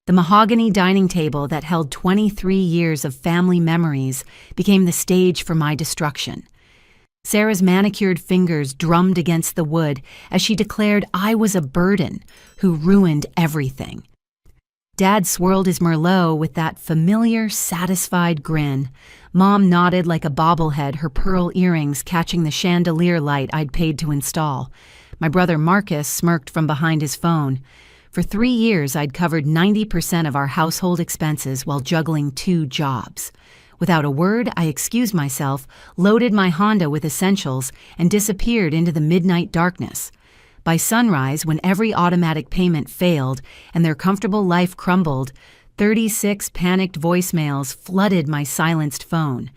The mahogany dining table that held 23 years of family memories became the stage for my destruction. Sarah's manicured fingers drummed against the wood as she declared I was a burden who ruined everything. Dad swirled his Merlot with that familiar, satisfied grin. Mom nodded like a bobblehead, her pearl earrings catching the chandelier light I'd paid to install. My brother Marcus smirked from behind his phone. For 3 years, I'd covered 90% of our household expenses while juggling 2 jobs. Without a word, I excused myself, loaded my Honda with essentials, and disappeared into the midnight darkness. By sunrise, when every automatic payment failed and their comfortable life crumbled, 36 panicked voicemails flooded my silenced phone.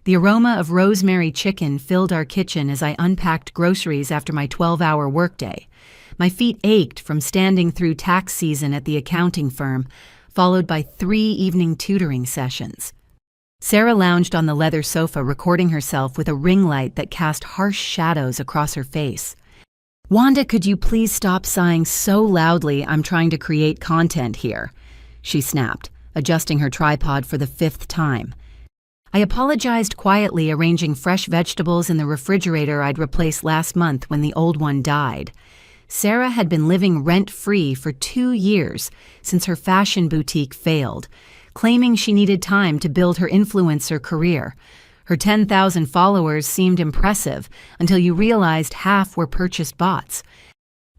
The aroma of rosemary chicken filled our kitchen as I unpacked groceries after my 12-hour workday. My feet ached from standing through tax season at the accounting firm, followed by 3 evening tutoring sessions. Sarah lounged on the leather sofa, recording herself with a ring light that cast harsh shadows across her face. "Wanda, could you please stop sighing so loudly? I'm trying to create content here," she snapped, adjusting her tripod for the 5th time. I apologized quietly, arranging fresh vegetables in the refrigerator I'd replaced last month when the old one died. Sarah had been living rent-free for 2 years since her fashion boutique failed, claiming she needed time to build her influencer career. Her 10,000 followers seemed impressive until you realized half were purchased bots.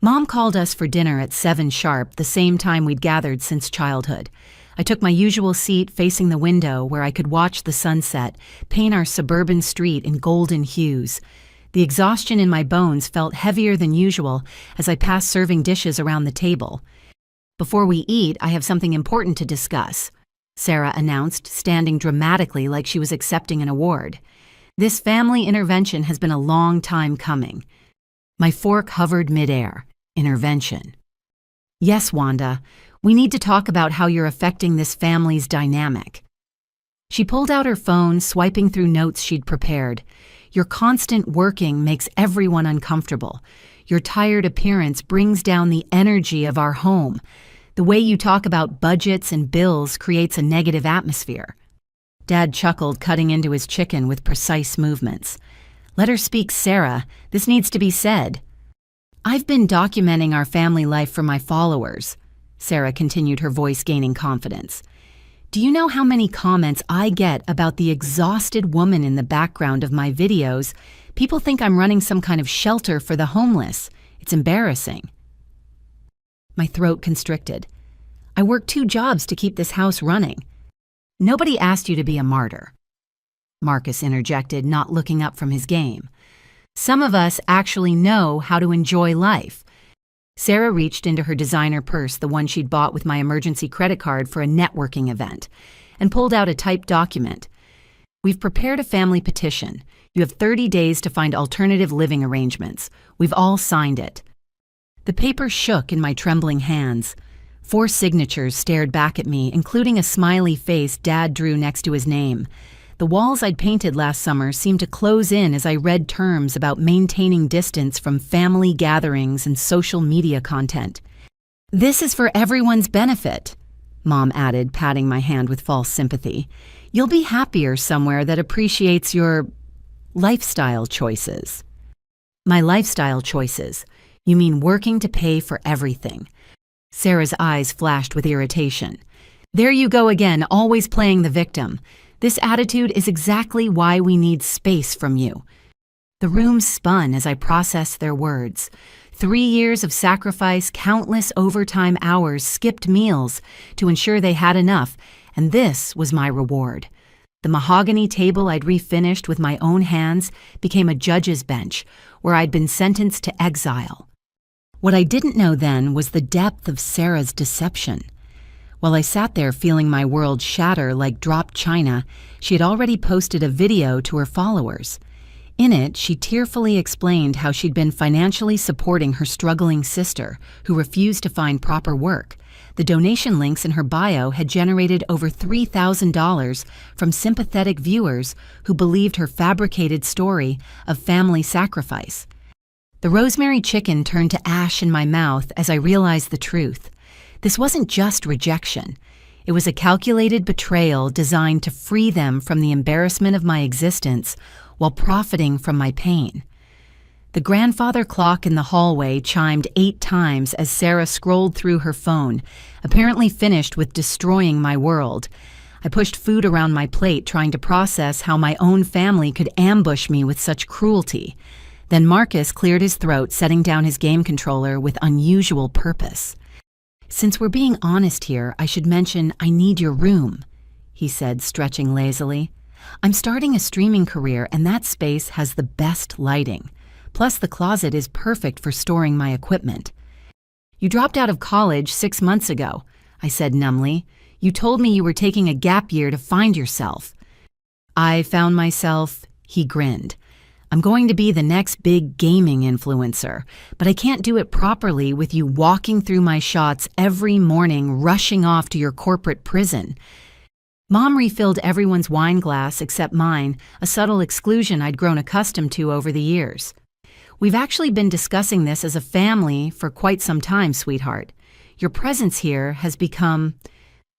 Mom called us for dinner at 7 sharp, the same time we'd gathered since childhood. I took my usual seat facing the window where I could watch the sunset paint our suburban street in golden hues. The exhaustion in my bones felt heavier than usual as I passed serving dishes around the table. "Before we eat, I have something important to discuss," Sarah announced, standing dramatically like she was accepting an award. "This family intervention has been a long time coming." My fork hovered midair. Intervention. "Yes, Wanda. We need to talk about how you're affecting this family's dynamic." She pulled out her phone, swiping through notes she'd prepared. "Your constant working makes everyone uncomfortable. Your tired appearance brings down the energy of our home. The way you talk about budgets and bills creates a negative atmosphere." Dad chuckled, cutting into his chicken with precise movements. "Let her speak, Sarah. This needs to be said." "I've been documenting our family life for my followers," Sarah continued, her voice gaining confidence. "Do you know how many comments I get about the exhausted woman in the background of my videos? People think I'm running some kind of shelter for the homeless. It's embarrassing." My throat constricted. "I work 2 jobs to keep this house running." "Nobody asked you to be a martyr," Marcus interjected, not looking up from his game. "Some of us actually know how to enjoy life." Sarah reached into her designer purse, the one she'd bought with my emergency credit card for a networking event, and pulled out a typed document. "We've prepared a family petition. You have 30 days to find alternative living arrangements. We've all signed it." The paper shook in my trembling hands. 4 signatures stared back at me, including a smiley face Dad drew next to his name. The walls I'd painted last summer seemed to close in as I read terms about maintaining distance from family gatherings and social media content. "This is for everyone's benefit," Mom added, patting my hand with false sympathy. "You'll be happier somewhere that appreciates your lifestyle choices." "My lifestyle choices? You mean working to pay for everything?" Sarah's eyes flashed with irritation. "There you go again, always playing the victim. This attitude is exactly why we need space from you." The room spun as I processed their words. 3 years of sacrifice, countless overtime hours, skipped meals to ensure they had enough, and this was my reward. The mahogany table I'd refinished with my own hands became a judge's bench, where I'd been sentenced to exile. What I didn't know then was the depth of Sarah's deception. While I sat there feeling my world shatter like dropped china, she had already posted a video to her followers. In it, she tearfully explained how she'd been financially supporting her struggling sister, who refused to find proper work. The donation links in her bio had generated over $3,000 from sympathetic viewers who believed her fabricated story of family sacrifice. The rosemary chicken turned to ash in my mouth as I realized the truth. This wasn't just rejection. It was a calculated betrayal designed to free them from the embarrassment of my existence while profiting from my pain. The grandfather clock in the hallway chimed 8 times as Sarah scrolled through her phone, apparently finished with destroying my world. I pushed food around my plate, trying to process how my own family could ambush me with such cruelty. Then Marcus cleared his throat, setting down his game controller with unusual purpose. "Since we're being honest here, I should mention I need your room," he said, stretching lazily. "I'm starting a streaming career, and that space has the best lighting. Plus, the closet is perfect for storing my equipment." "You dropped out of college 6 months ago," I said numbly. "You told me you were taking a gap year to find yourself." "I found myself," he grinned. "I'm going to be the next big gaming influencer, but I can't do it properly with you walking through my shots every morning, rushing off to your corporate prison." Mom refilled everyone's wine glass except mine, a subtle exclusion I'd grown accustomed to over the years. "We've actually been discussing this as a family for quite some time, sweetheart. Your presence here has become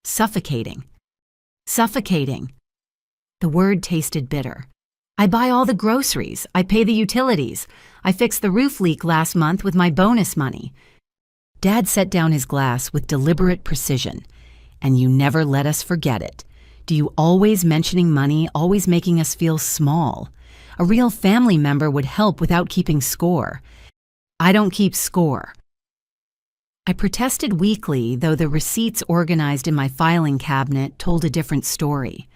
suffocating." Suffocating. The word tasted bitter. "I buy all the groceries. I pay the utilities. I fixed the roof leak last month with my bonus money." Dad set down his glass with deliberate precision. "And you never let us forget it. Do you always mentioning money, always making us feel small? A real family member would help without keeping score." "I don't keep score." I protested weakly, though the receipts organized in my filing cabinet told a different story.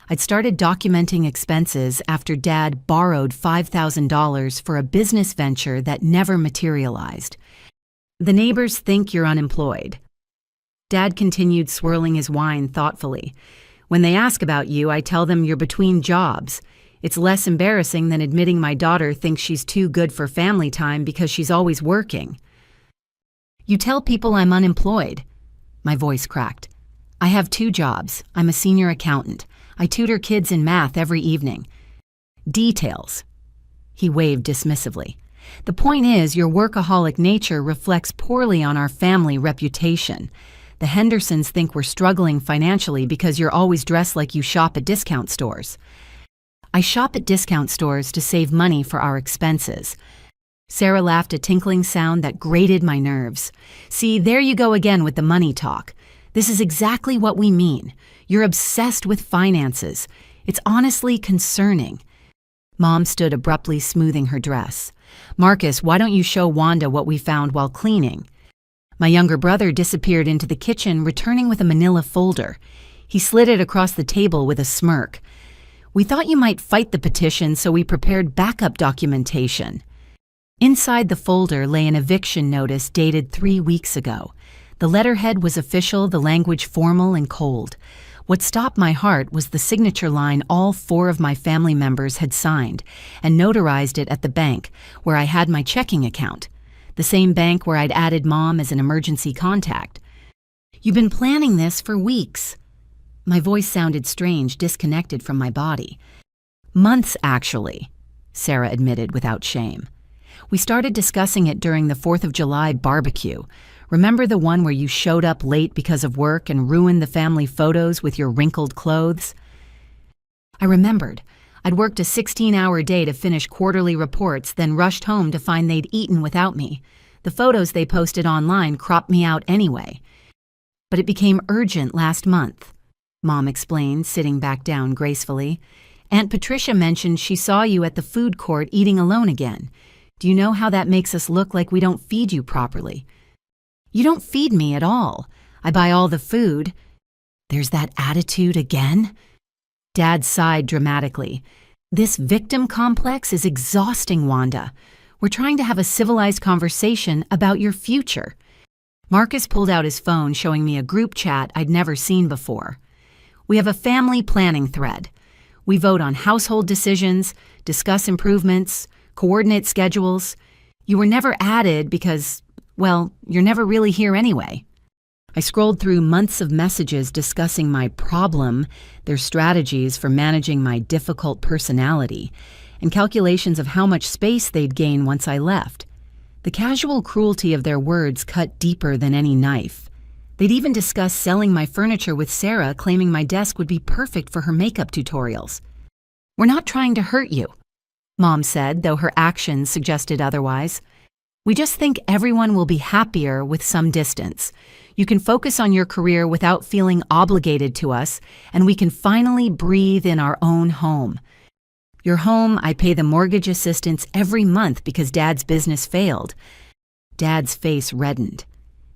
I'd started documenting expenses after Dad borrowed $5,000 for a business venture that never materialized. "The neighbors think you're unemployed." Dad continued swirling his wine thoughtfully. "When they ask about you, I tell them you're between jobs. It's less embarrassing than admitting my daughter thinks she's too good for family time because she's always working." "You tell people I'm unemployed." My voice cracked. "I have 2 jobs. I'm a senior accountant. I tutor kids in math every evening." "Details." He waved dismissively. "The point is, your workaholic nature reflects poorly on our family reputation. The Hendersons think we're struggling financially because you're always dressed like you shop at discount stores." "I shop at discount stores to save money for our expenses." Sarah laughed a tinkling sound that grated my nerves. "See, there you go again with the money talk. This is exactly what we mean. You're obsessed with finances. It's honestly concerning." Mom stood abruptly, smoothing her dress. "Marcus, why don't you show Wanda what we found while cleaning?" My younger brother disappeared into the kitchen, returning with a manila folder. He slid it across the table with a smirk. "We thought you might fight the petition, so we prepared backup documentation." Inside the folder lay an eviction notice dated 3 weeks ago. The letterhead was official, the language formal and cold. What stopped my heart was the signature line all 4 of my family members had signed and notarized it at the bank where I had my checking account, the same bank where I'd added Mom as an emergency contact. "You've been planning this for weeks." My voice sounded strange, disconnected from my body. "Months, actually," Sarah admitted without shame. "We started discussing it during the 4th of July barbecue. Remember the one where you showed up late because of work and ruined the family photos with your wrinkled clothes?" I remembered. I'd worked a 16-hour day to finish quarterly reports, then rushed home to find they'd eaten without me. The photos they posted online cropped me out anyway. "But it became urgent last month," Mom explained, sitting back down gracefully. "Aunt Patricia mentioned she saw you at the food court eating alone again. Do you know how that makes us look like we don't feed you properly?" "You don't feed me at all. I buy all the food." "There's that attitude again?" Dad sighed dramatically. "This victim complex is exhausting, Wanda. We're trying to have a civilized conversation about your future." Marcus pulled out his phone, showing me a group chat I'd never seen before. "We have a family planning thread. We vote on household decisions, discuss improvements, coordinate schedules. You were never added because, well, you're never really here anyway." I scrolled through months of messages discussing my problem, their strategies for managing my difficult personality, and calculations of how much space they'd gain once I left. The casual cruelty of their words cut deeper than any knife. They'd even discussed selling my furniture with Sarah, claiming my desk would be perfect for her makeup tutorials. "We're not trying to hurt you," Mom said, though her actions suggested otherwise. "We just think everyone will be happier with some distance. You can focus on your career without feeling obligated to us, and we can finally breathe in our own home. Your home, I pay the mortgage assistance every month because Dad's business failed." Dad's face reddened.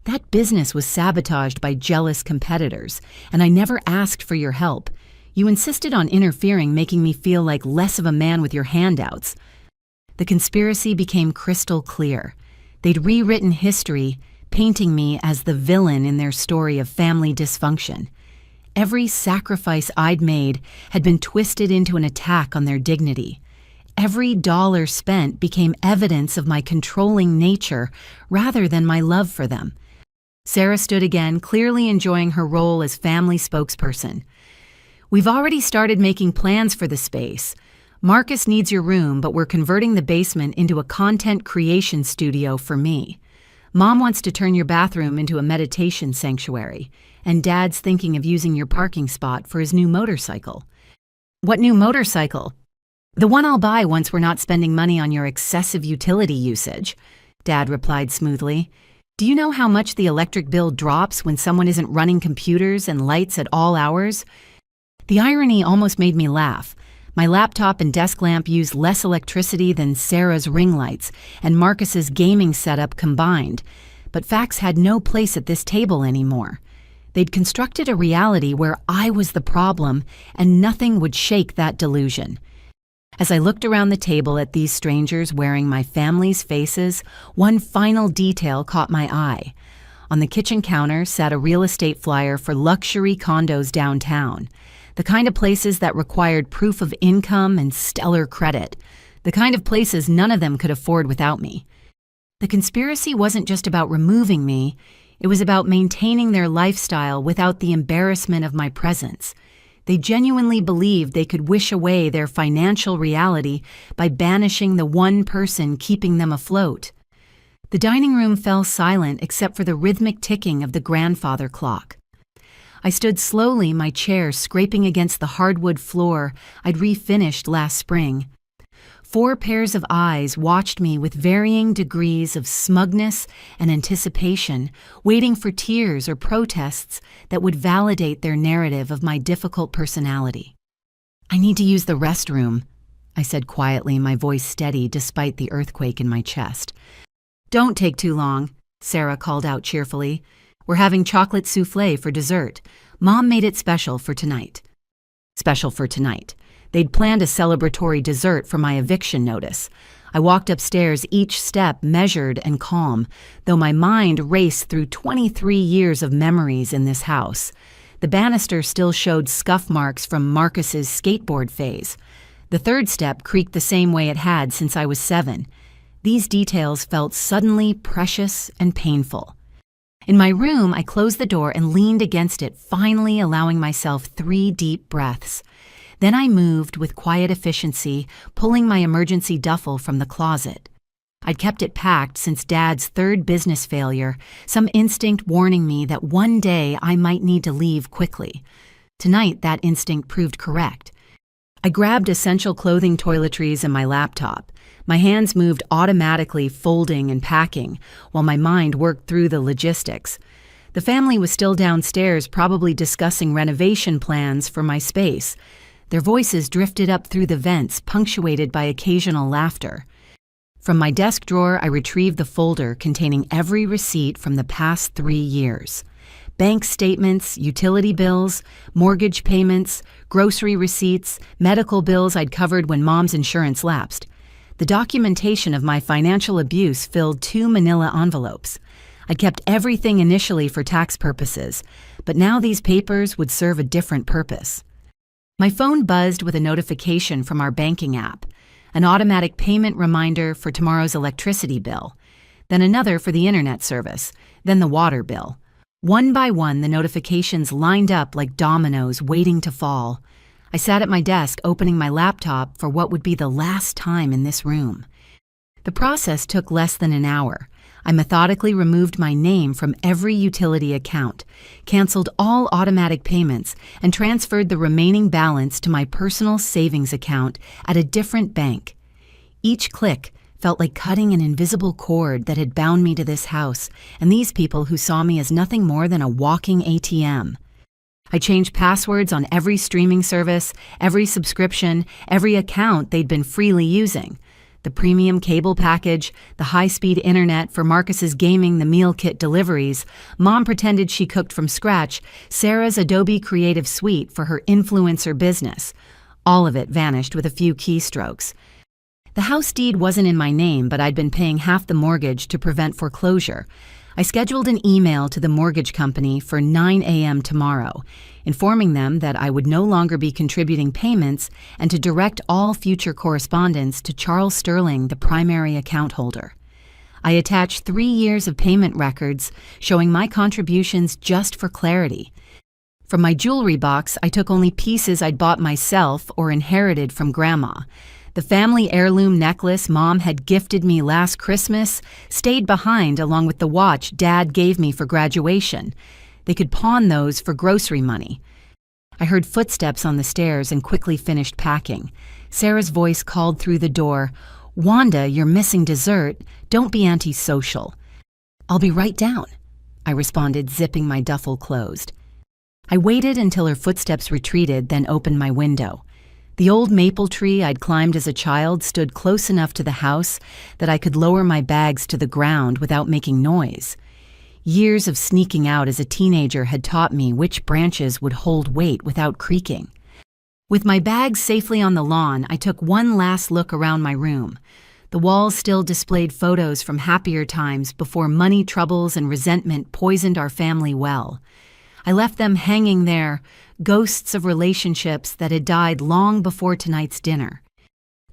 "That business was sabotaged by jealous competitors, and I never asked for your help. You insisted on interfering, making me feel like less of a man with your handouts." The conspiracy became crystal clear. They'd rewritten history, painting me as the villain in their story of family dysfunction. Every sacrifice I'd made had been twisted into an attack on their dignity. Every dollar spent became evidence of my controlling nature rather than my love for them. Sarah stood again, clearly enjoying her role as family spokesperson. "We've already started making plans for the space. Marcus needs your room, but we're converting the basement into a content creation studio for me. Mom wants to turn your bathroom into a meditation sanctuary, and Dad's thinking of using your parking spot for his new motorcycle." "What new motorcycle?" "The one I'll buy once we're not spending money on your excessive utility usage," Dad replied smoothly. "Do you know how much the electric bill drops when someone isn't running computers and lights at all hours?" The irony almost made me laugh. My laptop and desk lamp use less electricity than Sarah's ring lights and Marcus's gaming setup combined, but facts had no place at this table anymore. They'd constructed a reality where I was the problem, and nothing would shake that delusion. As I looked around the table at these strangers wearing my family's faces, one final detail caught my eye. On the kitchen counter sat a real estate flyer for luxury condos downtown. The kind of places that required proof of income and stellar credit. The kind of places none of them could afford without me. The conspiracy wasn't just about removing me, it was about maintaining their lifestyle without the embarrassment of my presence. They genuinely believed they could wish away their financial reality by banishing the one person keeping them afloat. The dining room fell silent except for the rhythmic ticking of the grandfather clock. I stood slowly, my chair scraping against the hardwood floor I'd refinished last spring. 4 pairs of eyes watched me with varying degrees of smugness and anticipation, waiting for tears or protests that would validate their narrative of my difficult personality. "I need to use the restroom," I said quietly, my voice steady despite the earthquake in my chest. "Don't take too long," Sarah called out cheerfully. "We're having chocolate souffle for dessert. Mom made it special for tonight." Special for tonight. They'd planned a celebratory dessert for my eviction notice. I walked upstairs, each step measured and calm, though my mind raced through 23 years of memories in this house. The banister still showed scuff marks from Marcus's skateboard phase. The 3rd step creaked the same way it had since I was 7. These details felt suddenly precious and painful. In my room, I closed the door and leaned against it, finally allowing myself 3 deep breaths. Then I moved with quiet efficiency, pulling my emergency duffel from the closet. I'd kept it packed since Dad's 3rd business failure, some instinct warning me that one day I might need to leave quickly. Tonight, that instinct proved correct. I grabbed essential clothing, toiletries, and my laptop. My hands moved automatically, folding and packing, while my mind worked through the logistics. The family was still downstairs, probably discussing renovation plans for my space. Their voices drifted up through the vents, punctuated by occasional laughter. From my desk drawer, I retrieved the folder containing every receipt from the past 3 years. Bank statements, utility bills, mortgage payments, grocery receipts, medical bills I'd covered when Mom's insurance lapsed. The documentation of my financial abuse filled 2 manila envelopes. I kept everything initially for tax purposes, but now these papers would serve a different purpose. My phone buzzed with a notification from our banking app, an automatic payment reminder for tomorrow's electricity bill, then another for the internet service, then the water bill. One by one, the notifications lined up like dominoes waiting to fall. I sat at my desk, opening my laptop for what would be the last time in this room. The process took less than an hour. I methodically removed my name from every utility account, canceled all automatic payments, and transferred the remaining balance to my personal savings account at a different bank. Each click felt like cutting an invisible cord that had bound me to this house and these people who saw me as nothing more than a walking ATM. I changed passwords on every streaming service, every subscription, every account they'd been freely using. The premium cable package, the high-speed internet for Marcus's gaming, the meal kit deliveries. Mom pretended she cooked from scratch, Sarah's Adobe Creative Suite for her influencer business. All of it vanished with a few keystrokes. The house deed wasn't in my name, but I'd been paying half the mortgage to prevent foreclosure. I scheduled an email to the mortgage company for 9 a.m. tomorrow, informing them that I would no longer be contributing payments and to direct all future correspondence to Charles Sterling, the primary account holder. I attached 3 years of payment records showing my contributions just for clarity. From my jewelry box, I took only pieces I'd bought myself or inherited from Grandma. The family heirloom necklace Mom had gifted me last Christmas stayed behind along with the watch Dad gave me for graduation. They could pawn those for grocery money. I heard footsteps on the stairs and quickly finished packing. Sarah's voice called through the door, "Wanda, you're missing dessert. Don't be antisocial." "I'll be right down," I responded, zipping my duffel closed. I waited until her footsteps retreated, then opened my window. The old maple tree I'd climbed as a child stood close enough to the house that I could lower my bags to the ground without making noise. Years of sneaking out as a teenager had taught me which branches would hold weight without creaking. With my bags safely on the lawn, I took one last look around my room. The walls still displayed photos from happier times before money troubles and resentment poisoned our family well. I left them hanging there, ghosts of relationships that had died long before tonight's dinner.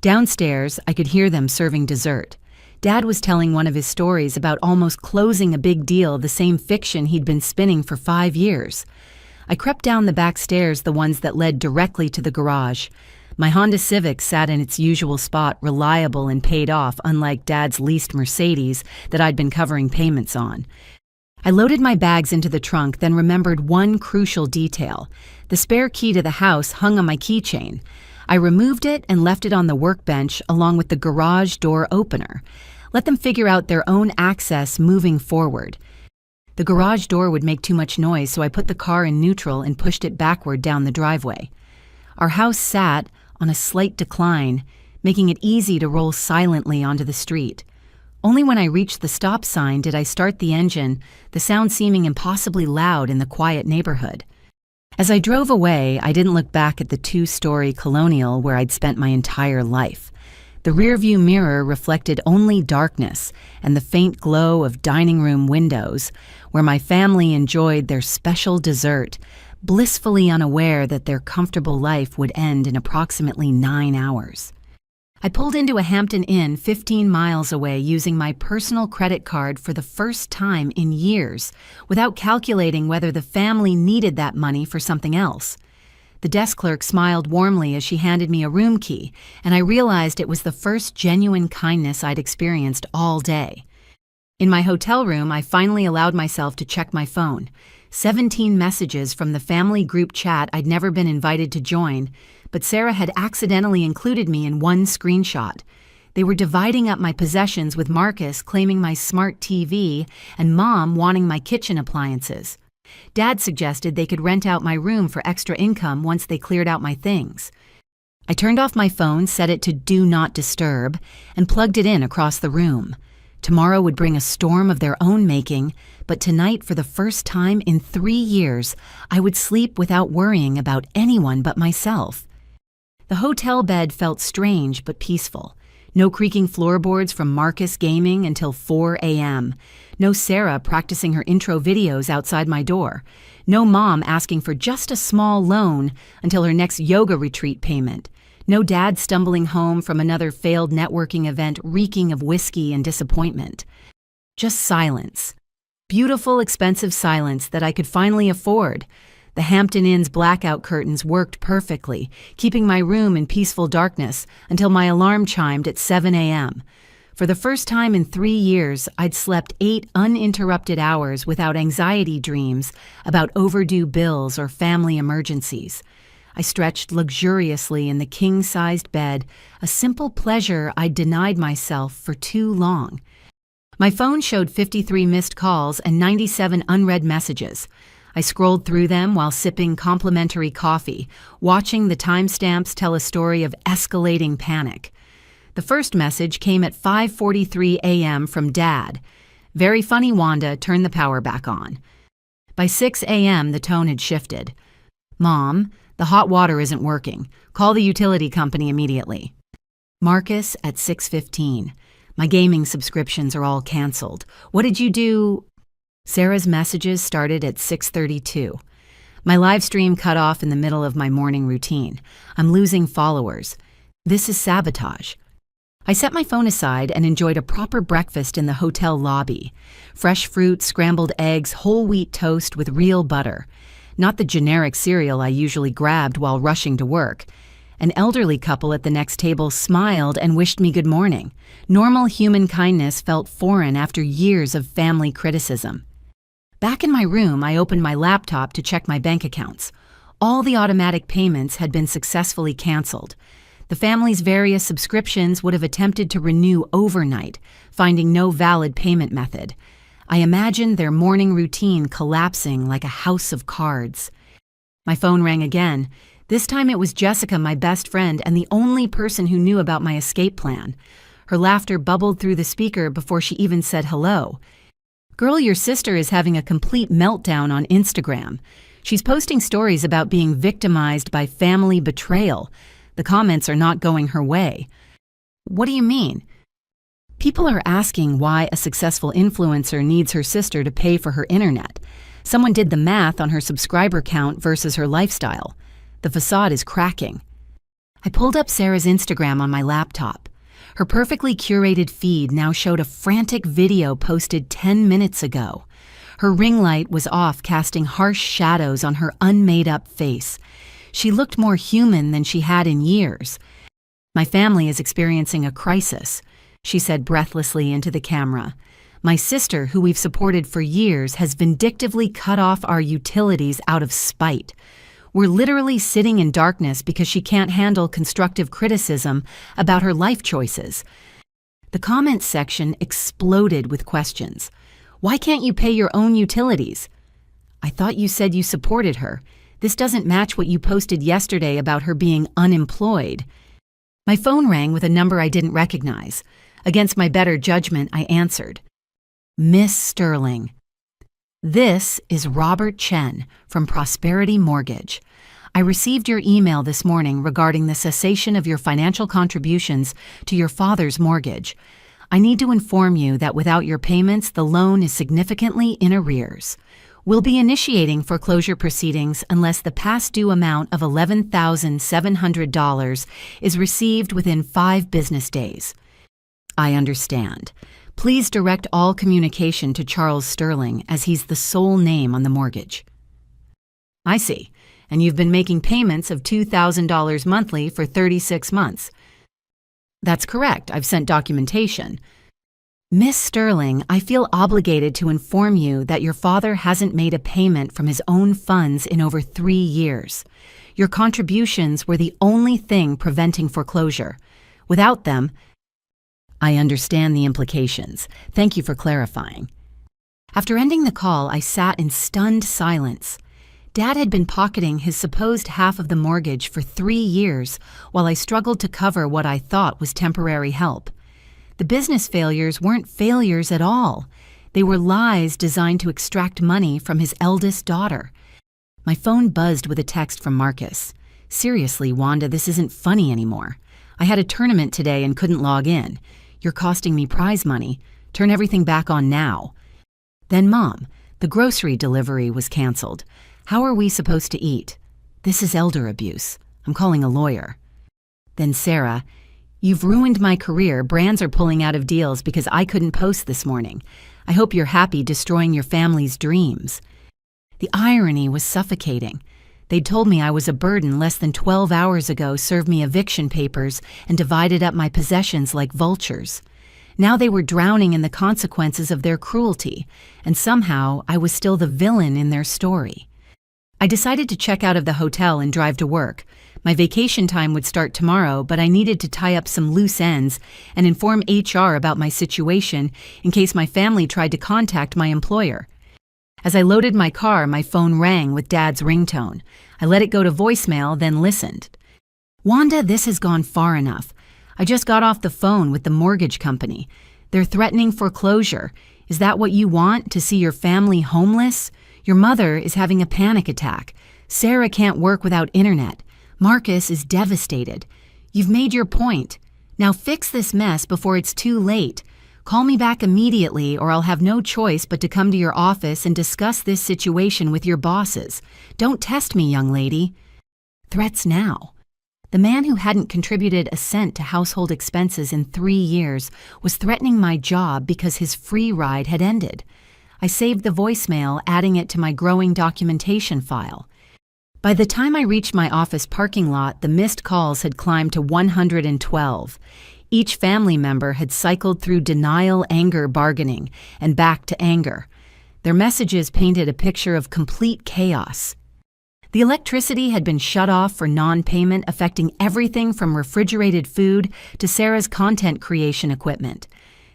Downstairs, I could hear them serving dessert. Dad was telling one of his stories about almost closing a big deal, the same fiction he'd been spinning for 5 years. I crept down the back stairs, the ones that led directly to the garage. My Honda Civic sat in its usual spot, reliable and paid off, unlike Dad's leased Mercedes that I'd been covering payments on. I loaded my bags into the trunk, then remembered one crucial detail. The spare key to the house hung on my keychain. I removed it and left it on the workbench along with the garage door opener. Let them figure out their own access moving forward. The garage door would make too much noise, so I put the car in neutral and pushed it backward down the driveway. Our house sat on a slight decline, making it easy to roll silently onto the street. Only when I reached the stop sign did I start the engine, the sound seeming impossibly loud in the quiet neighborhood. As I drove away, I didn't look back at the 2-story colonial where I'd spent my entire life. The rearview mirror reflected only darkness and the faint glow of dining room windows, where my family enjoyed their special dessert, blissfully unaware that their comfortable life would end in approximately 9 hours. I pulled into a Hampton Inn 15 miles away using my personal credit card for the first time in years, without calculating whether the family needed that money for something else. The desk clerk smiled warmly as she handed me a room key, and I realized it was the first genuine kindness I'd experienced all day. In my hotel room, I finally allowed myself to check my phone. 17 messages from the family group chat I'd never been invited to join, but Sarah had accidentally included me in one screenshot. They were dividing up my possessions, with Marcus claiming my smart TV and Mom wanting my kitchen appliances. Dad suggested they could rent out my room for extra income once they cleared out my things. I turned off my phone, set it to Do Not Disturb, and plugged it in across the room. Tomorrow would bring a storm of their own making, but tonight, for the first time in 3 years, I would sleep without worrying about anyone but myself. The hotel bed felt strange but peaceful. No creaking floorboards from Marcus gaming until 4 a.m. No Sarah practicing her intro videos outside my door. No Mom asking for just a small loan until her next yoga retreat payment. No Dad stumbling home from another failed networking event reeking of whiskey and disappointment. Just silence. Beautiful, expensive silence that I could finally afford. The Hampton Inn's blackout curtains worked perfectly, keeping my room in peaceful darkness until my alarm chimed at 7 a.m. For the first time in 3 years, I'd slept 8 uninterrupted hours without anxiety dreams about overdue bills or family emergencies. I stretched luxuriously in the king-sized bed, a simple pleasure I'd denied myself for too long. My phone showed 53 missed calls and 97 unread messages. I scrolled through them while sipping complimentary coffee, watching the timestamps tell a story of escalating panic. The first message came at 5:43 a.m. from Dad. "Very funny, Wanda, turn the power back on." By 6 a.m., the tone had shifted. "Mom, the hot water isn't working. Call the utility company immediately." Marcus at 6:15. "My gaming subscriptions are all canceled. What did you do?" Sarah's messages started at 6:32. "My live stream cut off in the middle of my morning routine. I'm losing followers. This is sabotage." I set my phone aside and enjoyed a proper breakfast in the hotel lobby. Fresh fruit, scrambled eggs, whole wheat toast with real butter. Not the generic cereal I usually grabbed while rushing to work. An elderly couple at the next table smiled and wished me good morning. Normal human kindness felt foreign after years of family criticism. Back in my room, I opened my laptop to check my bank accounts. All the automatic payments had been successfully canceled. The family's various subscriptions would have attempted to renew overnight, finding no valid payment method. I imagined their morning routine collapsing like a house of cards. My phone rang again. This time it was Jessica, my best friend, and the only person who knew about my escape plan. Her laughter bubbled through the speaker before she even said hello. "Girl, your sister is having a complete meltdown on Instagram. She's posting stories about being victimized by family betrayal. The comments are not going her way." "What do you mean?" "People are asking why a successful influencer needs her sister to pay for her internet. Someone did the math on her subscriber count versus her lifestyle. The facade is cracking." I pulled up Sarah's Instagram on my laptop. Her perfectly curated feed now showed a frantic video posted 10 minutes ago. Her ring light was off, casting harsh shadows on her unmade-up face. She looked more human than she had in years. "My family is experiencing a crisis," she said breathlessly into the camera. "My sister, who we've supported for years, has vindictively cut off our utilities out of spite. We're literally sitting in darkness because she can't handle constructive criticism about her life choices." The comments section exploded with questions. "Why can't you pay your own utilities?" "I thought you said you supported her. This doesn't match what you posted yesterday about her being unemployed." My phone rang with a number I didn't recognize. Against my better judgment, I answered. "Miss Sterling." "This is Robert Chen from Prosperity Mortgage. I received your email this morning regarding the cessation of your financial contributions to your father's mortgage. I need to inform you that without your payments, the loan is significantly in arrears. We'll be initiating foreclosure proceedings unless the past due amount of $11,700 is received within 5 business days." "I understand. Please direct all communication to Charles Sterling, as he's the sole name on the mortgage." "I see. And you've been making payments of $2,000 monthly for 36 months. "That's correct. I've sent documentation." "Miss Sterling, I feel obligated to inform you that your father hasn't made a payment from his own funds in over 3 years. Your contributions were the only thing preventing foreclosure. Without them..." "I understand the implications. Thank you for clarifying." After ending the call, I sat in stunned silence. Dad had been pocketing his supposed half of the mortgage for 3 years while I struggled to cover what I thought was temporary help. The business failures weren't failures at all. They were lies designed to extract money from his eldest daughter. My phone buzzed with a text from Marcus. "Seriously, Wanda, this isn't funny anymore. I had a tournament today and couldn't log in. You're costing me prize money. Turn everything back on now." Then Mom, the grocery delivery was canceled. How are we supposed to eat? This is elder abuse. I'm calling a lawyer. Then Sarah, "You've ruined my career. Brands are pulling out of deals because I couldn't post this morning. I hope you're happy destroying your family's dreams." The irony was suffocating. They'd told me I was a burden less than 12 hours ago, served me eviction papers, and divided up my possessions like vultures. Now they were drowning in the consequences of their cruelty, and somehow I was still the villain in their story. I decided to check out of the hotel and drive to work. My vacation time would start tomorrow, but I needed to tie up some loose ends and inform HR about my situation in case my family tried to contact my employer. As I loaded my car, my phone rang with Dad's ringtone. I let it go to voicemail, then listened. "Wanda, this has gone far enough. I just got off the phone with the mortgage company. They're threatening foreclosure. Is that what you want, to see your family homeless? Your mother is having a panic attack. Sarah can't work without internet. Marcus is devastated. You've made your point. Now fix this mess before it's too late. Call me back immediately or I'll have no choice but to come to your office and discuss this situation with your bosses. Don't test me, young lady." Threats now. The man who hadn't contributed a cent to household expenses in 3 years was threatening my job because his free ride had ended. I saved the voicemail, adding it to my growing documentation file. By the time I reached my office parking lot, the missed calls had climbed to 112. Each family member had cycled through denial, anger, bargaining, and back to anger. Their messages painted a picture of complete chaos. The electricity had been shut off for non-payment, affecting everything from refrigerated food to Sarah's content creation equipment.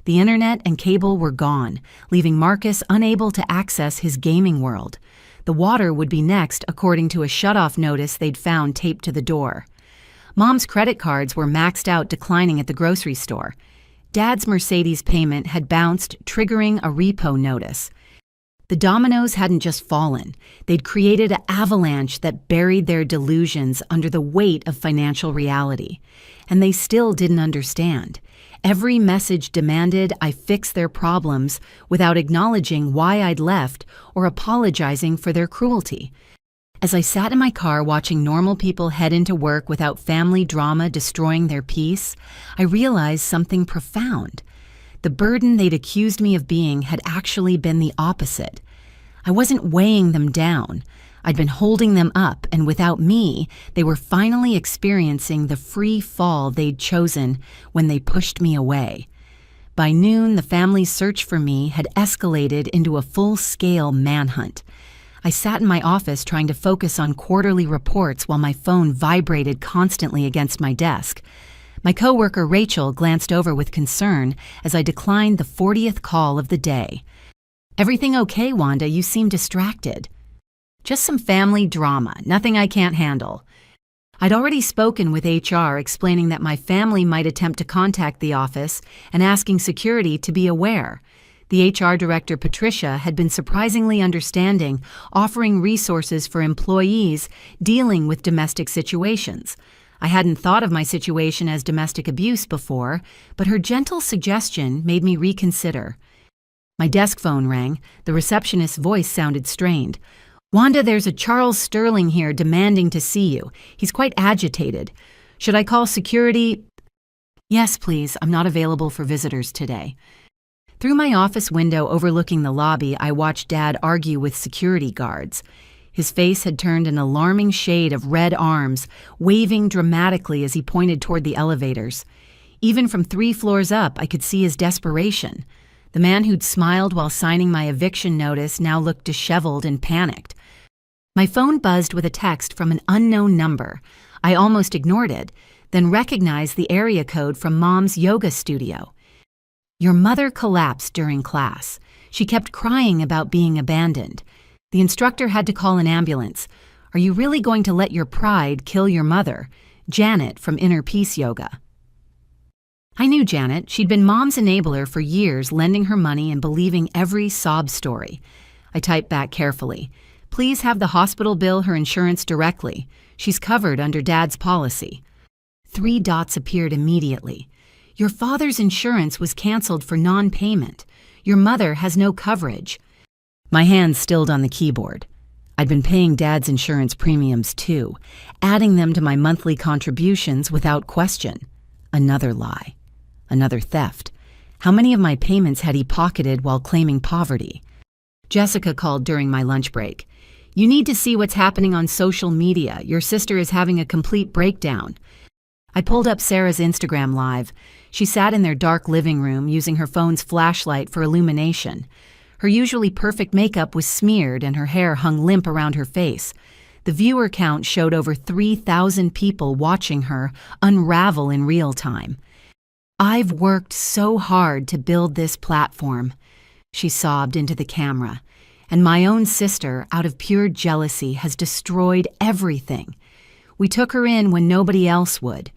The internet and cable were gone, leaving Marcus unable to access his gaming world. The water would be next, according to a shut-off notice they'd found taped to the door. Mom's credit cards were maxed out, declining at the grocery store. Dad's Mercedes payment had bounced, triggering a repo notice. The dominoes hadn't just fallen. They'd created an avalanche that buried their delusions under the weight of financial reality. And they still didn't understand. Every message demanded I fix their problems without acknowledging why I'd left or apologizing for their cruelty. As I sat in my car watching normal people head into work without family drama destroying their peace, I realized something profound. The burden they'd accused me of being had actually been the opposite. I wasn't weighing them down. I'd been holding them up, and without me, they were finally experiencing the free fall they'd chosen when they pushed me away. By noon, the family's search for me had escalated into a full-scale manhunt. I sat in my office trying to focus on quarterly reports while my phone vibrated constantly against my desk. My coworker Rachel glanced over with concern as I declined the 40th call of the day. "Everything okay, Wanda? You seem distracted." "Just some family drama, nothing I can't handle." I'd already spoken with HR explaining that my family might attempt to contact the office and asking security to be aware. The HR director, Patricia, had been surprisingly understanding, offering resources for employees dealing with domestic situations. I hadn't thought of my situation as domestic abuse before, but her gentle suggestion made me reconsider. My desk phone rang. The receptionist's voice sounded strained. "Wanda, there's a Charles Sterling here demanding to see you. He's quite agitated. Should I call security?" "Yes, please. I'm not available for visitors today." Through my office window overlooking the lobby, I watched Dad argue with security guards. His face had turned an alarming shade of red arms, waving dramatically as he pointed toward the elevators. Even from 3 floors up, I could see his desperation. The man who'd smiled while signing my eviction notice now looked disheveled and panicked. My phone buzzed with a text from an unknown number. I almost ignored it, then recognized the area code from Mom's yoga studio. "Your mother collapsed during class. She kept crying about being abandoned. The instructor had to call an ambulance. Are you really going to let your pride kill your mother? Janet from Inner Peace Yoga." I knew Janet. She'd been Mom's enabler for years, lending her money and believing every sob story. I typed back carefully. "Please have the hospital bill her insurance directly. She's covered under Dad's policy." 3 dots appeared immediately. "Your father's insurance was canceled for non-payment. Your mother has no coverage." My hands stilled on the keyboard. I'd been paying Dad's insurance premiums too, adding them to my monthly contributions without question. Another lie. Another theft. How many of my payments had he pocketed while claiming poverty? Jessica called during my lunch break. "You need to see what's happening on social media. Your sister is having a complete breakdown." I pulled up Sarah's Instagram Live. She sat in their dark living room using her phone's flashlight for illumination. Her usually perfect makeup was smeared and her hair hung limp around her face. The viewer count showed over 3,000 people watching her unravel in real time. "I've worked so hard to build this platform," she sobbed into the camera, "and my own sister, out of pure jealousy, has destroyed everything. We took her in when nobody else would.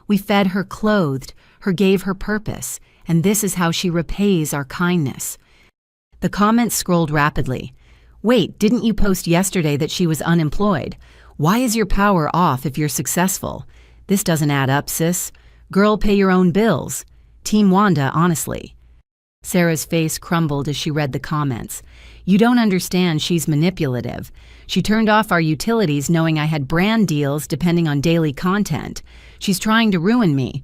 We fed her, clothed her, gave her purpose, and this is how she repays our kindness." The comments scrolled rapidly. "Wait, didn't you post yesterday that she was unemployed? Why is your power off if you're successful? This doesn't add up, sis. Girl, pay your own bills. Team Wanda, honestly." Sarah's face crumbled as she read the comments. "You don't understand, she's manipulative. She turned off our utilities knowing I had brand deals depending on daily content. She's trying to ruin me."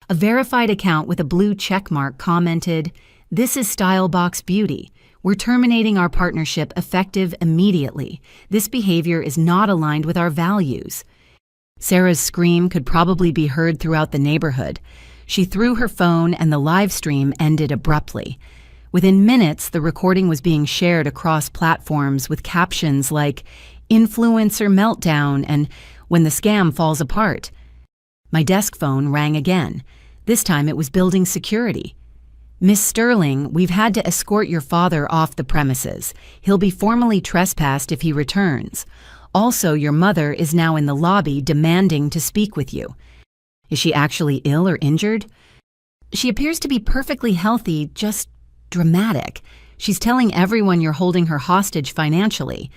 A verified account with a blue checkmark commented, "This is Stylebox Beauty. We're terminating our partnership effective immediately. This behavior is not aligned with our values." Sarah's scream could probably be heard throughout the neighborhood. She threw her phone and the live stream ended abruptly. Within minutes, the recording was being shared across platforms with captions like, "Influencer meltdown" and "When the scam falls apart." My desk phone rang again. This time it was building security. "Miss Sterling, we've had to escort your father off the premises. He'll be formally trespassed if he returns. Also, your mother is now in the lobby demanding to speak with you." Is she actually ill or injured? She appears to be perfectly healthy, just dramatic. She's telling everyone you're holding her hostage financially.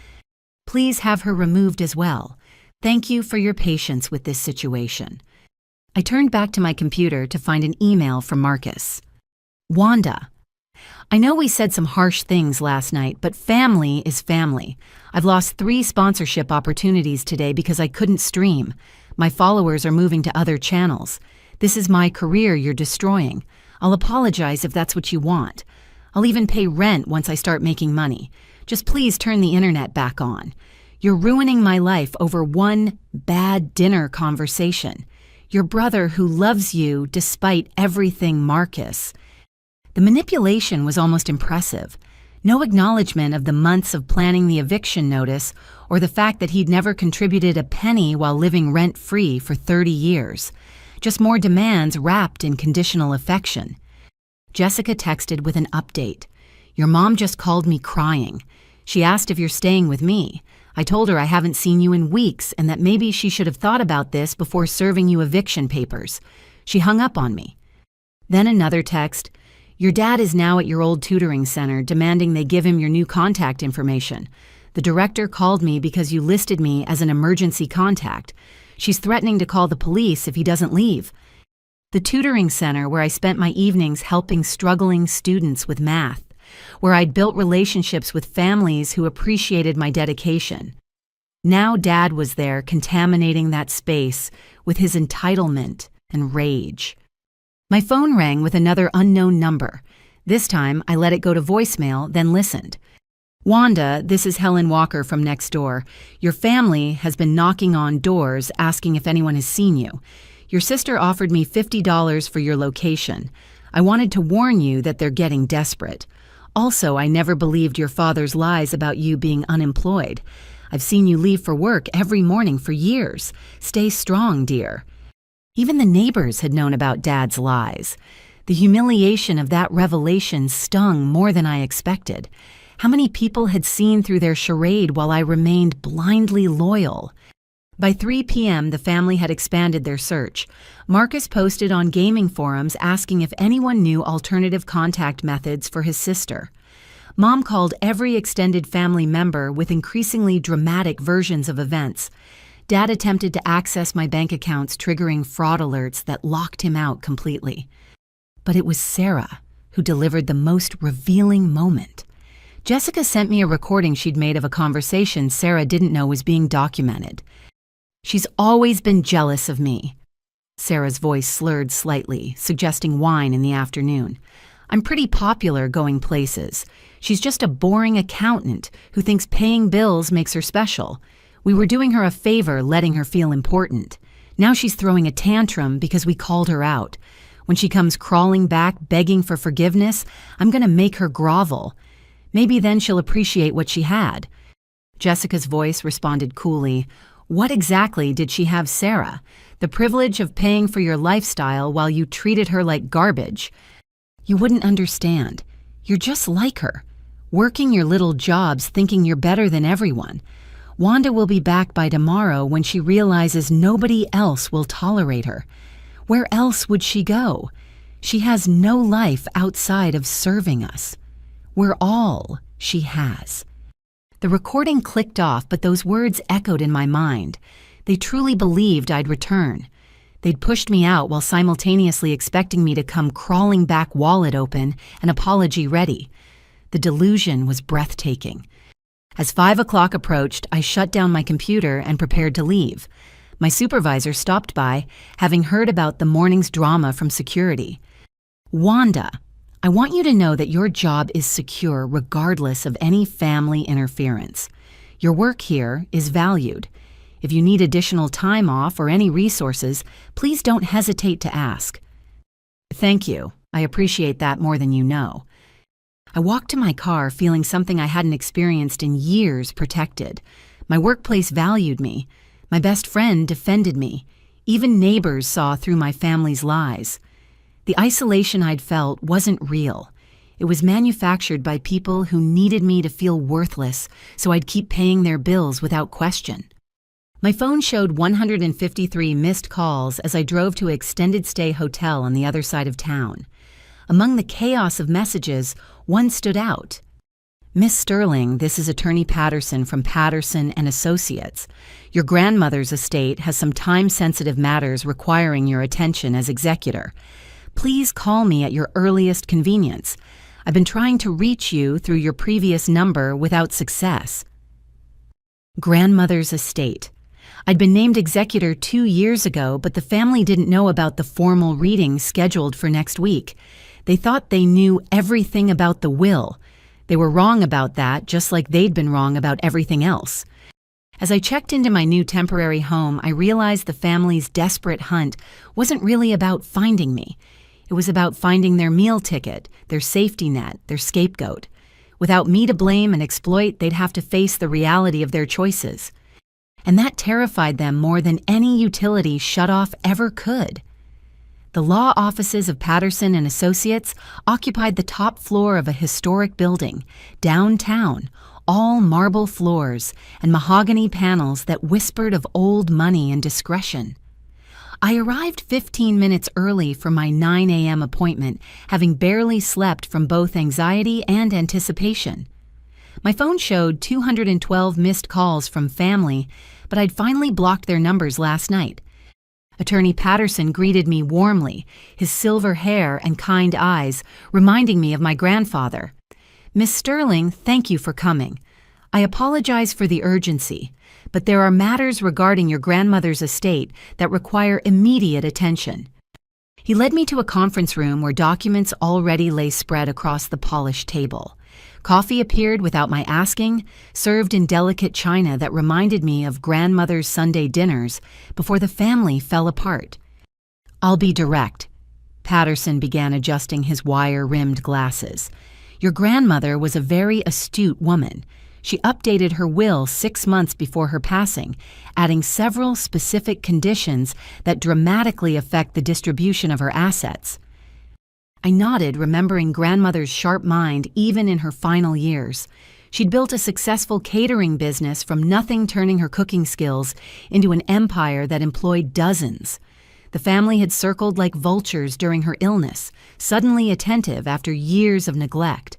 Please have her removed as well. Thank you for your patience with this situation. I turned back to my computer to find an email from Marcus. "Wanda, I know we said some harsh things last night, but family is family. I've lost 3 sponsorship opportunities today because I couldn't stream. My followers are moving to other channels. This is my career you're destroying. I'll apologize if that's what you want. I'll even pay rent once I start making money. Just please turn the internet back on. You're ruining my life over one bad dinner conversation. Your brother who loves you despite everything, Marcus." The manipulation was almost impressive. No acknowledgement of the months of planning the eviction notice or the fact that he'd never contributed a penny while living rent-free for 30 years. Just more demands wrapped in conditional affection. Jessica texted with an update. "Your mom just called me crying. She asked if you're staying with me. I told her I haven't seen you in weeks and that maybe she should have thought about this before serving you eviction papers. She hung up on me." Then another text. "Your dad is now at your old tutoring center demanding they give him your new contact information. The director called me because you listed me as an emergency contact. She's threatening to call the police if he doesn't leave." The tutoring center where I spent my evenings helping struggling students with math, where I'd built relationships with families who appreciated my dedication. Now Dad was there contaminating that space with his entitlement and rage. My phone rang with another unknown number. This time, I let it go to voicemail, then listened. "Wanda, this is Helen Walker from next door. Your family has been knocking on doors asking if anyone has seen you. Your sister offered me $50 for your location. I wanted to warn you that they're getting desperate. Also, I never believed your father's lies about you being unemployed. I've seen you leave for work every morning for years. Stay strong, dear." Even the neighbors had known about Dad's lies. The humiliation of that revelation stung more than I expected. How many people had seen through their charade while I remained blindly loyal? By 3 p.m., the family had expanded their search. Marcus posted on gaming forums asking if anyone knew alternative contact methods for his sister. Mom called every extended family member with increasingly dramatic versions of events. Dad attempted to access my bank accounts, triggering fraud alerts that locked him out completely. But it was Sarah who delivered the most revealing moment. Jessica sent me a recording she'd made of a conversation Sarah didn't know was being documented. "She's always been jealous of me." Sarah's voice slurred slightly, suggesting wine in the afternoon. "I'm pretty popular going places. She's just a boring accountant who thinks paying bills makes her special. We were doing her a favor letting her feel important. Now she's throwing a tantrum because we called her out. When she comes crawling back begging for forgiveness, I'm going to make her grovel. Maybe then she'll appreciate what she had." Jessica's voice responded coolly. "What exactly did she have, Sarah? The privilege of paying for your lifestyle while you treated her like garbage. You wouldn't understand. You're just like her, working your little jobs thinking you're better than everyone. Wanda will be back by tomorrow when she realizes nobody else will tolerate her. Where else would she go? She has no life outside of serving us. We're all she has." The recording clicked off, but those words echoed in my mind. They truly believed I'd return. They'd pushed me out while simultaneously expecting me to come crawling back, wallet open, an apology ready. The delusion was breathtaking. As 5 o'clock approached, I shut down my computer and prepared to leave. My supervisor stopped by, having heard about the morning's drama from security. "Wanda, I want you to know that your job is secure regardless of any family interference. Your work here is valued. If you need additional time off or any resources, please don't hesitate to ask." "Thank you. I appreciate that more than you know." I walked to my car feeling something I hadn't experienced in years protected. My workplace valued me. My best friend defended me. Even neighbors saw through my family's lies. The isolation I'd felt wasn't real. It was manufactured by people who needed me to feel worthless so I'd keep paying their bills without question. My phone showed 153 missed calls as I drove to an extended stay hotel on the other side of town. Among the chaos of messages, one stood out. "Miss Sterling, this is Attorney Patterson from Patterson and Associates. Your grandmother's estate has some time-sensitive matters requiring your attention as executor. Please call me at your earliest convenience. I've been trying to reach you through your previous number without success." Grandmother's estate. I'd been named executor 2 years ago, but the family didn't know about the formal reading scheduled for next week. They thought they knew everything about the will. They were wrong about that, just like they'd been wrong about everything else. As I checked into my new temporary home, I realized the family's desperate hunt wasn't really about finding me. It was about finding their meal ticket, their safety net, their scapegoat. Without me to blame and exploit, they'd have to face the reality of their choices. And that terrified them more than any utility shutoff ever could. The law offices of Patterson and Associates occupied the top floor of a historic building, downtown, all marble floors and mahogany panels that whispered of old money and discretion. I arrived 15 minutes early for my 9 a.m. appointment, having barely slept from both anxiety and anticipation. My phone showed 212 missed calls from family, but I'd finally blocked their numbers last night. Attorney Patterson greeted me warmly, his silver hair and kind eyes reminding me of my grandfather. "Miss Sterling, thank you for coming. I apologize for the urgency, but there are matters regarding your grandmother's estate that require immediate attention." He led me to a conference room where documents already lay spread across the polished table. Coffee appeared without my asking, served in delicate china that reminded me of grandmother's Sunday dinners before the family fell apart. "I'll be direct." Patterson began adjusting his wire-rimmed glasses. "Your grandmother was a very astute woman. She updated her will 6 months before her passing, adding several specific conditions that dramatically affect the distribution of her assets." I nodded, remembering grandmother's sharp mind even in her final years. She'd built a successful catering business from nothing, turning her cooking skills into an empire that employed dozens. The family had circled like vultures during her illness, suddenly attentive after years of neglect.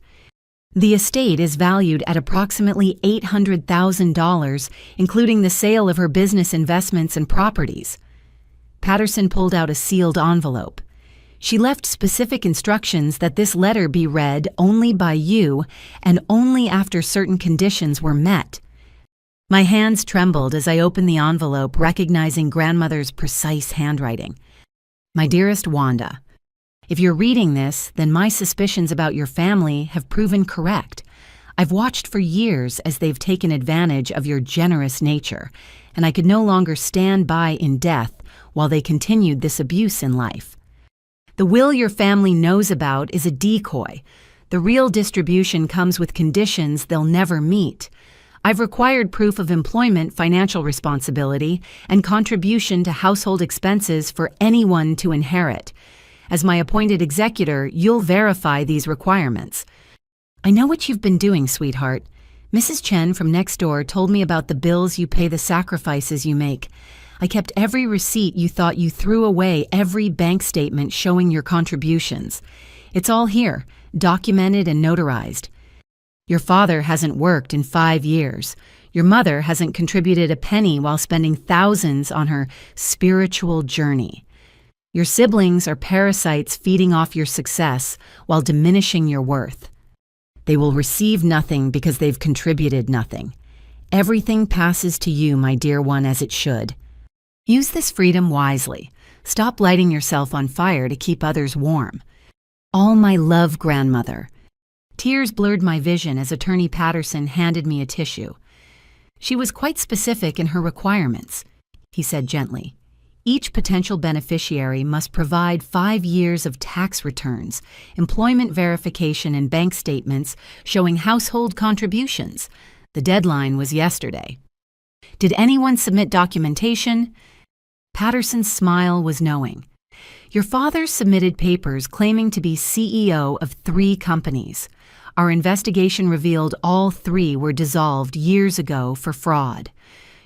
The estate is valued at approximately $800,000, including the sale of her business investments and properties. Patterson pulled out a sealed envelope. "She left specific instructions that this letter be read only by you and only after certain conditions were met." My hands trembled as I opened the envelope, recognizing grandmother's precise handwriting. "My dearest Wanda, if you're reading this, then my suspicions about your family have proven correct. I've watched for years as they've taken advantage of your generous nature, and I could no longer stand by in death while they continued this abuse in life. The will your family knows about is a decoy. The real distribution comes with conditions they'll never meet. I've required proof of employment, financial responsibility, and contribution to household expenses for anyone to inherit. As my appointed executor, you'll verify these requirements. I know what you've been doing, sweetheart. Mrs. Chen from next door told me about the bills you pay, the sacrifices you make. I kept every receipt you thought you threw away, every bank statement showing your contributions. It's all here, documented and notarized. Your father hasn't worked in 5 years. Your mother hasn't contributed a penny while spending thousands on her spiritual journey. Your siblings are parasites feeding off your success while diminishing your worth. They will receive nothing because they've contributed nothing. Everything passes to you, my dear one, as it should. Use this freedom wisely. Stop lighting yourself on fire to keep others warm. All my love, grandmother. Tears blurred my vision as Attorney Patterson handed me a tissue. She was quite specific in her requirements, he said gently. Each potential beneficiary must provide 5 years of tax returns, employment verification, and bank statements showing household contributions. The deadline was yesterday. Did anyone submit documentation? Patterson's smile was knowing. Your father submitted papers claiming to be CEO of 3 companies. Our investigation revealed all 3 were dissolved years ago for fraud.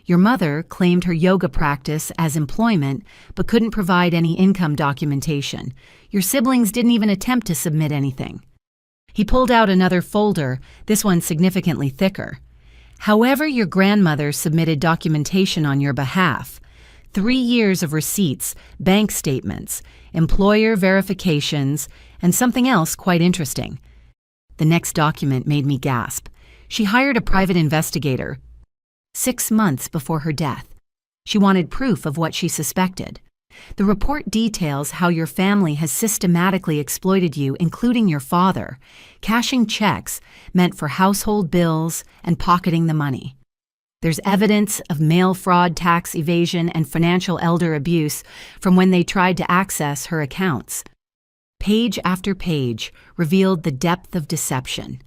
Your mother claimed her yoga practice as employment but couldn't provide any income documentation. Your siblings didn't even attempt to submit anything. He pulled out another folder, this one significantly thicker. However, your grandmother submitted documentation on your behalf. 3 years of receipts, bank statements, employer verifications, and something else quite interesting. The next document made me gasp. She hired a private investigator 6 months before her death. She wanted proof of what she suspected. The report details how your family has systematically exploited you, including your father, cashing checks meant for household bills and pocketing the money. There's evidence of mail fraud, tax evasion, and financial elder abuse from when they tried to access her accounts. Page after page revealed the depth of deception.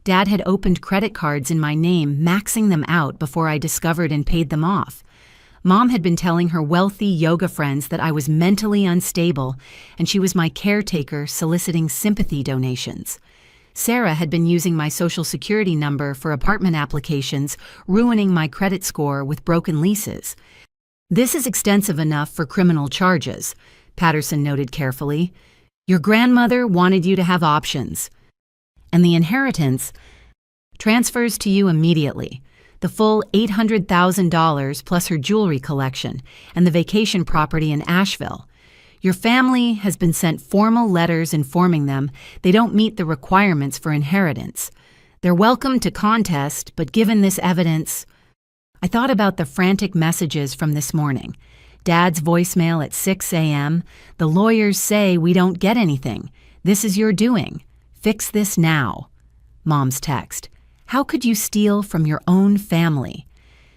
Dad had opened credit cards in my name, maxing them out before I discovered and paid them off. Mom had been telling her wealthy yoga friends that I was mentally unstable, and she was my caretaker soliciting sympathy donations. Sarah had been using my social security number for apartment applications, ruining my credit score with broken leases. This is extensive enough for criminal charges, Patterson noted carefully. Your grandmother wanted you to have options. And the inheritance transfers to you immediately. The full $800,000 plus her jewelry collection and the vacation property in Asheville. Your family has been sent formal letters informing them they don't meet the requirements for inheritance. They're welcome to contest, but given this evidence, I thought about the frantic messages from this morning. Dad's voicemail at 6 a.m. The lawyers say we don't get anything. This is your doing. Fix this now. Mom's text. How could you steal from your own family?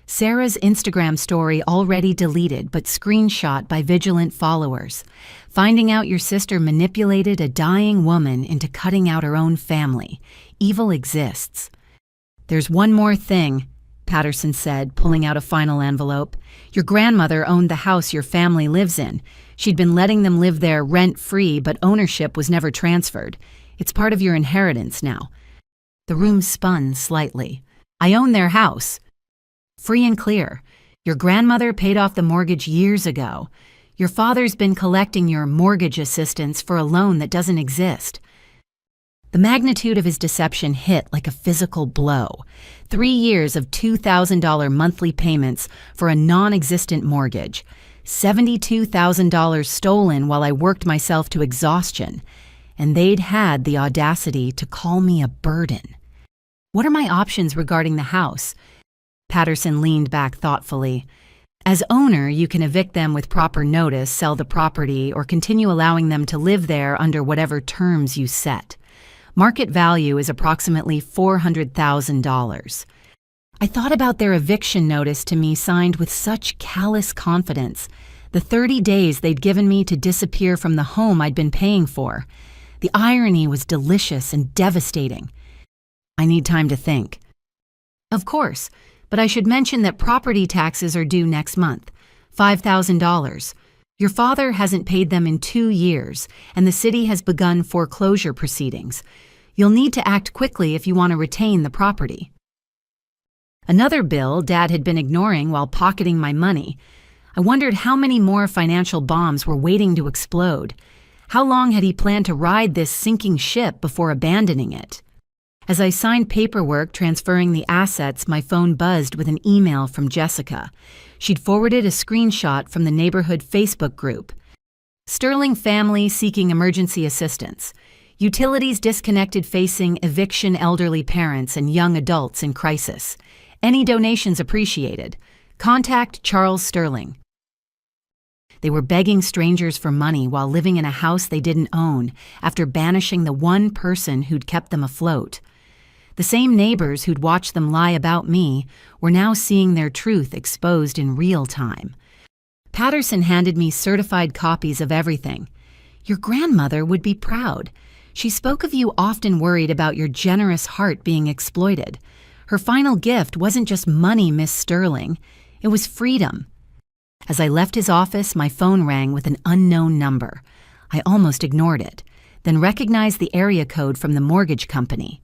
Sarah's Instagram story already deleted but screenshot by vigilant followers. Finding out your sister manipulated a dying woman into cutting out her own family. Evil exists. There's one more thing, Patterson said, pulling out a final envelope. Your grandmother owned the house your family lives in. She'd been letting them live there rent-free, but ownership was never transferred. It's part of your inheritance now. The room spun slightly. I own their house. Free and clear. Your grandmother paid off the mortgage years ago. Your father's been collecting your mortgage assistance for a loan that doesn't exist. The magnitude of his deception hit like a physical blow. 3 years of $2,000 monthly payments for a non-existent mortgage. $72,000 stolen while I worked myself to exhaustion. And they'd had the audacity to call me a burden. What are my options regarding the house? Patterson leaned back thoughtfully. As owner, you can evict them with proper notice, sell the property, or continue allowing them to live there under whatever terms you set. Market value is approximately $400,000. I thought about their eviction notice to me signed with such callous confidence, the 30 days they'd given me to disappear from the home I'd been paying for. The irony was delicious and devastating. I need time to think. Of course, but I should mention that property taxes are due next month, $5,000. Your father hasn't paid them in 2 years, and the city has begun foreclosure proceedings. You'll need to act quickly if you want to retain the property. Another bill Dad had been ignoring while pocketing my money. I wondered how many more financial bombs were waiting to explode. How long had he planned to ride this sinking ship before abandoning it? As I signed paperwork transferring the assets, my phone buzzed with an email from Jessica. She'd forwarded a screenshot from the neighborhood Facebook group. Sterling family seeking emergency assistance. Utilities disconnected facing eviction, elderly parents and young adults in crisis. Any donations appreciated. Contact Charles Sterling. They were begging strangers for money while living in a house they didn't own after banishing the one person who'd kept them afloat. The same neighbors who'd watched them lie about me were now seeing their truth exposed in real time. Patterson handed me certified copies of everything. Your grandmother would be proud. She spoke of you often worried about your generous heart being exploited. Her final gift wasn't just money, Miss Sterling. It was freedom. As I left his office, my phone rang with an unknown number. I almost ignored it, then recognized the area code from the mortgage company.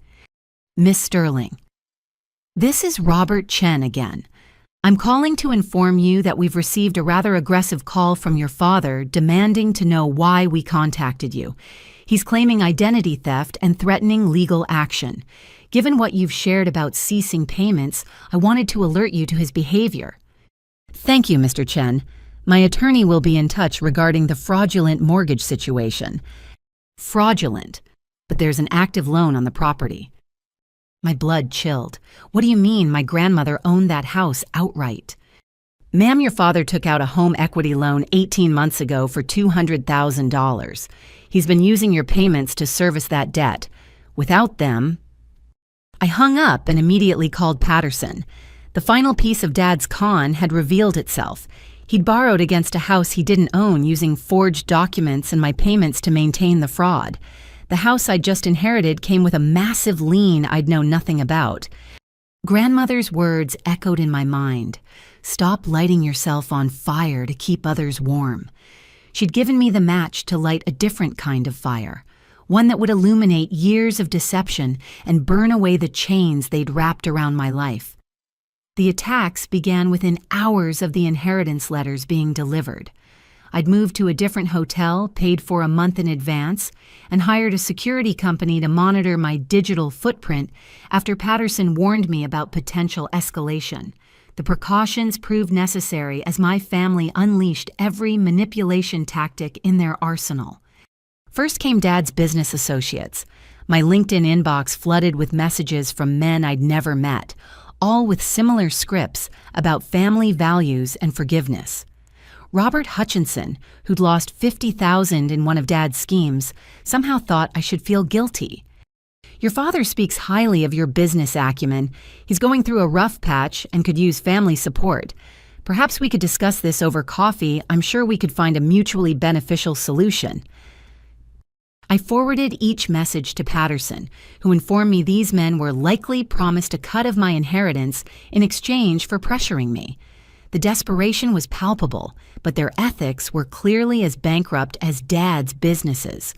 Miss Sterling. This is Robert Chen again. I'm calling to inform you that we've received a rather aggressive call from your father demanding to know why we contacted you. He's claiming identity theft and threatening legal action. Given what you've shared about ceasing payments, I wanted to alert you to his behavior. Thank you, Mr. Chen. My attorney will be in touch regarding the fraudulent mortgage situation. Fraudulent, but there's an active loan on the property. My blood chilled. What do you mean my grandmother owned that house outright? Ma'am, your father took out a home equity loan 18 months ago for $200,000. He's been using your payments to service that debt. Without them... I hung up and immediately called Patterson. The final piece of Dad's con had revealed itself. He'd borrowed against a house he didn't own using forged documents and my payments to maintain the fraud. The house I'd just inherited came with a massive lien I'd known nothing about. Grandmother's words echoed in my mind. Stop lighting yourself on fire to keep others warm. She'd given me the match to light a different kind of fire, one that would illuminate years of deception and burn away the chains they'd wrapped around my life. The attacks began within hours of the inheritance letters being delivered. I'd moved to a different hotel, paid for a month in advance, and hired a security company to monitor my digital footprint after Patterson warned me about potential escalation. The precautions proved necessary as my family unleashed every manipulation tactic in their arsenal. First came Dad's business associates. My LinkedIn inbox flooded with messages from men I'd never met, all with similar scripts about family values and forgiveness. Robert Hutchinson, who'd lost $50,000 in one of Dad's schemes, somehow thought I should feel guilty. Your father speaks highly of your business acumen. He's going through a rough patch and could use family support. Perhaps we could discuss this over coffee. I'm sure we could find a mutually beneficial solution. I forwarded each message to Patterson, who informed me these men were likely promised a cut of my inheritance in exchange for pressuring me. The desperation was palpable, but their ethics were clearly as bankrupt as Dad's businesses.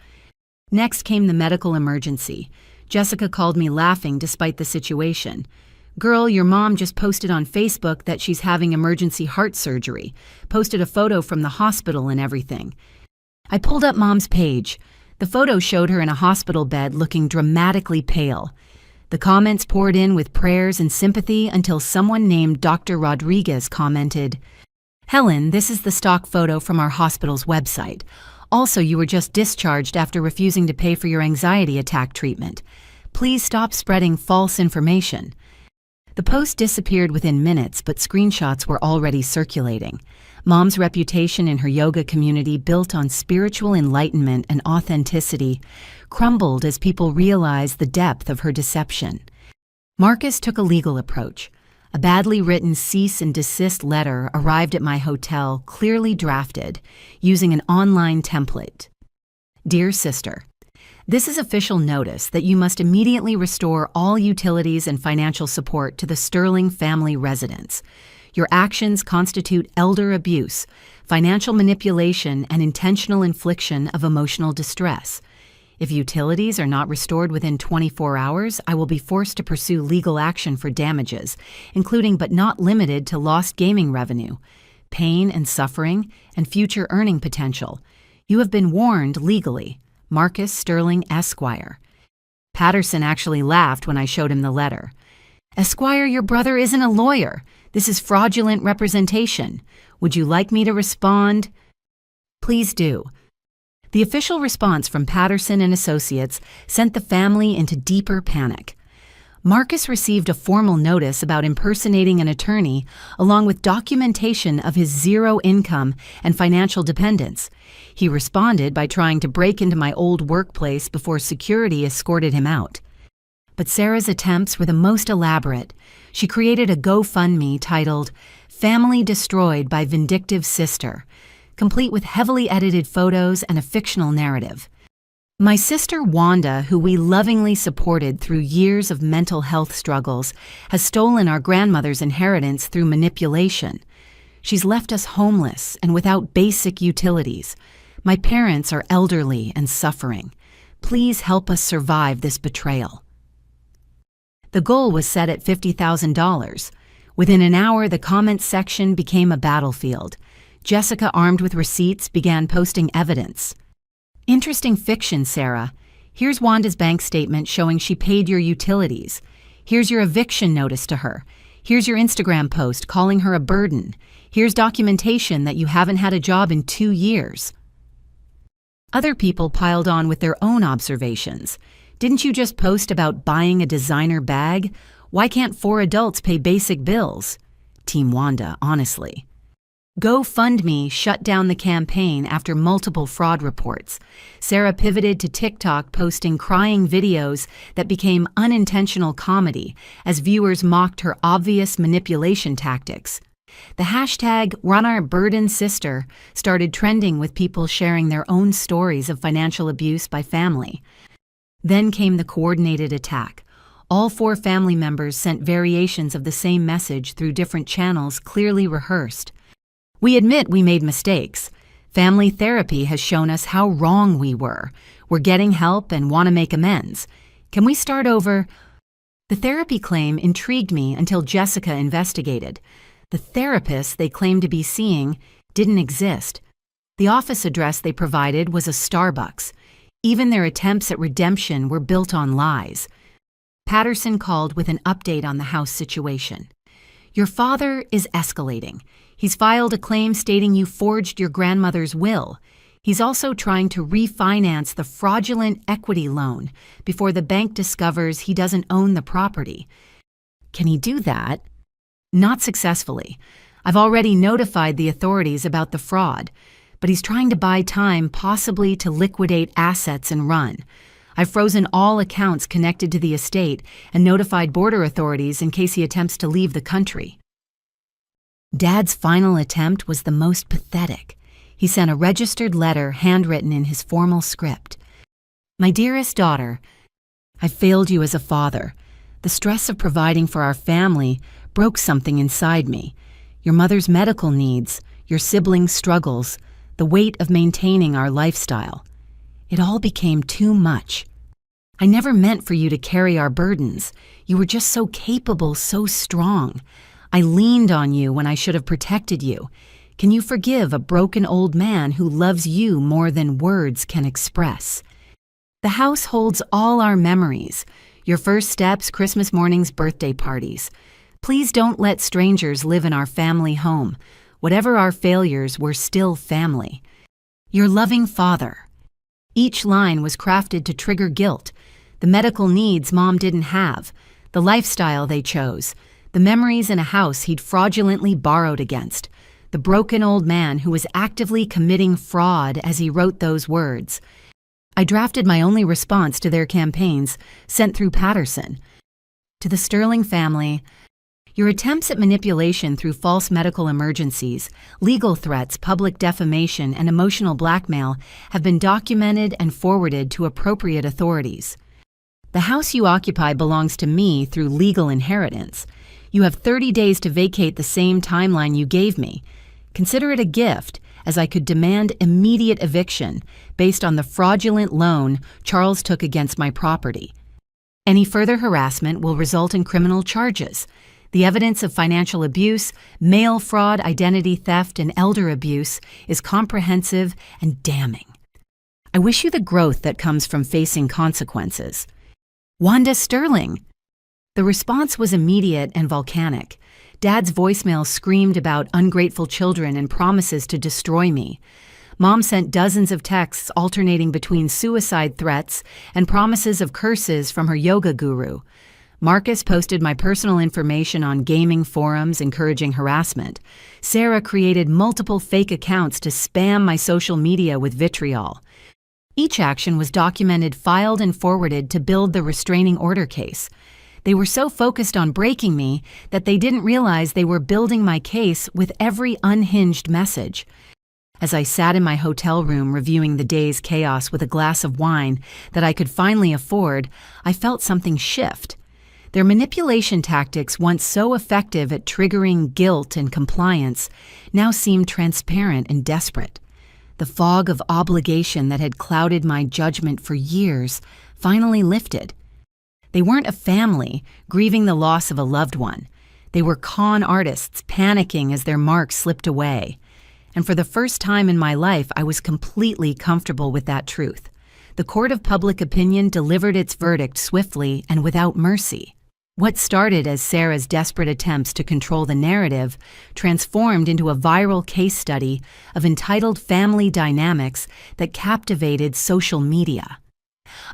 Next came the medical emergency. Jessica called me laughing despite the situation. Girl, your mom just posted on Facebook that she's having emergency heart surgery, posted a photo from the hospital and everything. I pulled up Mom's page. The photo showed her in a hospital bed looking dramatically pale. The comments poured in with prayers and sympathy until someone named Dr. Rodriguez commented, Helen, this is the stock photo from our hospital's website. Also, you were just discharged after refusing to pay for your anxiety attack treatment. Please stop spreading false information. The post disappeared within minutes, but screenshots were already circulating. Mom's reputation in her yoga community, built on spiritual enlightenment and authenticity, crumbled as people realized the depth of her deception. Marcus took a legal approach. A badly written cease and desist letter arrived at my hotel, clearly drafted, using an online template. Dear Sister, this is official notice that you must immediately restore all utilities and financial support to the Sterling family residence. Your actions constitute elder abuse, financial manipulation, and intentional infliction of emotional distress. If utilities are not restored within 24 hours, I will be forced to pursue legal action for damages, including but not limited to lost gaming revenue, pain and suffering, and future earning potential. You have been warned legally. Marcus Sterling, Esquire. Patterson actually laughed when I showed him the letter. Esquire, your brother isn't a lawyer. This is fraudulent representation. Would you like me to respond? Please do. The official response from Patterson and Associates sent the family into deeper panic. Marcus received a formal notice about impersonating an attorney, along with documentation of his zero income and financial dependence. He responded by trying to break into my old workplace before security escorted him out. But Sarah's attempts were the most elaborate. She created a GoFundMe titled Family Destroyed by Vindictive Sister, complete with heavily edited photos and a fictional narrative. My sister Wanda, who we lovingly supported through years of mental health struggles, has stolen our grandmother's inheritance through manipulation. She's left us homeless and without basic utilities. My parents are elderly and suffering. Please help us survive this betrayal. The goal was set at $50,000. Within an hour, the comments section became a battlefield. Jessica, armed with receipts, began posting evidence. Interesting fiction, Sarah. Here's Wanda's bank statement showing she paid your utilities. Here's your eviction notice to her. Here's your Instagram post calling her a burden. Here's documentation that you haven't had a job in 2 years. Other people piled on with their own observations. Didn't you just post about buying a designer bag? Why can't 4 adults pay basic bills? Team Wanda, honestly. GoFundMe shut down the campaign after multiple fraud reports. Sarah pivoted to TikTok, posting crying videos that became unintentional comedy as viewers mocked her obvious manipulation tactics. The hashtag #RunOurBurdenSister started trending with people sharing their own stories of financial abuse by family. Then came the coordinated attack. All 4 family members sent variations of the same message through different channels, clearly rehearsed. We admit we made mistakes. Family therapy has shown us how wrong we were. We're getting help and want to make amends. Can we start over? The therapy claim intrigued me until Jessica investigated. The therapist they claimed to be seeing didn't exist. The office address they provided was a Starbucks. Even their attempts at redemption were built on lies. Patterson called with an update on the house situation. Your father is escalating. He's filed a claim stating you forged your grandmother's will. He's also trying to refinance the fraudulent equity loan before the bank discovers he doesn't own the property. Can he do that? Not successfully. I've already notified the authorities about the fraud, but he's trying to buy time, possibly to liquidate assets and run. I've frozen all accounts connected to the estate and notified border authorities in case he attempts to leave the country. Dad's final attempt was the most pathetic. He sent a registered letter handwritten in his formal script. My dearest daughter, I failed you as a father. The stress of providing for our family broke something inside me. Your mother's medical needs, your siblings' struggles, the weight of maintaining our lifestyle. It all became too much. I never meant for you to carry our burdens. You were just so capable, so strong. I leaned on you when I should have protected you. Can you forgive a broken old man who loves you more than words can express? The house holds all our memories, your first steps, Christmas mornings, birthday parties. Please don't let strangers live in our family home. Whatever our failures, we're still family. Your loving father. Each line was crafted to trigger guilt, the medical needs Mom didn't have, the lifestyle they chose, the memories in a house he'd fraudulently borrowed against, the broken old man who was actively committing fraud as he wrote those words. I drafted my only response to their campaigns, sent through Patterson. To the Sterling family, Your attempts at manipulation through false medical emergencies, legal threats, public defamation, and emotional blackmail have been documented and forwarded to appropriate authorities. The house you occupy belongs to me through legal inheritance. You have 30 days to vacate the same timeline you gave me. Consider it a gift, as I could demand immediate eviction based on the fraudulent loan Charles took against my property. Any further harassment will result in criminal charges. The evidence of financial abuse, mail fraud, identity theft, and elder abuse is comprehensive and damning. I wish you the growth that comes from facing consequences. Wanda Sterling. The response was immediate and volcanic. Dad's voicemail screamed about ungrateful children and promises to destroy me. Mom sent dozens of texts alternating between suicide threats and promises of curses from her yoga guru. Marcus posted my personal information on gaming forums encouraging harassment. Sarah created multiple fake accounts to spam my social media with vitriol. Each action was documented, filed, and forwarded to build the restraining order case. They were so focused on breaking me that they didn't realize they were building my case with every unhinged message. As I sat in my hotel room reviewing the day's chaos with a glass of wine that I could finally afford, I felt something shift. Their manipulation tactics, once so effective at triggering guilt and compliance, now seemed transparent and desperate. The fog of obligation that had clouded my judgment for years finally lifted. They weren't a family grieving the loss of a loved one. They were con artists panicking as their mark slipped away. And for the first time in my life, I was completely comfortable with that truth. The court of public opinion delivered its verdict swiftly and without mercy. What started as Sarah's desperate attempts to control the narrative transformed into a viral case study of entitled family dynamics that captivated social media.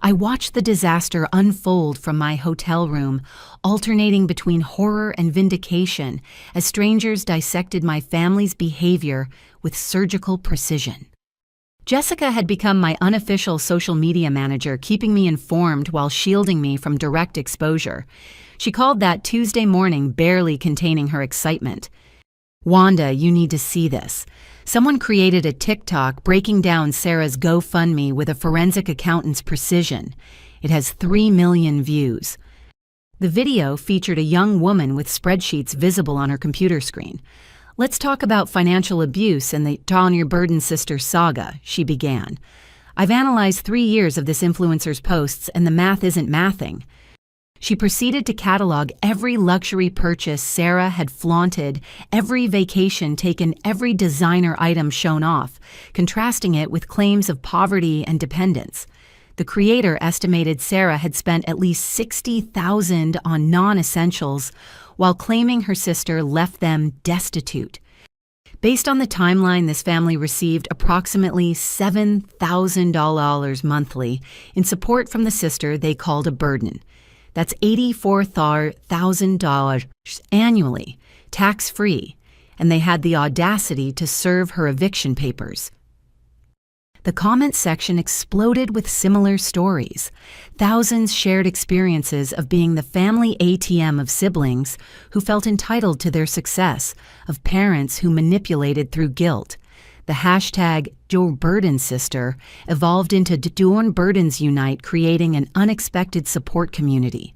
I watched the disaster unfold from my hotel room, alternating between horror and vindication as strangers dissected my family's behavior with surgical precision. Jessica had become my unofficial social media manager, keeping me informed while shielding me from direct exposure. She called that Tuesday morning barely containing her excitement. "Wanda, you need to see this. Someone created a TikTok breaking down Sarah's GoFundMe with a forensic accountant's precision. It has 3 million views." The video featured a young woman with spreadsheets visible on her computer screen. "Let's talk about financial abuse and the Don Your Burden Sister saga," she began. "I've analyzed 3 years of this influencer's posts and the math isn't mathing." She proceeded to catalog every luxury purchase Sarah had flaunted, every vacation taken, every designer item shown off, contrasting it with claims of poverty and dependence. The creator estimated Sarah had spent at least $60,000 on non-essentials, while claiming her sister left them destitute. Based on the timeline, this family received approximately $7,000 monthly in support from the sister they called a burden. That's $84,000 annually, tax-free, and they had the audacity to serve her eviction papers. The comment section exploded with similar stories. Thousands shared experiences of being the family ATM of siblings who felt entitled to their success, of parents who manipulated through guilt. The hashtag #JourBurdenSister evolved into Dorn Burdens Unite, creating an unexpected support community.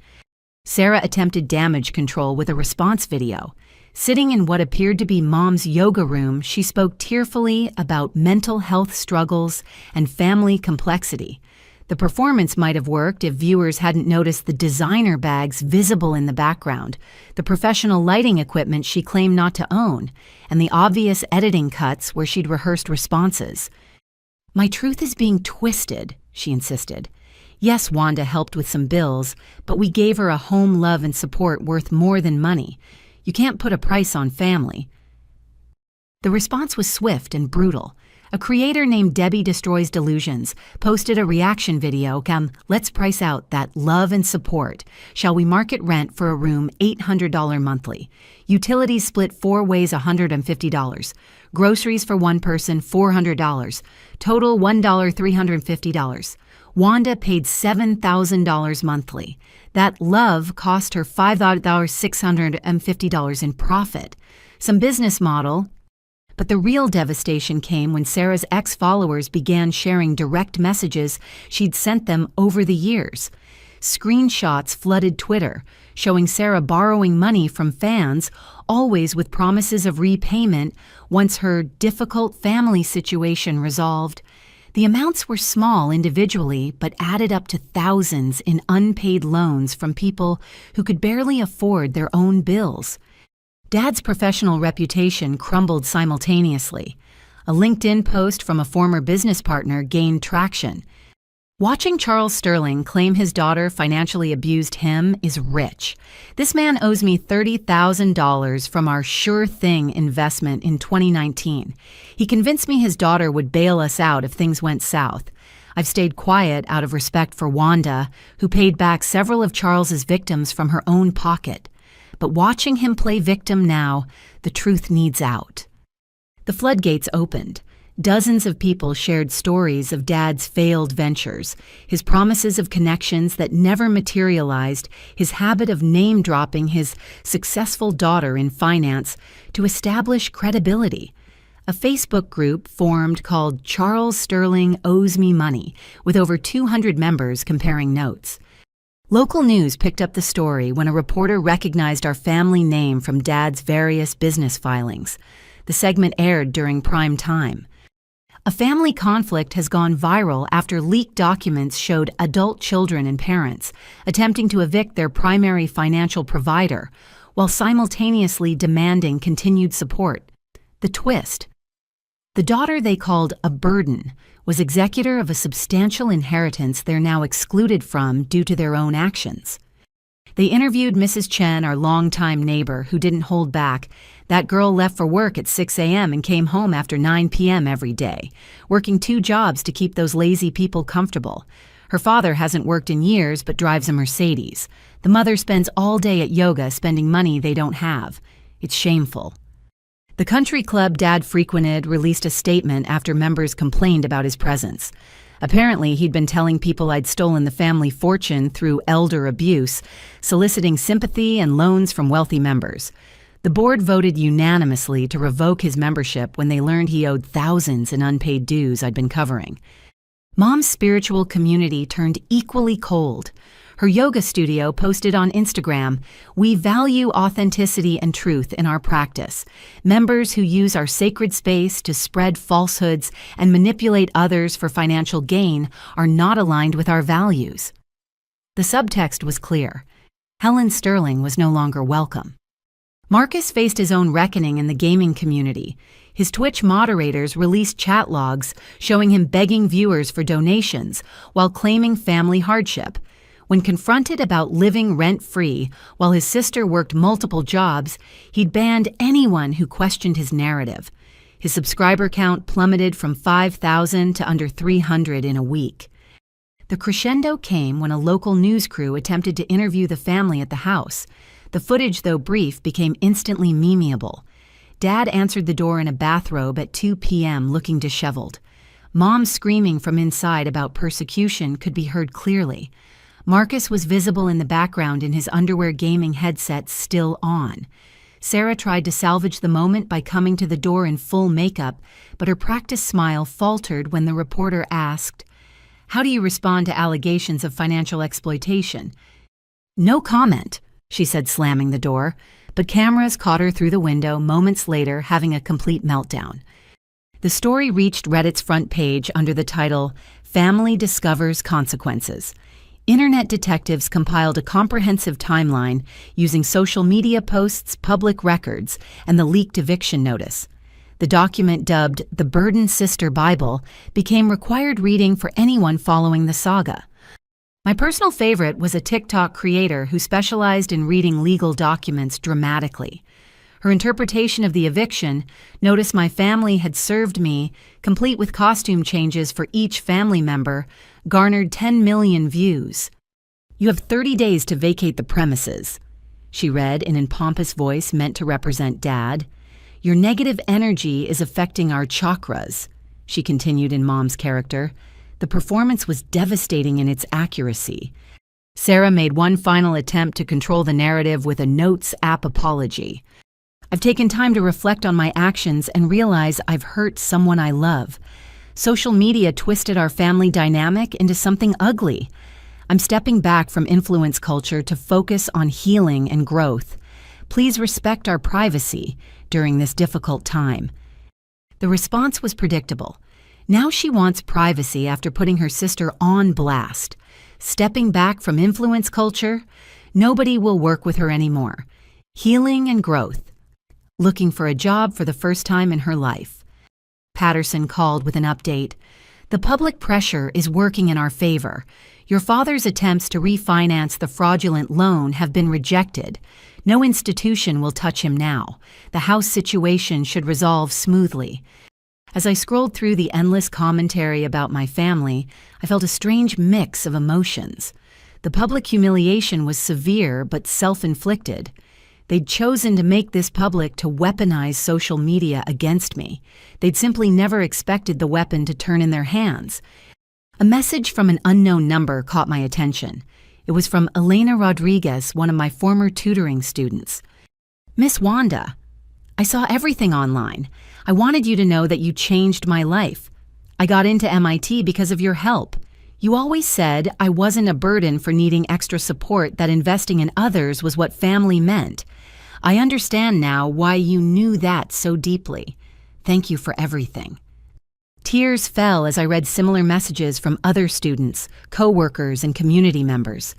Sarah attempted damage control with a response video. Sitting in what appeared to be Mom's yoga room, she spoke tearfully about mental health struggles and family complexity. The performance might have worked if viewers hadn't noticed the designer bags visible in the background, the professional lighting equipment she claimed not to own, and the obvious editing cuts where she'd rehearsed responses. "My truth is being twisted," she insisted. "Yes, Wanda helped with some bills, but we gave her a home, love, and support worth more than money. You can't put a price on family." The response was swift and brutal. A creator named Debbie Destroys Delusions posted a reaction video, "Let's price out that love and support. Shall we market rent for a room $800 monthly? Utilities split 4 ways $150. Groceries for one person $400. Total $1 $350. Wanda paid $7,000 monthly. That love cost her $5,650 in profit. Some business model. But the real devastation came when Sarah's ex-followers began sharing direct messages she'd sent them over the years. Screenshots flooded Twitter, showing Sarah borrowing money from fans, always with promises of repayment once her difficult family situation resolved. The amounts were small individually, but added up to thousands in unpaid loans from people who could barely afford their own bills. Dad's professional reputation crumbled simultaneously. A LinkedIn post from a former business partner gained traction. Watching Charles Sterling claim his daughter financially abused him is rich. This man owes me $30,000 from our Sure Thing investment in 2019. He convinced me his daughter would bail us out if things went south. I've stayed quiet out of respect for Wanda, who paid back several of Charles's victims from her own pocket. But watching him play victim now, the truth needs out. The floodgates opened. Dozens of people shared stories of Dad's failed ventures, his promises of connections that never materialized, his habit of name-dropping his successful daughter in finance to establish credibility. A Facebook group formed called Charles Sterling Owes Me Money, with over 200 members comparing notes. Local news picked up the story when a reporter recognized our family name from Dad's various business filings. The segment aired during prime time. A family conflict has gone viral after leaked documents showed adult children and parents attempting to evict their primary financial provider while simultaneously demanding continued support. The twist: the daughter they called a burden was executor of a substantial inheritance they're now excluded from due to their own actions. They interviewed Mrs. Chen, our longtime neighbor, who didn't hold back. That girl left for work at 6 a.m. and came home after 9 p.m. every day, working 2 jobs to keep those lazy people comfortable. Her father hasn't worked in years but drives a Mercedes. The mother spends all day at yoga spending money they don't have. It's shameful. The country club Dad frequented released a statement after members complained about his presence. Apparently, he'd been telling people I'd stolen the family fortune through elder abuse, soliciting sympathy and loans from wealthy members. The board voted unanimously to revoke his membership when they learned he owed thousands in unpaid dues I'd been covering. Mom's spiritual community turned equally cold. Her yoga studio posted on Instagram, "We value authenticity and truth in our practice. Members who use our sacred space to spread falsehoods and manipulate others for financial gain are not aligned with our values." The subtext was clear. Helen Sterling was no longer welcome. Marcus faced his own reckoning in the gaming community. His Twitch moderators released chat logs showing him begging viewers for donations while claiming family hardship. When confronted about living rent-free while his sister worked multiple jobs, he'd banned anyone who questioned his narrative. His subscriber count plummeted from 5,000 to under 300 in a week. The crescendo came when a local news crew attempted to interview the family at the house. The footage, though brief, became instantly memeable. Dad answered the door in a bathrobe at 2 p.m. looking disheveled. Mom screaming from inside about persecution could be heard clearly. Marcus was visible in the background in his underwear gaming headset still on. Sarah tried to salvage the moment by coming to the door in full makeup, but her practiced smile faltered when the reporter asked, "How do you respond to allegations of financial exploitation?" "No comment," she said, slamming the door, but cameras caught her through the window moments later having a complete meltdown. The story reached Reddit's front page under the title, "Family Discovers Consequences." Internet detectives compiled a comprehensive timeline using social media posts, public records, and the leaked eviction notice. The document, dubbed the Burden Sister Bible, became required reading for anyone following the saga. My personal favorite was a TikTok creator who specialized in reading legal documents dramatically. Her interpretation of the eviction, "Notice my family had served me," complete with costume changes for each family member, garnered 10 million views. "You have 30 days to vacate the premises," she read in a pompous voice meant to represent Dad. "Your negative energy is affecting our chakras," she continued in Mom's character. The performance was devastating in its accuracy. Sarah made one final attempt to control the narrative with a Notes app apology. I've taken time to reflect on my actions and realize I've hurt someone I love. Social media twisted our family dynamic into something ugly. I'm stepping back from influence culture to focus on healing and growth. Please respect our privacy during this difficult time. The response was predictable. Now she wants privacy after putting her sister on blast. Stepping back from influence culture, nobody will work with her anymore. Healing and growth. Looking for a job for the first time in her life. Patterson called with an update. The public pressure is working in our favor. Your father's attempts to refinance the fraudulent loan have been rejected. No institution will touch him now. The house situation should resolve smoothly. As I scrolled through the endless commentary about my family, I felt a strange mix of emotions. The public humiliation was severe but self-inflicted. They'd chosen to make this public to weaponize social media against me. They'd simply never expected the weapon to turn in their hands. A message from an unknown number caught my attention. It was from Elena Rodriguez, one of my former tutoring students. Miss Wanda, I saw everything online. I wanted you to know that you changed my life. I got into MIT because of your help. You always said I wasn't a burden for needing extra support, that investing in others was what family meant. I understand now why you knew that so deeply. Thank you for everything. Tears fell as I read similar messages from other students, co-workers, and community members.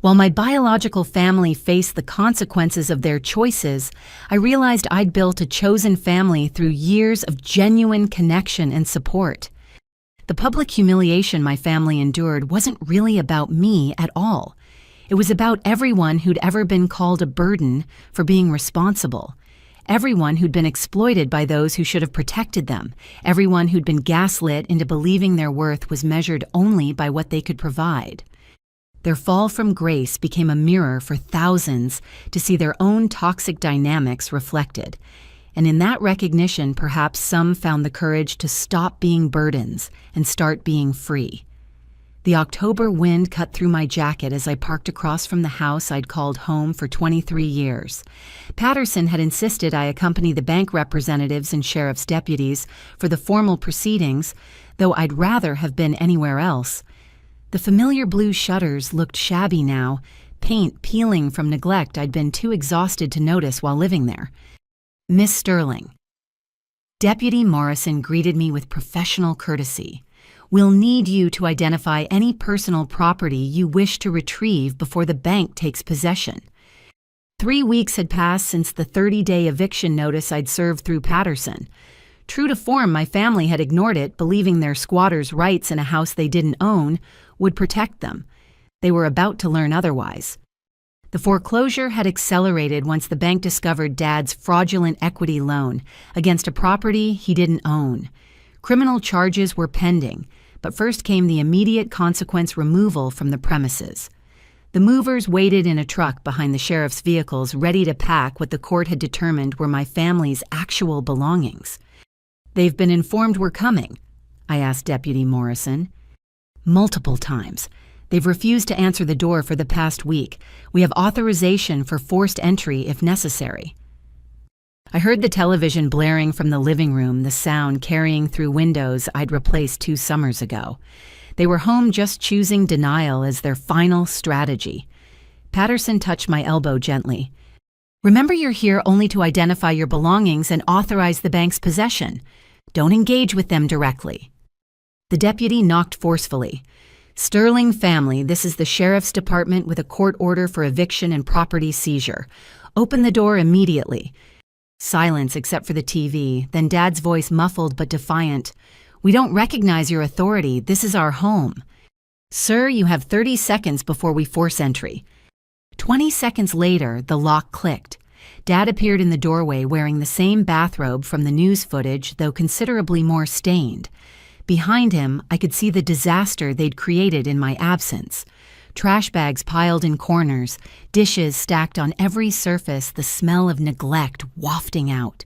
While my biological family faced the consequences of their choices, I realized I'd built a chosen family through years of genuine connection and support. The public humiliation my family endured wasn't really about me at all. It was about everyone who'd ever been called a burden for being responsible. Everyone who'd been exploited by those who should have protected them. Everyone who'd been gaslit into believing their worth was measured only by what they could provide. Their fall from grace became a mirror for thousands to see their own toxic dynamics reflected. And in that recognition, perhaps some found the courage to stop being burdens and start being free. The October wind cut through my jacket as I parked across from the house I'd called home for 23 years. Patterson had insisted I accompany the bank representatives and sheriff's deputies for the formal proceedings, though I'd rather have been anywhere else. The familiar blue shutters looked shabby now, paint peeling from neglect I'd been too exhausted to notice while living there. Miss Sterling. Deputy Morrison greeted me with professional courtesy. We'll need you to identify any personal property you wish to retrieve before the bank takes possession. 3 weeks had passed since the 30-day eviction notice I'd served through Patterson. True to form, my family had ignored it, believing their squatters' rights in a house they didn't own would protect them. They were about to learn otherwise. The foreclosure had accelerated once the bank discovered Dad's fraudulent equity loan against a property he didn't own. Criminal charges were pending, but first came the immediate consequence removal from the premises. The movers waited in a truck behind the sheriff's vehicles, ready to pack what the court had determined were my family's actual belongings. They've been informed we're coming, I asked Deputy Morrison. Multiple times. They've refused to answer the door for the past week. We have authorization for forced entry if necessary. I heard the television blaring from the living room, the sound carrying through windows I'd replaced 2 summers ago. They were home just choosing denial as their final strategy. Patterson touched my elbow gently. Remember, you're here only to identify your belongings and authorize the bank's possession. Don't engage with them directly. The deputy knocked forcefully. Sterling family, this is the sheriff's department with a court order for eviction and property seizure. Open the door immediately. Silence except for the TV, then Dad's voice muffled but defiant. We don't recognize your authority. This is our home. Sir, you have 30 seconds before we force entry. 20 seconds later, the lock clicked. Dad appeared in the doorway wearing the same bathrobe from the news footage, though considerably more stained. Behind him, I could see the disaster they'd created in my absence. Trash bags piled in corners, dishes stacked on every surface, the smell of neglect wafting out.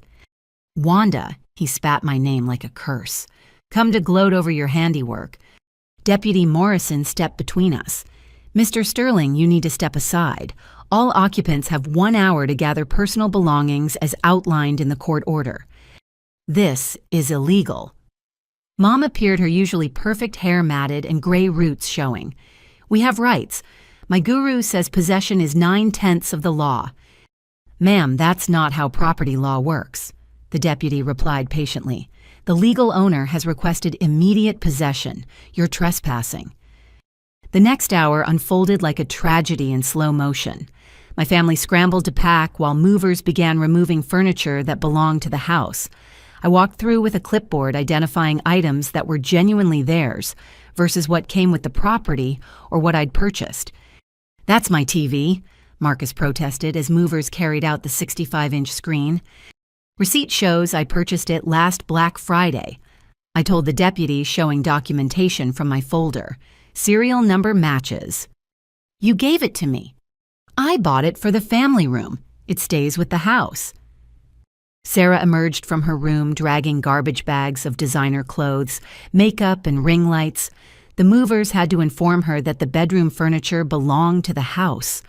Wanda, he spat my name like a curse. Come to gloat over your handiwork. Deputy Morrison stepped between us. "Mr. Sterling, you need to step aside. All occupants have 1 hour to gather personal belongings as outlined in the court order." "This is illegal." Mom appeared, her usually perfect hair matted and gray roots showing. "We have rights. My guru says possession is 9/10 of the law." "Ma'am, that's not how property law works," the deputy replied patiently. "The legal owner has requested immediate possession. You're trespassing." The next hour unfolded like a tragedy in slow motion. My family scrambled to pack while movers began removing furniture that belonged to the house. I walked through with a clipboard identifying items that were genuinely theirs versus what came with the property or what I'd purchased. "That's my TV," Marcus protested as movers carried out the 65-inch screen. "Receipt shows I purchased it last Black Friday," I told the deputy, showing documentation from my folder. "Serial number matches." "You gave it to me. I bought it for the family room. It stays with the house." Sarah emerged from her room dragging garbage bags of designer clothes, makeup, and ring lights. The movers had to inform her that the bedroom furniture belonged to the house.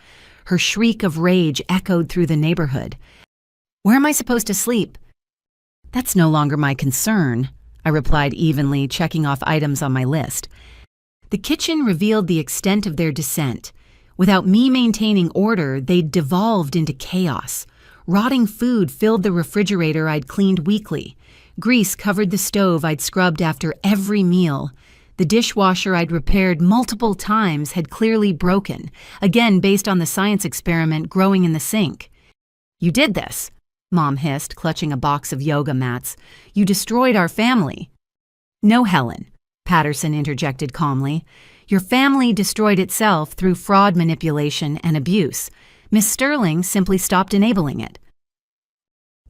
Her shriek of rage echoed through the neighborhood. "Where am I supposed to sleep?" "That's no longer my concern," I replied evenly, checking off items on my list. The kitchen revealed the extent of their dissent. Without me maintaining order, they'd devolved into chaos. Rotting food filled the refrigerator I'd cleaned weekly. Grease covered the stove I'd scrubbed after every meal. The dishwasher I'd repaired multiple times had clearly broken, again based on the science experiment growing in the sink. "You did this," Mom hissed, clutching a box of yoga mats. "You destroyed our family." "No, Helen," Patterson interjected calmly. "Your family destroyed itself through fraud, manipulation, and abuse. Miss Sterling simply stopped enabling it."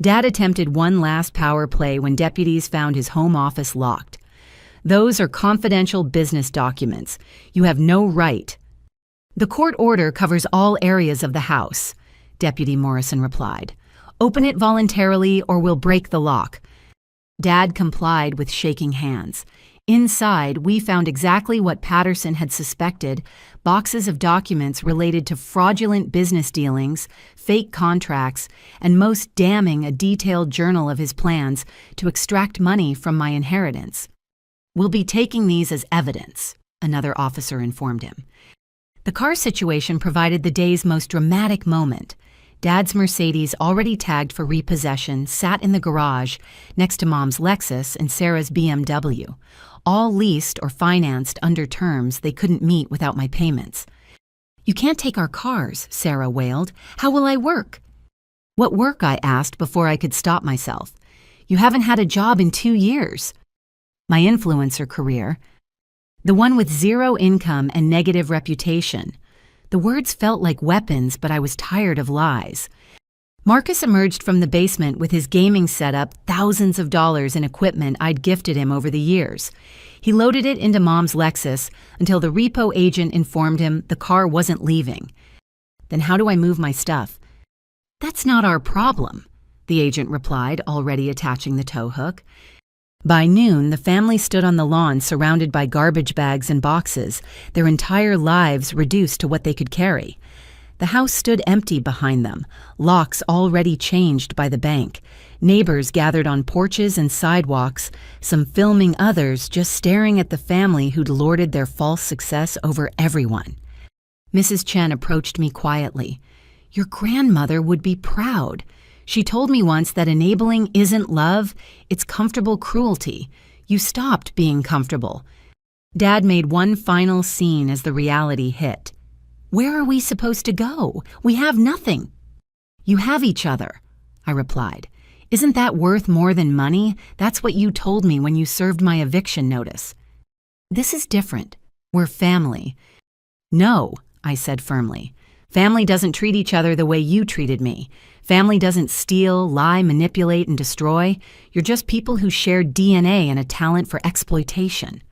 Dad attempted one last power play when deputies found his home office locked. "Those are confidential business documents. You have no right." "The court order covers all areas of the house," Deputy Morrison replied. "Open it voluntarily or we'll break the lock." Dad complied with shaking hands. Inside, we found exactly what Patterson had suspected: boxes of documents related to fraudulent business dealings, fake contracts, and most damning, a detailed journal of his plans to extract money from my inheritance. "We'll be taking these as evidence," another officer informed him. The car situation provided the day's most dramatic moment. Dad's Mercedes, already tagged for repossession, sat in the garage next to Mom's Lexus and Sarah's BMW, all leased or financed under terms they couldn't meet without my payments. "You can't take our cars," Sarah wailed. "How will I work?" "What work?" I asked before I could stop myself. "You haven't had a job in 2 years." "My influencer career. The one with zero income and negative reputation." The words felt like weapons, but I was tired of lies. Marcus emerged from the basement with his gaming setup, thousands of dollars in equipment I'd gifted him over the years. He loaded it into Mom's Lexus until the repo agent informed him the car wasn't leaving. "Then how do I move my stuff?" "That's not our problem," the agent replied, already attaching the tow hook. By noon, the family stood on the lawn surrounded by garbage bags and boxes, their entire lives reduced to what they could carry. The house stood empty behind them, locks already changed by the bank. Neighbors gathered on porches and sidewalks, some filming, others just staring at the family who'd lorded their false success over everyone. Mrs. Chen approached me quietly. "Your grandmother would be proud. She told me once that enabling isn't love, it's comfortable cruelty. You stopped being comfortable." Dad made one final scene as the reality hit. "Where are we supposed to go? We have nothing." "You have each other," I replied. "Isn't that worth more than money? That's what you told me when you served my eviction notice." "This is different. We're family." "No," I said firmly. "Family doesn't treat each other the way you treated me. Family doesn't steal, lie, manipulate, and destroy. You're just people who share DNA and a talent for exploitation."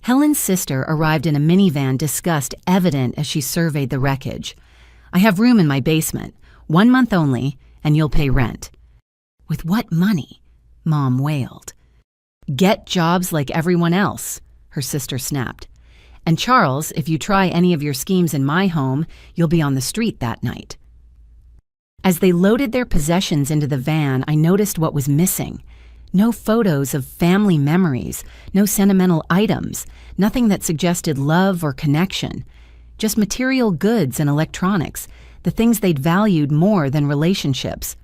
Helen's sister arrived in a minivan, disgust evident as she surveyed the wreckage. "I have room in my basement, 1 month only, and you'll pay rent." "With what money?" Mom wailed. "Get jobs like everyone else," her sister snapped. "And Charles, if you try any of your schemes in my home, you'll be on the street that night." As they loaded their possessions into the van, I noticed what was missing. No photos of family memories, no sentimental items, nothing that suggested love or connection. Just material goods and electronics, the things they'd valued more than relationships.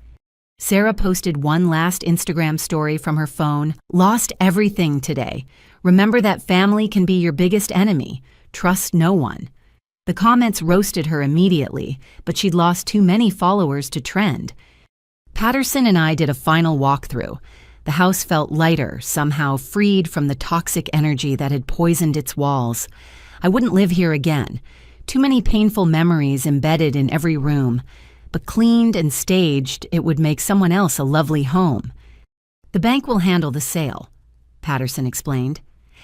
Sarah posted one last Instagram story from her phone. "Lost everything today. Remember that family can be your biggest enemy. Trust no one." The comments roasted her immediately, but she'd lost too many followers to trend. Patterson and I did a final walkthrough. The house felt lighter, somehow freed from the toxic energy that had poisoned its walls. I wouldn't live here again. Too many painful memories embedded in every room. But cleaned and staged, it would make someone else a lovely home. "The bank will handle the sale," Patterson explained.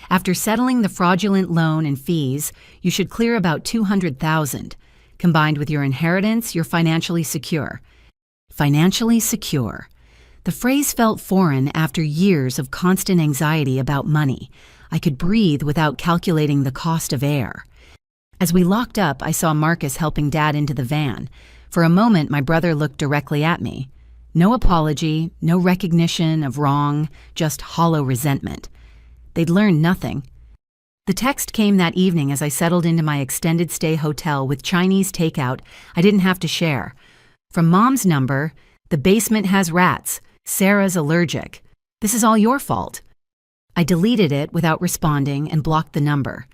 "After settling the fraudulent loan and fees, you should clear about $200,000. Combined with your inheritance, you're financially secure." Financially secure. The phrase felt foreign after years of constant anxiety about money. I could breathe without calculating the cost of air. As we locked up, I saw Marcus helping Dad into the van. For a moment, my brother looked directly at me. No apology, no recognition of wrong, just hollow resentment. They'd learned nothing. The text came that evening as I settled into my extended stay hotel with Chinese takeout I didn't have to share. From Mom's number, "The basement has rats. Sarah's allergic. This is all your fault." I deleted it without responding and blocked the number.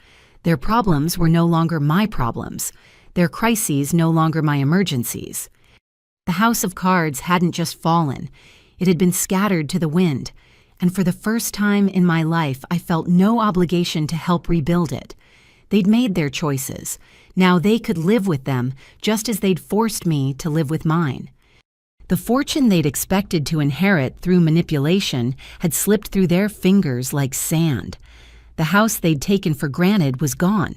Their problems were no longer my problems. Their crises no longer my emergencies. The house of cards hadn't just fallen. It had been scattered to the wind. And for the first time in my life, I felt no obligation to help rebuild it. They'd made their choices. Now they could live with them, just as they'd forced me to live with mine. The fortune they'd expected to inherit through manipulation had slipped through their fingers like sand. The house they'd taken for granted was gone.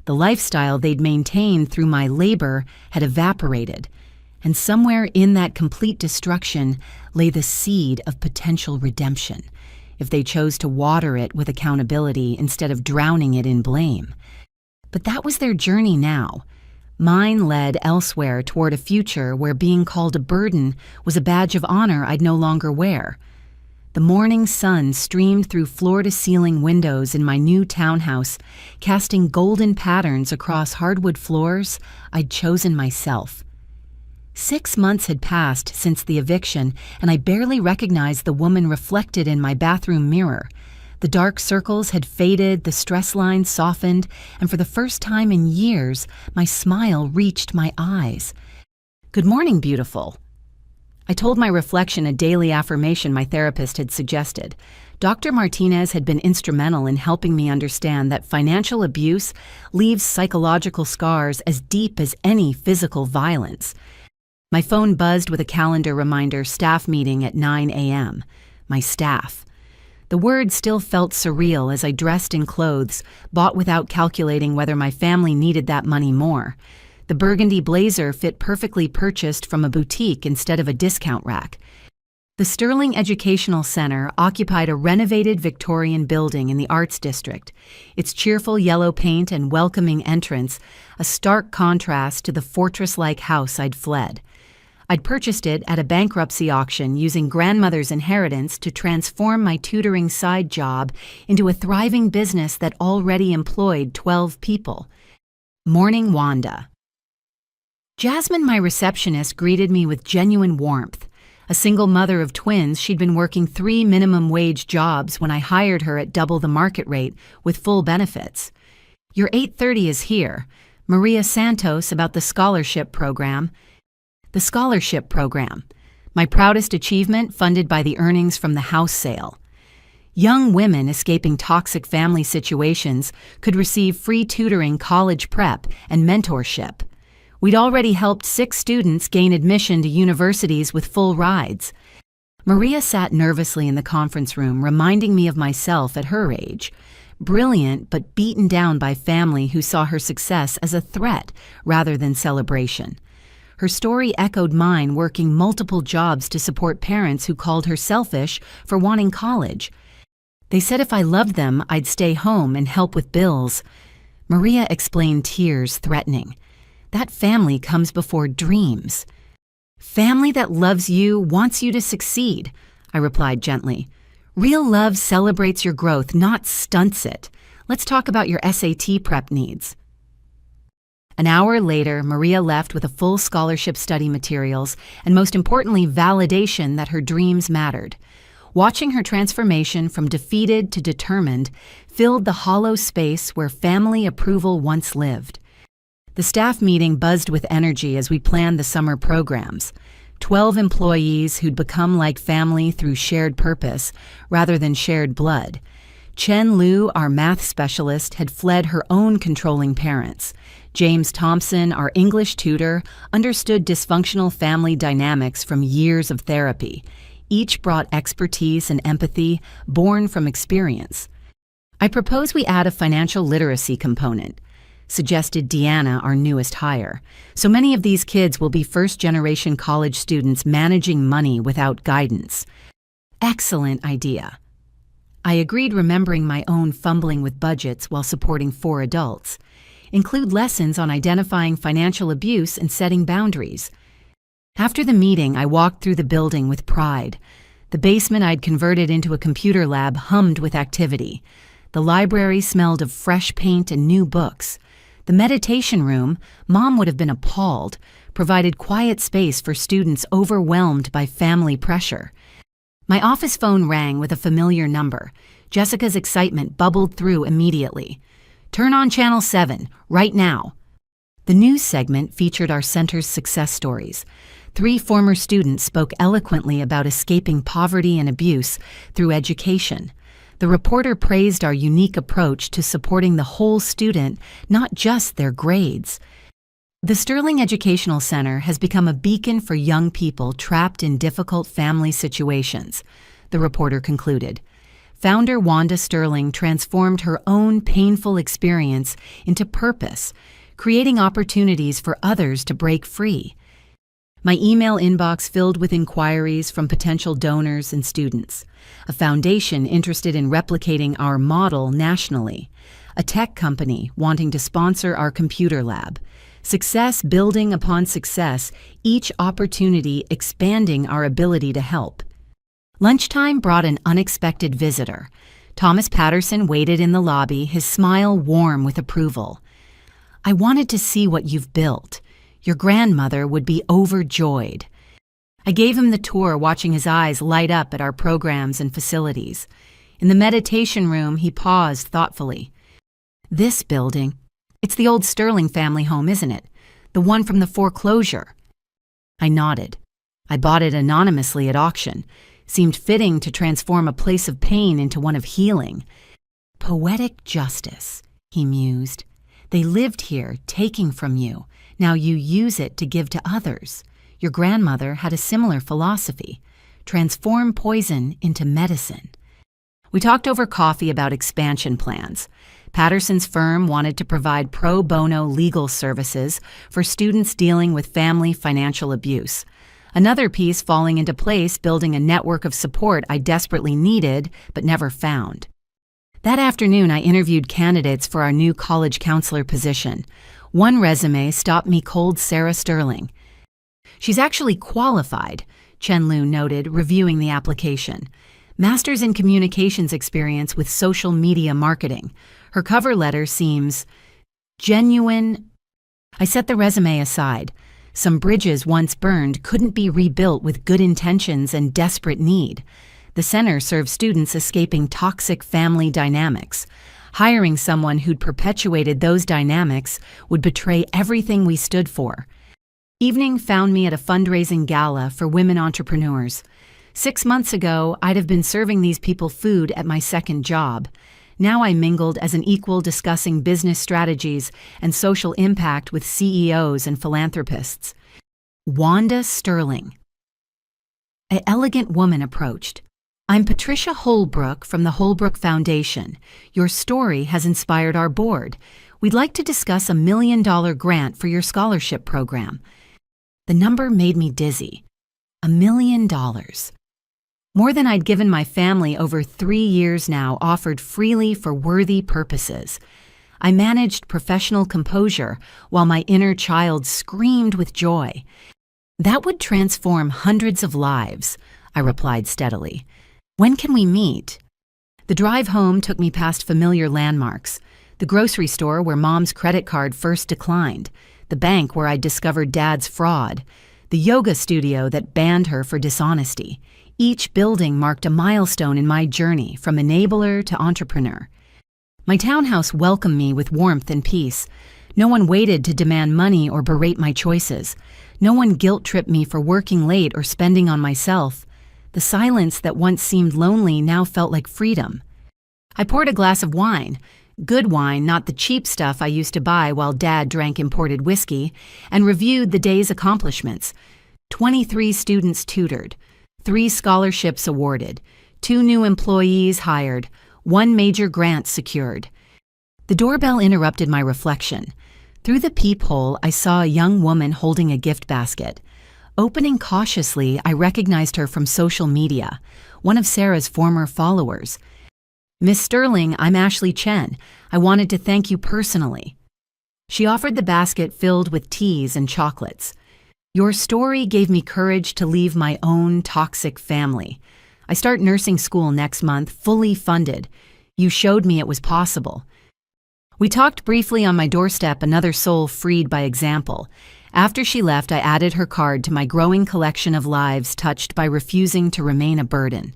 The lifestyle they'd maintained through my labor had evaporated. And somewhere in that complete destruction lay the seed of potential redemption, if they chose to water it with accountability instead of drowning it in blame. But that was their journey now. Mine led elsewhere toward a future where being called a burden was a badge of honor I'd no longer wear. The morning sun streamed through floor-to-ceiling windows in my new townhouse, casting golden patterns across hardwood floors I'd chosen myself. 6 months had passed since the eviction, and I barely recognized the woman reflected in my bathroom mirror. The dark circles had faded, the stress lines softened, and for the first time in years, my smile reached my eyes. "Good morning, beautiful." I told my reflection a daily affirmation my therapist had suggested. Dr. Martinez had been instrumental in helping me understand that financial abuse leaves psychological scars as deep as any physical violence. My phone buzzed with a calendar reminder, staff meeting at 9 a.m. My staff. The word still felt surreal as I dressed in clothes, bought without calculating whether my family needed that money more. The burgundy blazer fit perfectly purchased from a boutique instead of a discount rack. The Sterling Educational Center occupied a renovated Victorian building in the Arts District, its cheerful yellow paint and welcoming entrance a stark contrast to the fortress-like house I'd fled. I'd purchased it at a bankruptcy auction using grandmother's inheritance to transform my tutoring side job into a thriving business that already employed 12 people. Morning Wanda. Jasmine, my receptionist, greeted me with genuine warmth. A single mother of twins, she'd been working 3 minimum wage jobs when I hired her at double the market rate with full benefits. "Your 8:30 is here. Maria Santos about the scholarship program." The scholarship program, my proudest achievement funded by the earnings from the house sale. Young women escaping toxic family situations could receive free tutoring, college prep, and mentorship. We'd already helped 6 students gain admission to universities with full rides. Maria sat nervously in the conference room, reminding me of myself at her age. Brilliant, but beaten down by family who saw her success as a threat rather than celebration. Her story echoed mine, working multiple jobs to support parents who called her selfish for wanting college. They said if I loved them, I'd stay home and help with bills. Maria explained, tears threatening. That family comes before dreams. Family that loves you wants you to succeed, I replied gently. Real love celebrates your growth, not stunts it. Let's talk about your SAT prep needs. An hour later, Maria left with a full scholarship study materials and, most importantly, validation that her dreams mattered. Watching her transformation from defeated to determined filled the hollow space where family approval once lived. The staff meeting buzzed with energy as we planned the summer programs. 12 employees who'd become like family through shared purpose rather than shared blood. Chen Liu, our math specialist, had fled her own controlling parents. James Thompson, our English tutor, understood dysfunctional family dynamics from years of therapy. Each brought expertise and empathy born from experience. I propose we add a financial literacy component, suggested Deanna, our newest hire. So many of these kids will be first-generation college students managing money without guidance. Excellent idea. I agreed, remembering my own fumbling with budgets while supporting 4 adults. Include lessons on identifying financial abuse and setting boundaries. After the meeting, I walked through the building with pride. The basement I'd converted into a computer lab hummed with activity. The library smelled of fresh paint and new books. The meditation room, Mom would have been appalled, provided quiet space for students overwhelmed by family pressure. My office phone rang with a familiar number. Jessica's excitement bubbled through immediately. Turn on Channel 7, right now. The news segment featured our center's success stories. 3 former students spoke eloquently about escaping poverty and abuse through education. The reporter praised our unique approach to supporting the whole student, not just their grades. The Sterling Educational Center has become a beacon for young people trapped in difficult family situations, the reporter concluded. Founder Wanda Sterling transformed her own painful experience into purpose, creating opportunities for others to break free. My email inbox filled with inquiries from potential donors and students. A foundation interested in replicating our model nationally. A tech company wanting to sponsor our computer lab. Success building upon success, each opportunity expanding our ability to help. Lunchtime brought an unexpected visitor. Thomas Patterson waited in the lobby, his smile warm with approval. I wanted to see what you've built. Your grandmother would be overjoyed. I gave him the tour, watching his eyes light up at our programs and facilities. In the meditation room, he paused thoughtfully. This building, it's the old Sterling family home, isn't it? The one from the foreclosure. I nodded. I bought it anonymously at auction. Seemed fitting to transform a place of pain into one of healing. Poetic justice, he mused. They lived here, taking from you. Now you use it to give to others. Your grandmother had a similar philosophy. Transform poison into medicine. We talked over coffee about expansion plans. Patterson's firm wanted to provide pro bono legal services for students dealing with family financial abuse. Another piece falling into place, building a network of support I desperately needed but never found. That afternoon, I interviewed candidates for our new college counselor position. One resume stopped me cold: Sarah Sterling. She's actually qualified, Chen Liu noted, reviewing the application. Master's in communications experience with social media marketing. Her cover letter seems genuine. I set the resume aside. Some bridges once burned couldn't be rebuilt with good intentions and desperate need. The center serves students escaping toxic family dynamics. Hiring someone who'd perpetuated those dynamics would betray everything we stood for. Evening found me at a fundraising gala for women entrepreneurs. 6 months ago, I'd have been serving these people food at my second job. Now I mingled as an equal, discussing business strategies and social impact with CEOs and philanthropists. Wanda Sterling. An elegant woman approached. I'm Patricia Holbrook from the Holbrook Foundation. Your story has inspired our board. We'd like to discuss a $1 million grant for your scholarship program. The number made me dizzy. $1 million. More than I'd given my family over 3 years now, offered freely for worthy purposes. I managed professional composure while my inner child screamed with joy. "That would transform hundreds of lives," I replied steadily. "When can we meet?" The drive home took me past familiar landmarks: the grocery store where Mom's credit card first declined, the bank where I discovered Dad's fraud, the yoga studio that banned her for dishonesty. Each building marked a milestone in my journey from enabler to entrepreneur. My townhouse welcomed me with warmth and peace. No one waited to demand money or berate my choices. No one guilt-tripped me for working late or spending on myself. The silence that once seemed lonely now felt like freedom. I poured a glass of wine, good wine, not the cheap stuff I used to buy while Dad drank imported whiskey, and reviewed the day's accomplishments. 23 students tutored, 3 scholarships awarded, 2 new employees hired, 1 major grant secured. The doorbell interrupted my reflection. Through the peephole, I saw a young woman holding a gift basket. Opening cautiously, I recognized her from social media, one of Sarah's former followers. "Miss Sterling, I'm Ashley Chen. I wanted to thank you personally." She offered the basket filled with teas and chocolates. "Your story gave me courage to leave my own toxic family. I start nursing school next month, fully funded. You showed me it was possible." We talked briefly on my doorstep, another soul freed by example. After she left, I added her card to my growing collection of lives touched by refusing to remain a burden.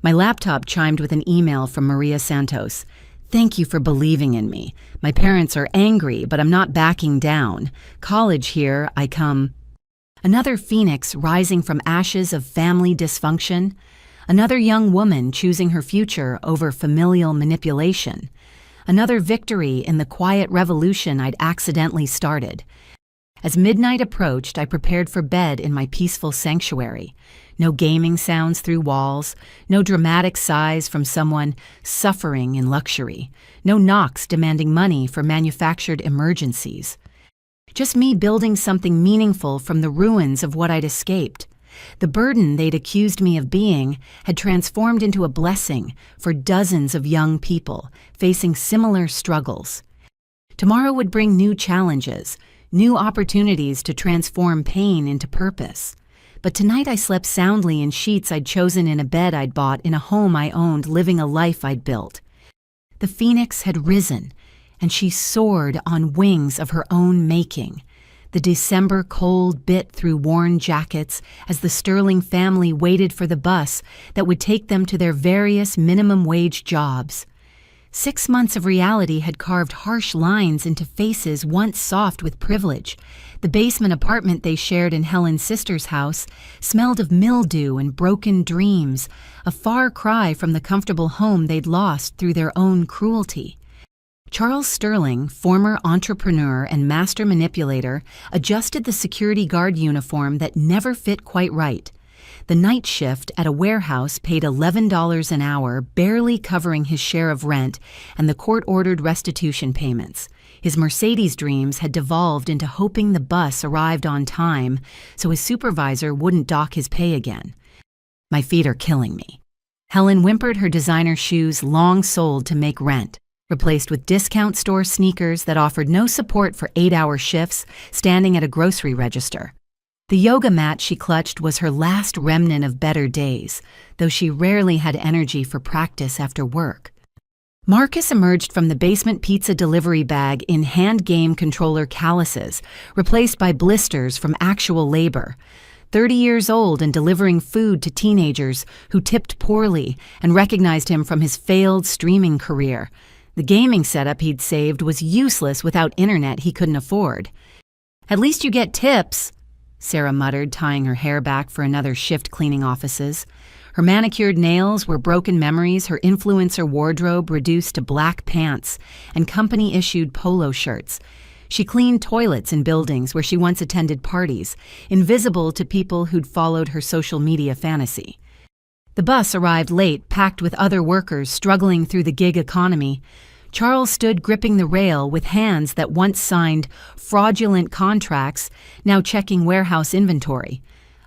My laptop chimed with an email from Maria Santos. "Thank you for believing in me. My parents are angry, but I'm not backing down. College here, I come." Another phoenix rising from ashes of family dysfunction. Another young woman choosing her future over familial manipulation. Another victory in the quiet revolution I'd accidentally started. As midnight approached, I prepared for bed in my peaceful sanctuary. No gaming sounds through walls, no dramatic sighs from someone suffering in luxury, no knocks demanding money for manufactured emergencies. Just me building something meaningful from the ruins of what I'd escaped. The burden they'd accused me of being had transformed into a blessing for dozens of young people facing similar struggles. Tomorrow would bring new challenges, new opportunities to transform pain into purpose. But tonight I slept soundly in sheets I'd chosen, in a bed I'd bought, in a home I owned, living a life I'd built. The phoenix had risen, and she soared on wings of her own making. The December cold bit through worn jackets as the Sterling family waited for the bus that would take them to their various minimum wage jobs. 6 months of reality had carved harsh lines into faces once soft with privilege. The basement apartment they shared in Helen's sister's house smelled of mildew and broken dreams, a far cry from the comfortable home they'd lost through their own cruelty. Charles Sterling, former entrepreneur and master manipulator, adjusted the security guard uniform that never fit quite right. The night shift at a warehouse paid $11 an hour, barely covering his share of rent and the court-ordered restitution payments. His Mercedes dreams had devolved into hoping the bus arrived on time so his supervisor wouldn't dock his pay again. "My feet are killing me." Helen whimpered, her designer shoes long soled to make rent, replaced with discount store sneakers that offered no support for 8-hour shifts, standing at a grocery register. The yoga mat she clutched was her last remnant of better days, though she rarely had energy for practice after work. Marcus emerged from the basement pizza delivery bag in hand game controller calluses, replaced by blisters from actual labor. 30 years old and delivering food to teenagers who tipped poorly and recognized him from his failed streaming career. The gaming setup he'd saved was useless without internet he couldn't afford. "At least you get tips," Sarah muttered, tying her hair back for another shift cleaning offices. Her manicured nails were broken memories, her influencer wardrobe reduced to black pants and company-issued polo shirts. She cleaned toilets in buildings where she once attended parties, invisible to people who'd followed her social media fantasy. The bus arrived late, packed with other workers struggling through the gig economy. Charles stood gripping the rail with hands that once signed fraudulent contracts, now checking warehouse inventory.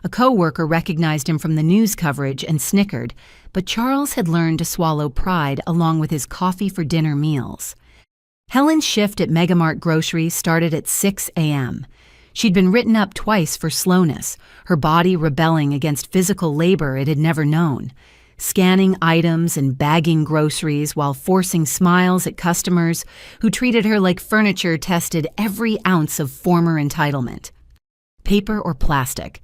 A coworker recognized him from the news coverage and snickered, but Charles had learned to swallow pride along with his coffee-for-dinner meals. Helen's shift at Megamart Grocery started at 6 a.m. She'd been written up twice for slowness, her body rebelling against physical labor it had never known, scanning items and bagging groceries while forcing smiles at customers who treated her like furniture tested every ounce of former entitlement. Paper or plastic?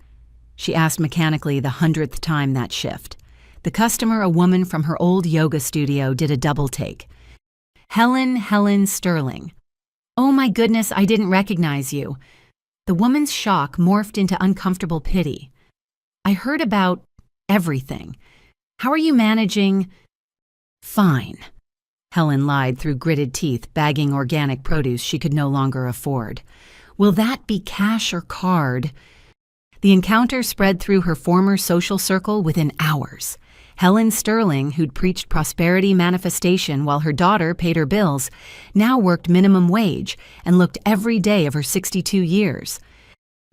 She asked mechanically the 100th time that shift. The customer, a woman from her old yoga studio, did a double take. Helen Sterling. Oh my goodness, I didn't recognize you. The woman's shock morphed into uncomfortable pity. I heard about everything. How are you managing? Fine. Helen lied through gritted teeth, bagging organic produce she could no longer afford. Will that be cash or card? The encounter spread through her former social circle within hours. Helen Sterling, who'd preached prosperity manifestation while her daughter paid her bills, now worked minimum wage and looked every day of her 62 years.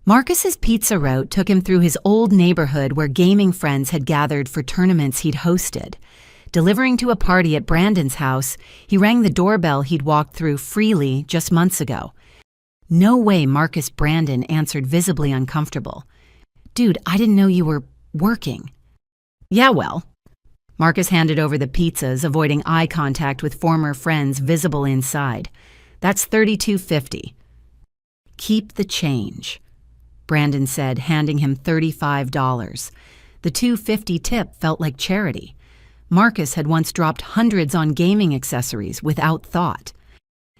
Marcus's pizza route took him through his old neighborhood where gaming friends had gathered for tournaments he'd hosted. Delivering to a party at Brandon's house, he rang the doorbell he'd walked through freely just months ago. No way Marcus Brandon answered, visibly uncomfortable. Dude, I didn't know you were working. Yeah, well. Marcus handed over the pizzas, avoiding eye contact with former friends visible inside. That's $32.50. Keep the change, Brandon said, handing him $35. The $2.50 tip felt like charity. Marcus had once dropped hundreds on gaming accessories without thought.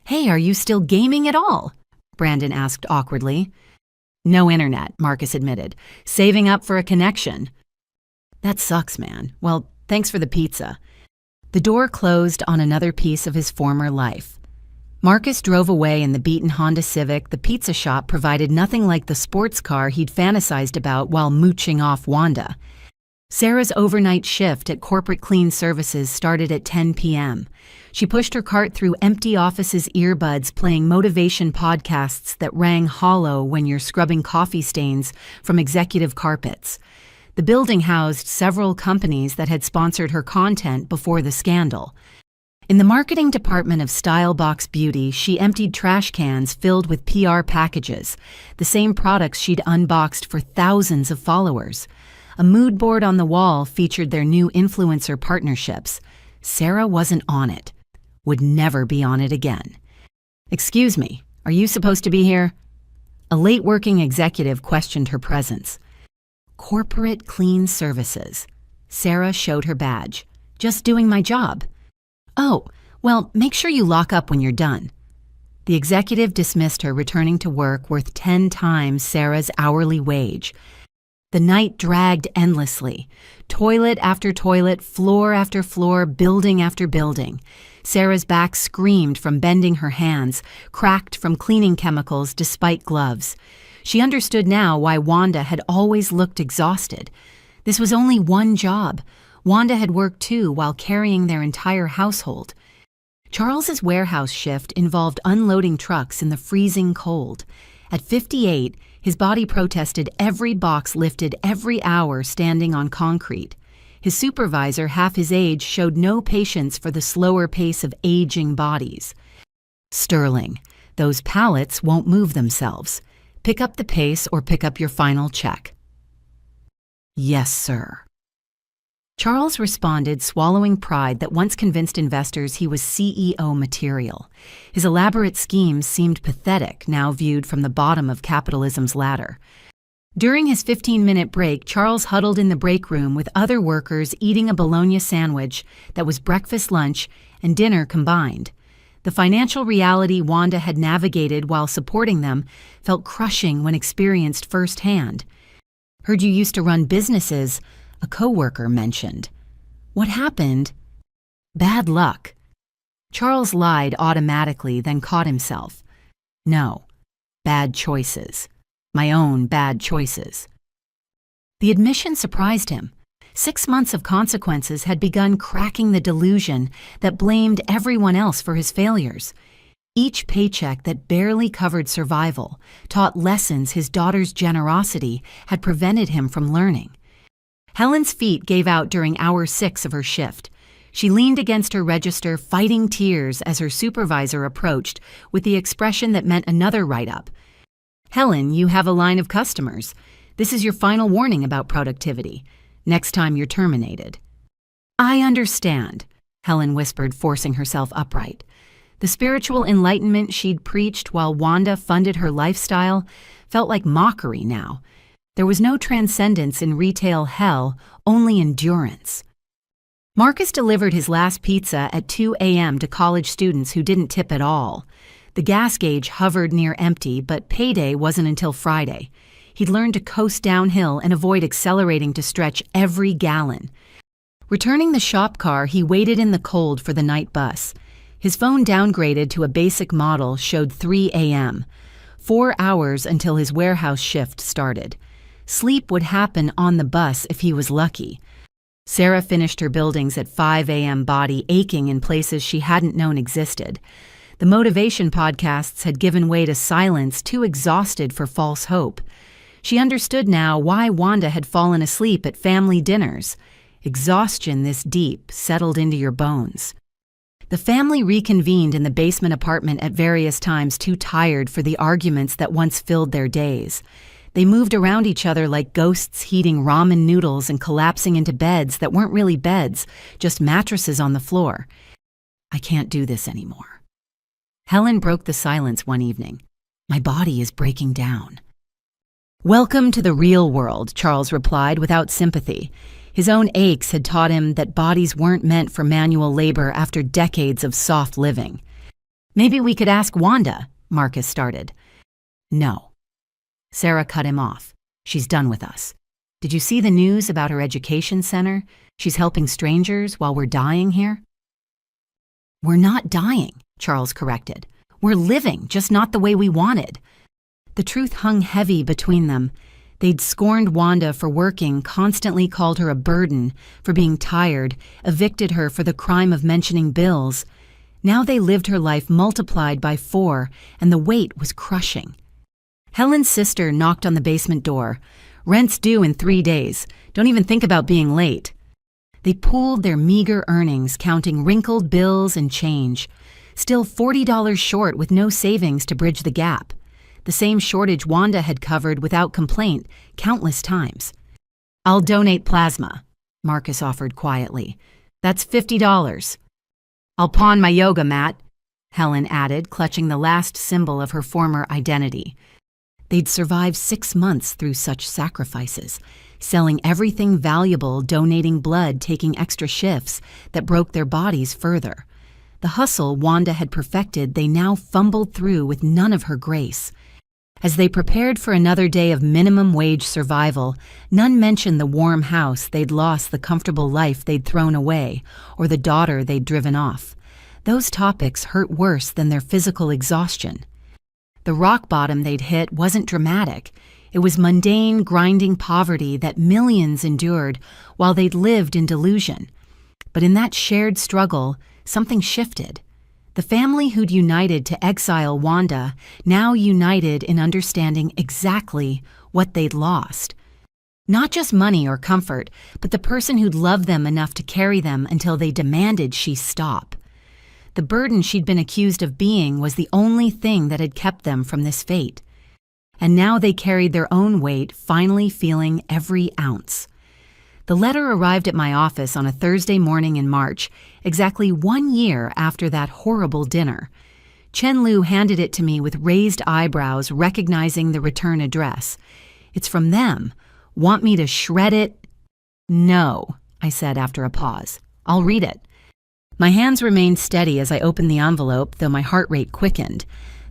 Hey, are you still gaming at all? Brandon asked awkwardly. No internet, Marcus admitted. Saving up for a connection. That sucks, man. Well, thanks for the pizza. The door closed on another piece of his former life. Marcus drove away in the beaten Honda Civic. The pizza shop provided nothing like the sports car he'd fantasized about while mooching off Wanda. Sarah's overnight shift at Corporate Clean Services started at 10 p.m. She pushed her cart through empty offices' earbuds, playing motivation podcasts that rang hollow when you're scrubbing coffee stains from executive carpets. The building housed several companies that had sponsored her content before the scandal. In the marketing department of Style Box Beauty, she emptied trash cans filled with PR packages, the same products she'd unboxed for thousands of followers. A mood board on the wall featured their new influencer partnerships. Sarah wasn't on it. Would never be on it again. Excuse me, are you supposed to be here? A late working executive questioned her presence. Corporate Clean Services. Sarah showed her badge. Just doing my job. Oh, well, make sure you lock up when you're done. The executive dismissed her, returning to work worth 10 times Sarah's hourly wage. The night dragged endlessly. Toilet after toilet, floor after floor, building after building. Sarah's back screamed from bending her hands, cracked from cleaning chemicals despite gloves. She understood now why Wanda had always looked exhausted. This was only one job. Wanda had worked too while carrying their entire household. Charles's warehouse shift involved unloading trucks in the freezing cold. At 58, his body protested every box lifted every hour standing on concrete. His supervisor, half his age, showed no patience for the slower pace of aging bodies. Sterling, those pallets won't move themselves. Pick up the pace or pick up your final check. Yes, sir. Charles responded, swallowing pride that once convinced investors he was CEO material. His elaborate schemes seemed pathetic, now viewed from the bottom of capitalism's ladder. During his 15-minute break, Charles huddled in the break room with other workers eating a bologna sandwich that was breakfast, lunch, and dinner combined. The financial reality Wanda had navigated while supporting them felt crushing when experienced firsthand. Heard you used to run businesses, a coworker mentioned. What happened? Bad luck. Charles lied automatically, then caught himself. No, bad choices. My own bad choices. The admission surprised him. 6 months of consequences had begun cracking the delusion that blamed everyone else for his failures. Each paycheck that barely covered survival taught lessons his daughter's generosity had prevented him from learning. Helen's feet gave out during hour 6 of her shift. She leaned against her register, fighting tears as her supervisor approached with the expression that meant another write-up. "Helen, you have a line of customers. This is your final warning about productivity. Next time you're terminated." "I understand," Helen whispered, forcing herself upright. The spiritual enlightenment she'd preached while Wanda funded her lifestyle felt like mockery now. There was no transcendence in retail hell, only endurance. Marcus delivered his last pizza at 2 a.m. to college students who didn't tip at all. The gas gauge hovered near empty, but payday wasn't until Friday. He'd learned to coast downhill and avoid accelerating to stretch every gallon. Returning the shop car, he waited in the cold for the night bus. His phone, downgraded to a basic model, showed 3 a.m. 4 hours until his warehouse shift started. Sleep would happen on the bus if he was lucky. Sarah finished her buildings at 5 a.m., body aching in places she hadn't known existed. The motivation podcasts had given way to silence, too exhausted for false hope. She understood now why Wanda had fallen asleep at family dinners. Exhaustion this deep settled into your bones. The family reconvened in the basement apartment at various times, too tired for the arguments that once filled their days. They moved around each other like ghosts, heating ramen noodles and collapsing into beds that weren't really beds, just mattresses on the floor. "I can't do this anymore." Helen broke the silence one evening. "My body is breaking down." "Welcome to the real world," Charles replied without sympathy. His own aches had taught him that bodies weren't meant for manual labor after decades of soft living. "Maybe we could ask Wanda," Marcus started. "No." Sarah cut him off. "She's done with us. Did you see the news about her education center? She's helping strangers while we're dying here." "We're not dying," Charles corrected. "We're living, just not the way we wanted." The truth hung heavy between them. They'd scorned Wanda for working, constantly called her a burden for being tired, evicted her for the crime of mentioning bills. Now they lived her life multiplied by 4, and the weight was crushing. Helen's sister knocked on the basement door. "Rent's due in 3 days. Don't even think about being late." They pooled their meager earnings, counting wrinkled bills and change. Still $40 short with no savings to bridge the gap. The same shortage Wanda had covered without complaint countless times. "I'll donate plasma," Marcus offered quietly. "That's $50. "I'll pawn my yoga mat," Helen added, clutching the last symbol of her former identity. They'd survived 6 months through such sacrifices, selling everything valuable, donating blood, taking extra shifts that broke their bodies further. The hustle Wanda had perfected, they now fumbled through with none of her grace. As they prepared for another day of minimum wage survival, none mentioned the warm house they'd lost, the comfortable life they'd thrown away, or the daughter they'd driven off. Those topics hurt worse than their physical exhaustion. The rock bottom they'd hit wasn't dramatic. It was mundane, grinding poverty that millions endured while they'd lived in delusion. But in that shared struggle, something shifted. The family who'd united to exile Wanda now united in understanding exactly what they'd lost. Not just money or comfort, but the person who'd loved them enough to carry them until they demanded she stop. The burden she'd been accused of being was the only thing that had kept them from this fate. And now they carried their own weight, finally feeling every ounce. The letter arrived at my office on a Thursday morning in March, exactly 1 year after that horrible dinner. Chen Lu handed it to me with raised eyebrows, recognizing the return address. "It's from them. Want me to shred it?" "No," I said after a pause. "I'll read it." My hands remained steady as I opened the envelope, though my heart rate quickened.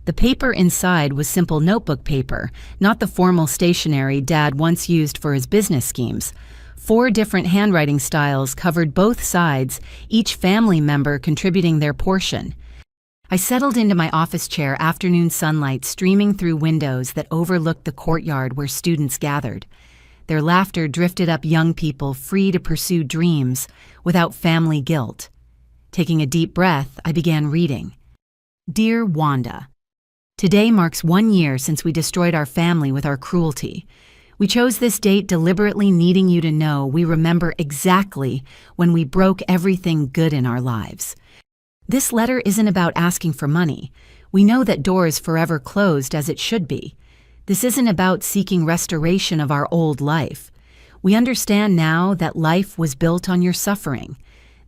The paper inside was simple notebook paper, not the formal stationery Dad once used for his business schemes. 4 different handwriting styles covered both sides, each family member contributing their portion. I settled into my office chair, afternoon sunlight streaming through windows that overlooked the courtyard where students gathered. Their laughter drifted up, young people free to pursue dreams without family guilt. Taking a deep breath, I began reading. Dear Wanda, today marks 1 year since we destroyed our family with our cruelty. We chose this date deliberately needing you to know we remember exactly when we broke everything good in our lives. This letter isn't about asking for money. We know that door is forever closed as it should be. This isn't about seeking restoration of our old life. We understand now that life was built on your suffering.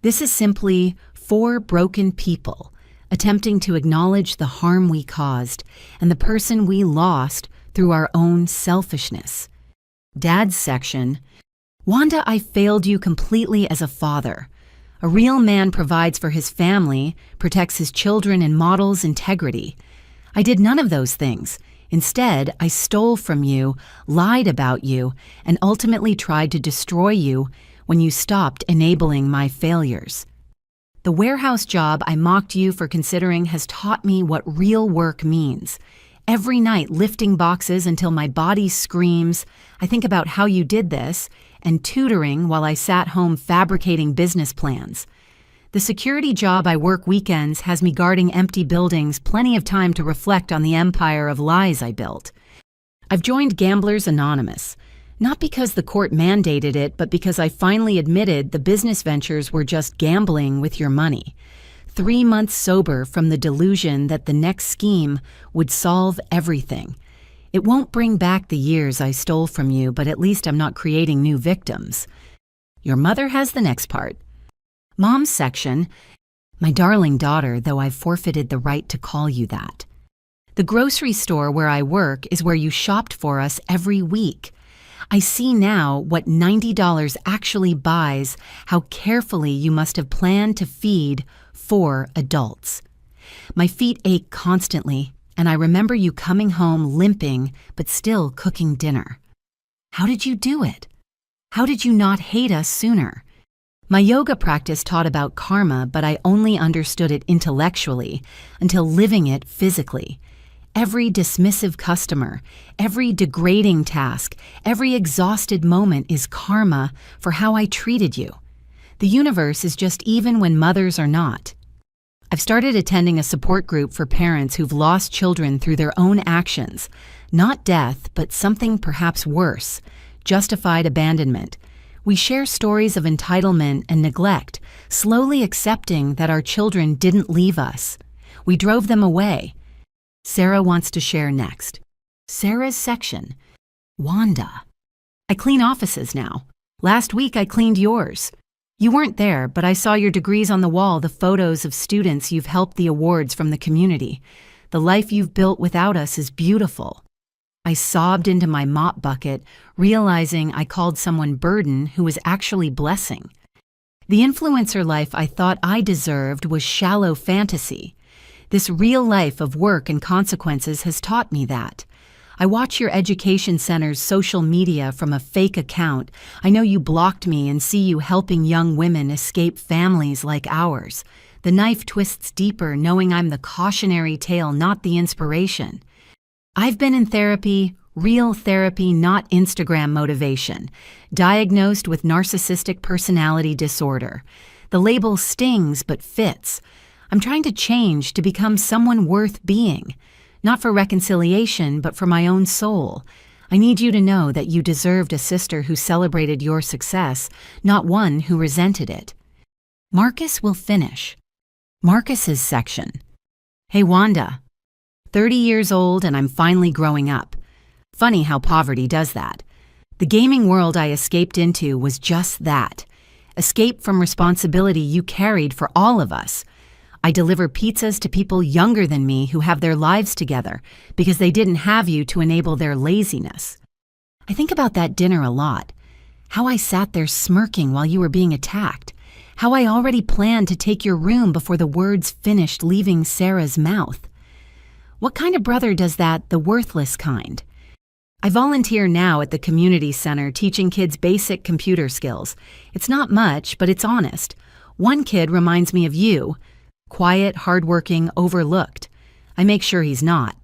This is simply 4 broken people attempting to acknowledge the harm we caused and the person we lost through our own selfishness. Dad's section. Wanda, I failed you completely as a father. A real man provides for his family, protects his children, and models integrity. I did none of those things. Instead, I stole from you, lied about you, and ultimately tried to destroy you when you stopped enabling my failures. The warehouse job I mocked you for considering has taught me what real work means. Every night lifting boxes until my body screams, I think about how you did this, and tutoring while I sat home fabricating business plans. The security job I work weekends has me guarding empty buildings, plenty of time to reflect on the empire of lies I built. I've joined Gamblers Anonymous, not because the court mandated it, but because I finally admitted the business ventures were just gambling with your money. 3 months sober from the delusion that the next scheme would solve everything. It won't bring back the years I stole from you, but at least I'm not creating new victims. Your mother has the next part. Mom's section. My darling daughter, though I've forfeited the right to call you that. The grocery store where I work is where you shopped for us every week. I see now what $90 actually buys, how carefully you must have planned to feed 4 adults. My feet ache constantly, and I remember you coming home limping but still cooking dinner. How did you do it? How did you not hate us sooner? My yoga practice taught about karma, but I only understood it intellectually until living it physically. Every dismissive customer, every degrading task, every exhausted moment is karma for how I treated you. The universe is just even when mothers are not. I've started attending a support group for parents who've lost children through their own actions, not death, but something perhaps worse, justified abandonment. We share stories of entitlement and neglect, slowly accepting that our children didn't leave us. We drove them away. Sarah wants to share next. Sarah's section. Wanda. I clean offices now. Last week I cleaned yours. You weren't there, but I saw your degrees on the wall, the photos of students you've helped, the awards from the community. The life you've built without us is beautiful. I sobbed into my mop bucket, realizing I called someone burden who was actually blessing. The influencer life I thought I deserved was shallow fantasy. This real life of work and consequences has taught me that. I watch your education center's social media from a fake account. I know you blocked me and see you helping young women escape families like ours. The knife twists deeper, knowing I'm the cautionary tale, not the inspiration. I've been in therapy, real therapy, not Instagram motivation, diagnosed with narcissistic personality disorder. The label stings but fits. I'm trying to change to become someone worth being, not for reconciliation, but for my own soul. I need you to know that you deserved a sister who celebrated your success, not one who resented it. Marcus will finish. Marcus's section. Hey Wanda, 30 years old and I'm finally growing up. Funny how poverty does that. The gaming world I escaped into was just that. Escape from responsibility you carried for all of us. I deliver pizzas to people younger than me who have their lives together because they didn't have you to enable their laziness. I think about that dinner a lot. How I sat there smirking while you were being attacked. How I already planned to take your room before the words finished leaving Sarah's mouth. What kind of brother does that, the worthless kind? I volunteer now at the community center teaching kids basic computer skills. It's not much, but it's honest. One kid reminds me of you. Quiet, hardworking, overlooked. I make sure he's not.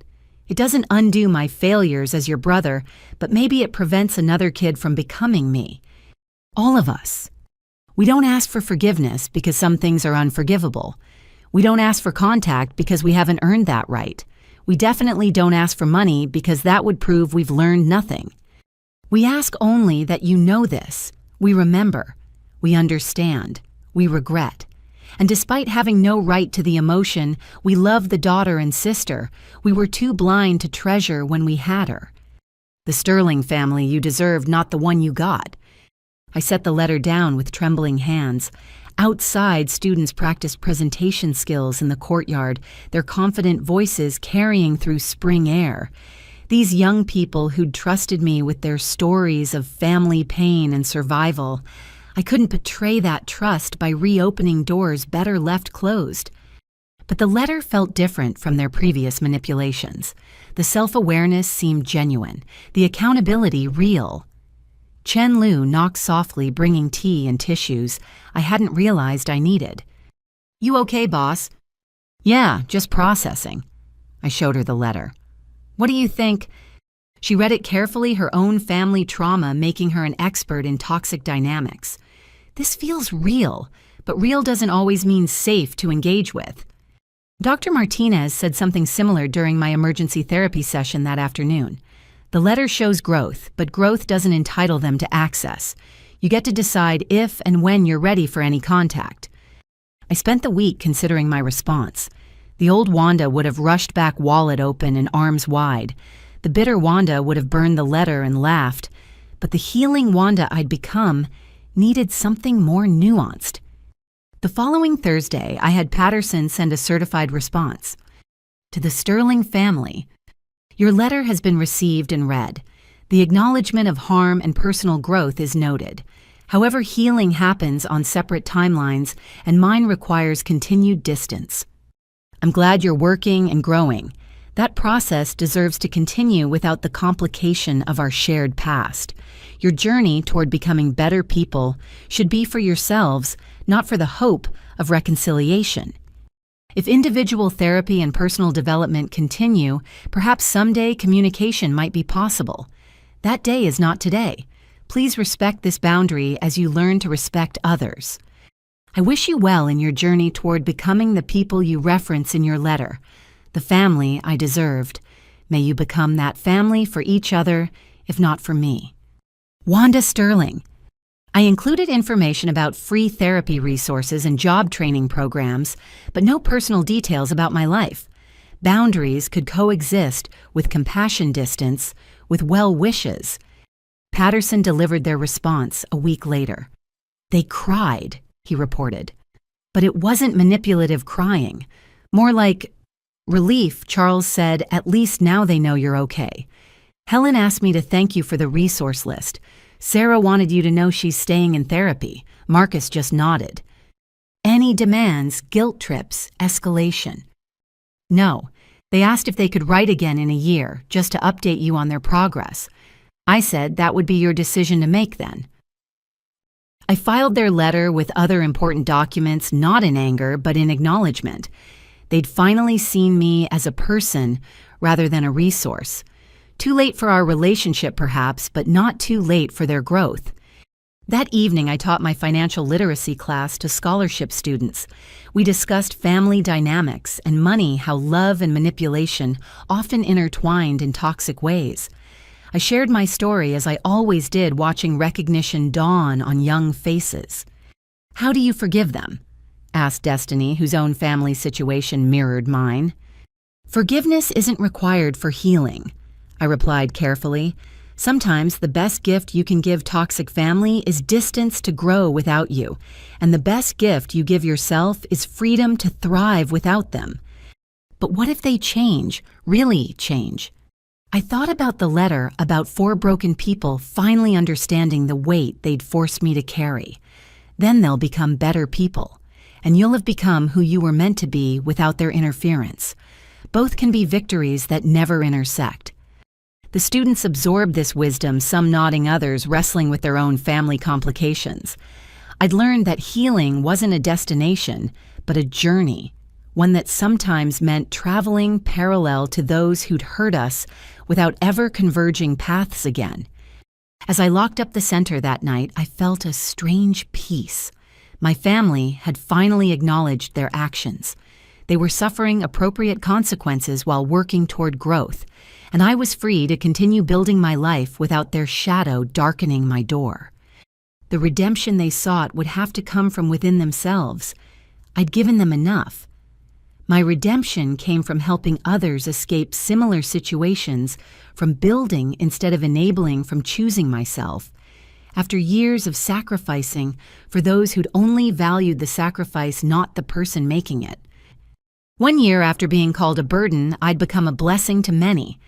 It doesn't undo my failures as your brother, but maybe it prevents another kid from becoming me. All of us. We don't ask for forgiveness because some things are unforgivable. We don't ask for contact because we haven't earned that right. We definitely don't ask for money because that would prove we've learned nothing. We ask only that you know this. We remember. We understand. We regret. And despite having no right to the emotion, we love the daughter and sister we were too blind to treasure when we had her. The Sterling family you deserved, not the one you got. I set the letter down with trembling hands. Outside, students practiced presentation skills in the courtyard, their confident voices carrying through spring air. These young people who'd trusted me with their stories of family pain and survival. I couldn't betray that trust by reopening doors better left closed. But the letter felt different from their previous manipulations. The self-awareness seemed genuine, the accountability real. Chen Lu knocked softly, bringing tea and tissues I hadn't realized I needed. "You okay, boss?" "Yeah, just processing." I showed her the letter. "What do you think?" She read it carefully, her own family trauma making her an expert in toxic dynamics. This feels real, but real doesn't always mean safe to engage with. Dr. Martinez said something similar during my emergency therapy session that afternoon. The letter shows growth, but growth doesn't entitle them to access. You get to decide if and when you're ready for any contact. I spent the week considering my response. The old Wanda would have rushed back, wallet open and arms wide. The bitter Wanda would have burned the letter and laughed. But the healing Wanda I'd become needed something more nuanced. The following Thursday, I had Patterson send a certified response. "To the Sterling family, your letter has been received and read. The acknowledgement of harm and personal growth is noted. However, healing happens on separate timelines, and mine requires continued distance. I'm glad you're working and growing. That process deserves to continue without the complication of our shared past. Your journey toward becoming better people should be for yourselves, not for the hope of reconciliation. If individual therapy and personal development continue, perhaps someday communication might be possible. That day is not today. Please respect this boundary as you learn to respect others. I wish you well in your journey toward becoming the people you reference in your letter, the family I deserved. May you become that family for each other, if not for me. Wanda Sterling." I included information about free therapy resources and job training programs, but no personal details about my life. Boundaries could coexist with compassion distance, with well wishes. Patterson delivered their response a week later. "They cried," he reported. "But it wasn't manipulative crying. More like relief." Charles said, "At least now they know you're okay. Helen asked me to thank you for the resource list. Sarah wanted you to know she's staying in therapy." Marcus just nodded. "Any demands, guilt trips, escalation?" "No. They asked if they could write again in a year, just to update you on their progress. I said that would be your decision to make then." I filed their letter with other important documents, not in anger, but in acknowledgement. They'd finally seen me as a person rather than a resource. Too late for our relationship, perhaps, but not too late for their growth. That evening, I taught my financial literacy class to scholarship students. We discussed family dynamics and money, how love and manipulation often intertwined in toxic ways. I shared my story as I always did, watching recognition dawn on young faces. "How do you forgive them?" asked Destiny, whose own family situation mirrored mine. "Forgiveness isn't required for healing," I replied carefully. "Sometimes the best gift you can give toxic family is distance to grow without you, and the best gift you give yourself is freedom to thrive without them. But what if they change, really change?" I thought about the letter, about 4 broken people finally understanding the weight they'd forced me to carry. Then they'll become better people, and you'll have become who you were meant to be without their interference. Both can be victories that never intersect. The students absorbed this wisdom, some nodding, others wrestling with their own family complications. I'd learned that healing wasn't a destination, but a journey, one that sometimes meant traveling parallel to those who'd hurt us without ever converging paths again. As I locked up the center that night, I felt a strange peace. My family had finally acknowledged their actions. They were suffering appropriate consequences while working toward growth, and I was free to continue building my life without their shadow darkening my door. The redemption they sought would have to come from within themselves. I'd given them enough. My redemption came from helping others escape similar situations, from building instead of enabling, from choosing myself. After years of sacrificing for those who'd only valued the sacrifice, not the person making it. 1 year after being called a burden, I'd become a blessing to many.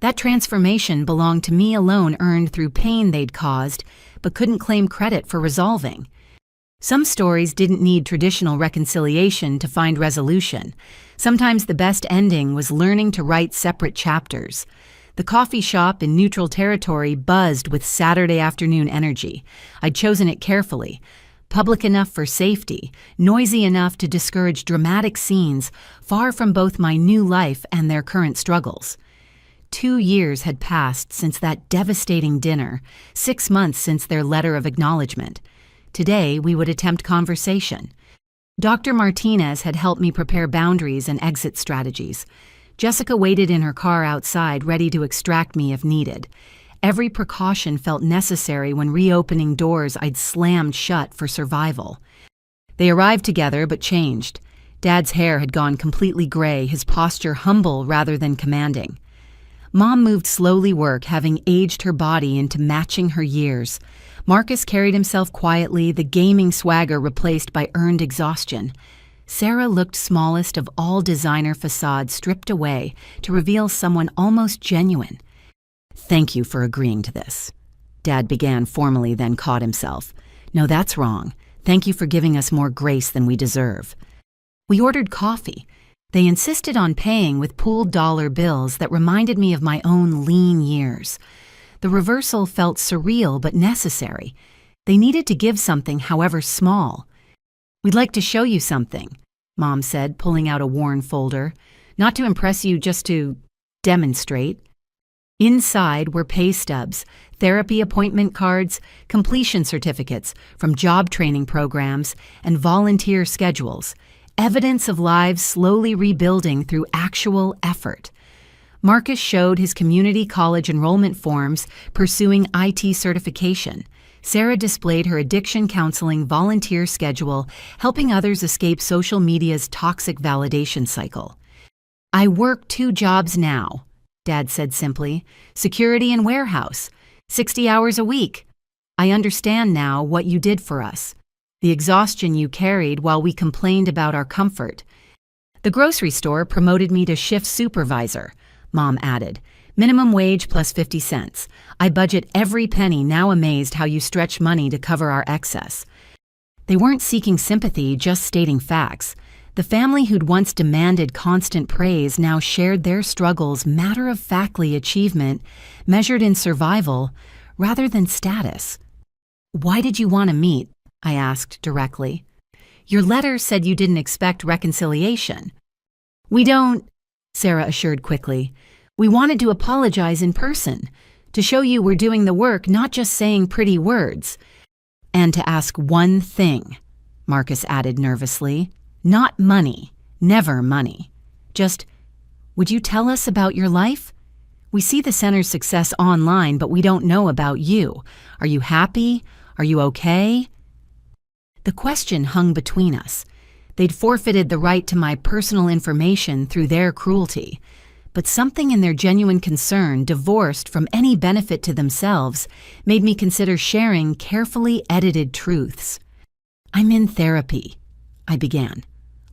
That transformation belonged to me alone, earned through pain they'd caused, but couldn't claim credit for resolving. Some stories didn't need traditional reconciliation to find resolution. Sometimes the best ending was learning to write separate chapters. The coffee shop in neutral territory buzzed with Saturday afternoon energy. I'd chosen it carefully. Public enough for safety, noisy enough to discourage dramatic scenes, far from both my new life and their current struggles. 2 years had passed since that devastating dinner, 6 months since their letter of acknowledgement. Today, we would attempt conversation. Dr. Martinez had helped me prepare boundaries and exit strategies. Jessica waited in her car outside, ready to extract me if needed. Every precaution felt necessary when reopening doors I'd slammed shut for survival. They arrived together but changed. Dad's hair had gone completely gray, his posture humble rather than commanding. Mom moved slowly, work having aged her body into matching her years. Marcus carried himself quietly, the gaming swagger replaced by earned exhaustion. Sarah looked smallest of all designer facades stripped away to reveal someone almost genuine. "Thank you for agreeing to this," Dad began formally, then caught himself. "No, that's wrong. Thank you for giving us more grace than we deserve." We ordered coffee. They insisted on paying with pooled dollar bills that reminded me of my own lean years. The reversal felt surreal but necessary. They needed to give something, however small. "We'd like to show you something," Mom said, pulling out a worn folder. "Not to impress you, just to demonstrate." Inside were pay stubs, therapy appointment cards, completion certificates from job training programs, and volunteer schedules. Evidence of lives slowly rebuilding through actual effort. Marcus showed his community college enrollment forms, pursuing IT certification. Sarah displayed her addiction counseling volunteer schedule, helping others escape social media's toxic validation cycle. "I work 2 jobs now," Dad said simply. "Security and warehouse. 60 hours a week. I understand now what you did for us. The exhaustion you carried while we complained about our comfort. The grocery store promoted me to shift supervisor," Mom added. "Minimum wage plus 50 cents. I budget every penny, now amazed how you stretch money to cover our excess." They weren't seeking sympathy, just stating facts. The family who'd once demanded constant praise now shared their struggles, matter-of-factly achievement, measured in survival, rather than status. "Why did you want to meet?" I asked directly. "Your letter said you didn't expect reconciliation." "We don't," Sarah assured quickly. "We wanted to apologize in person, to show you we're doing the work, not just saying pretty words." "And to ask one thing," Marcus added nervously. "Not money, never money. Just, would you tell us about your life? We see the center's success online, but we don't know about you. Are you happy? Are you okay?" The question hung between us. They'd forfeited the right to my personal information through their cruelty. But something in their genuine concern, divorced from any benefit to themselves, made me consider sharing carefully edited truths. "I'm in therapy," I began.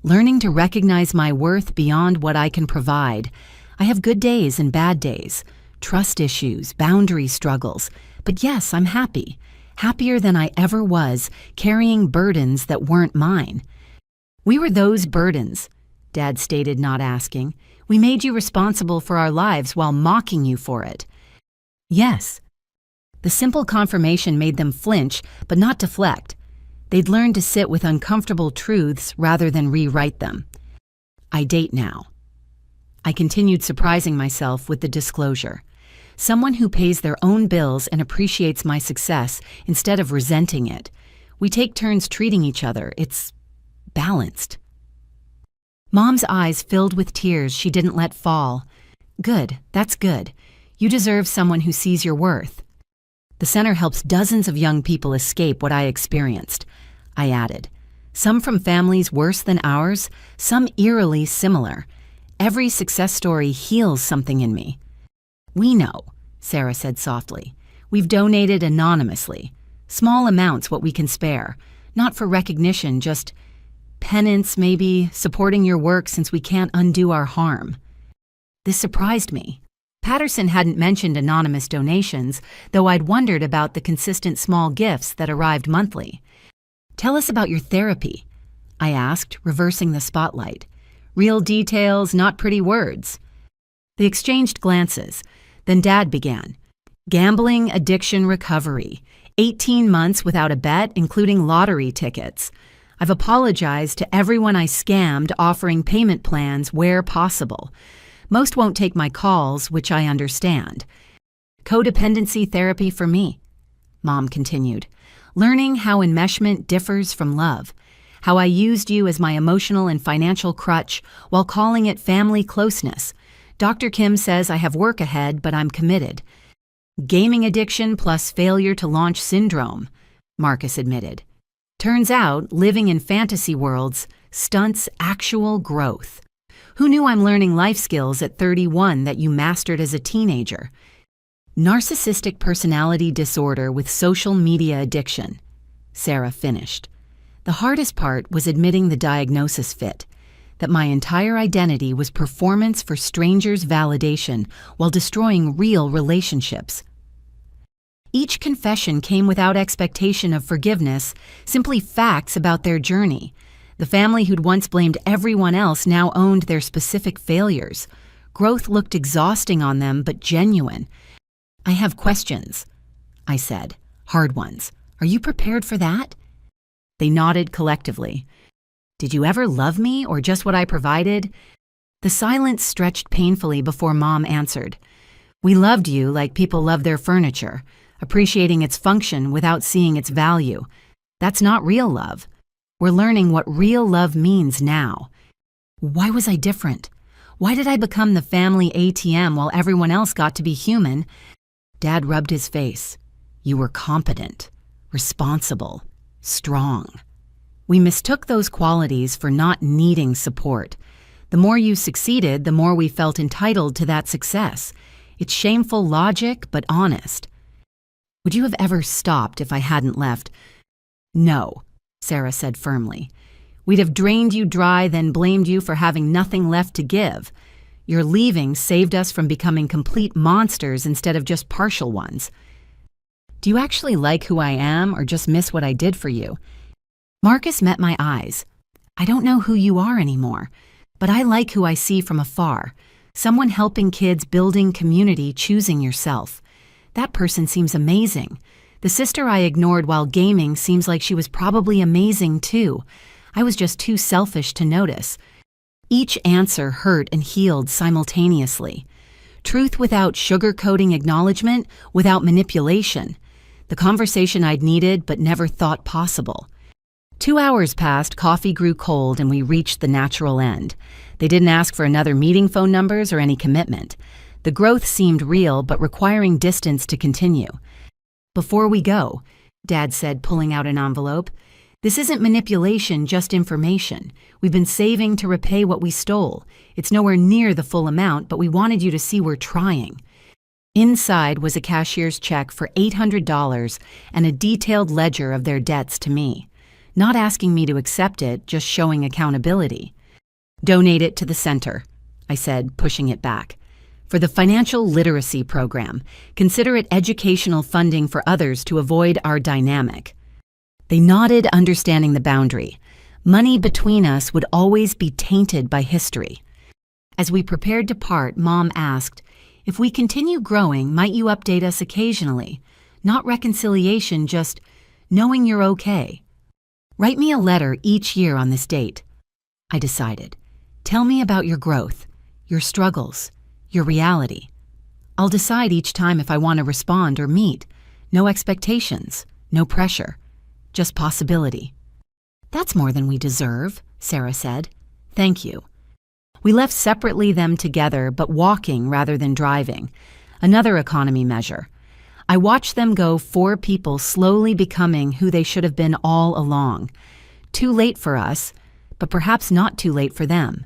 "Learning to recognize my worth beyond what I can provide. I have good days and bad days, trust issues, boundary struggles. But yes, I'm happy. Happier than I ever was, carrying burdens that weren't mine." "We were those burdens," Dad stated, not asking. "We made you responsible for our lives while mocking you for it." "Yes." The simple confirmation made them flinch, but not deflect. They'd learned to sit with uncomfortable truths rather than rewrite them. "I date now." I continued, surprising myself with the disclosure. "Someone who pays their own bills and appreciates my success instead of resenting it. We take turns treating each other. It's balanced." Mom's eyes filled with tears she didn't let fall. Good, that's good. You deserve someone who sees your worth. The center helps dozens of young people escape what I experienced, I added. Some from families worse than ours, some eerily similar. Every success story heals something in me. We know, Sarah said softly. We've donated anonymously. Small amounts what we can spare. Not for recognition, just penance maybe, supporting your work since we can't undo our harm. This surprised me. Patterson hadn't mentioned anonymous donations, though I'd wondered about the consistent small gifts that arrived monthly. Tell us about your therapy, I asked, reversing the spotlight. Real details, not pretty words. They exchanged glances. Then Dad began. Gambling, addiction, recovery. 18 months without a bet, including lottery tickets. I've apologized to everyone I scammed, offering payment plans where possible. Most won't take my calls, which I understand. Codependency therapy for me, Mom continued. Learning how enmeshment differs from love. How I used you as my emotional and financial crutch while calling it family closeness. Dr. Kim says I have work ahead, but I'm committed. Gaming addiction plus failure to launch syndrome, Marcus admitted. Turns out, living in fantasy worlds stunts actual growth. Who knew I'm learning life skills at 31 that you mastered as a teenager? Narcissistic personality disorder with social media addiction, Sarah finished. The hardest part was admitting the diagnosis fit, that my entire identity was performance for strangers' validation while destroying real relationships. Each confession came without expectation of forgiveness, simply facts about their journey. The family who'd once blamed everyone else now owned their specific failures. Growth looked exhausting on them, but genuine. I have questions, I said. Hard ones. Are you prepared for that? They nodded collectively. Did you ever love me or just what I provided? The silence stretched painfully before Mom answered. We loved you like people love their furniture, appreciating its function without seeing its value. That's not real love. We're learning what real love means now. Why was I different? Why did I become the family ATM while everyone else got to be human? Dad rubbed his face. You were competent, responsible, strong. We mistook those qualities for not needing support. The more you succeeded, the more we felt entitled to that success. It's shameful logic, but honest. Would you have ever stopped if I hadn't left? No, Sarah said firmly. We'd have drained you dry, then blamed you for having nothing left to give. Your leaving saved us from becoming complete monsters instead of just partial ones. Do you actually like who I am or just miss what I did for you? Marcus met my eyes. I don't know who you are anymore, but I like who I see from afar. Someone helping kids, building community, choosing yourself. That person seems amazing. The sister I ignored while gaming seems like she was probably amazing too. I was just too selfish to notice. Each answer hurt and healed simultaneously. Truth without sugarcoating acknowledgement, without manipulation. The conversation I'd needed but never thought possible. 2 hours passed, coffee grew cold, and we reached the natural end. They didn't ask for another meeting phone numbers or any commitment. The growth seemed real, but requiring distance to continue. Before we go, Dad said, pulling out an envelope, this isn't manipulation, just information. We've been saving to repay what we stole. It's nowhere near the full amount, but we wanted you to see we're trying. Inside was a cashier's check for $800 and a detailed ledger of their debts to me. Not asking me to accept it, just showing accountability. Donate it to the center, I said, pushing it back. For the financial literacy program, consider it educational funding for others to avoid our dynamic. They nodded, understanding the boundary. Money between us would always be tainted by history. As we prepared to part, Mom asked, if we continue growing, might you update us occasionally? Not reconciliation, just knowing you're okay. Write me a letter each year on this date. I decided. Tell me about your growth, your struggles, your reality. I'll decide each time if I want to respond or meet. No expectations, no pressure, just possibility. That's more than we deserve, Sarah said. Thank you. We left separately, them together, but walking rather than driving. Another economy measure. I watched them go, 4 people slowly becoming who they should have been all along. Too late for us, but perhaps not too late for them.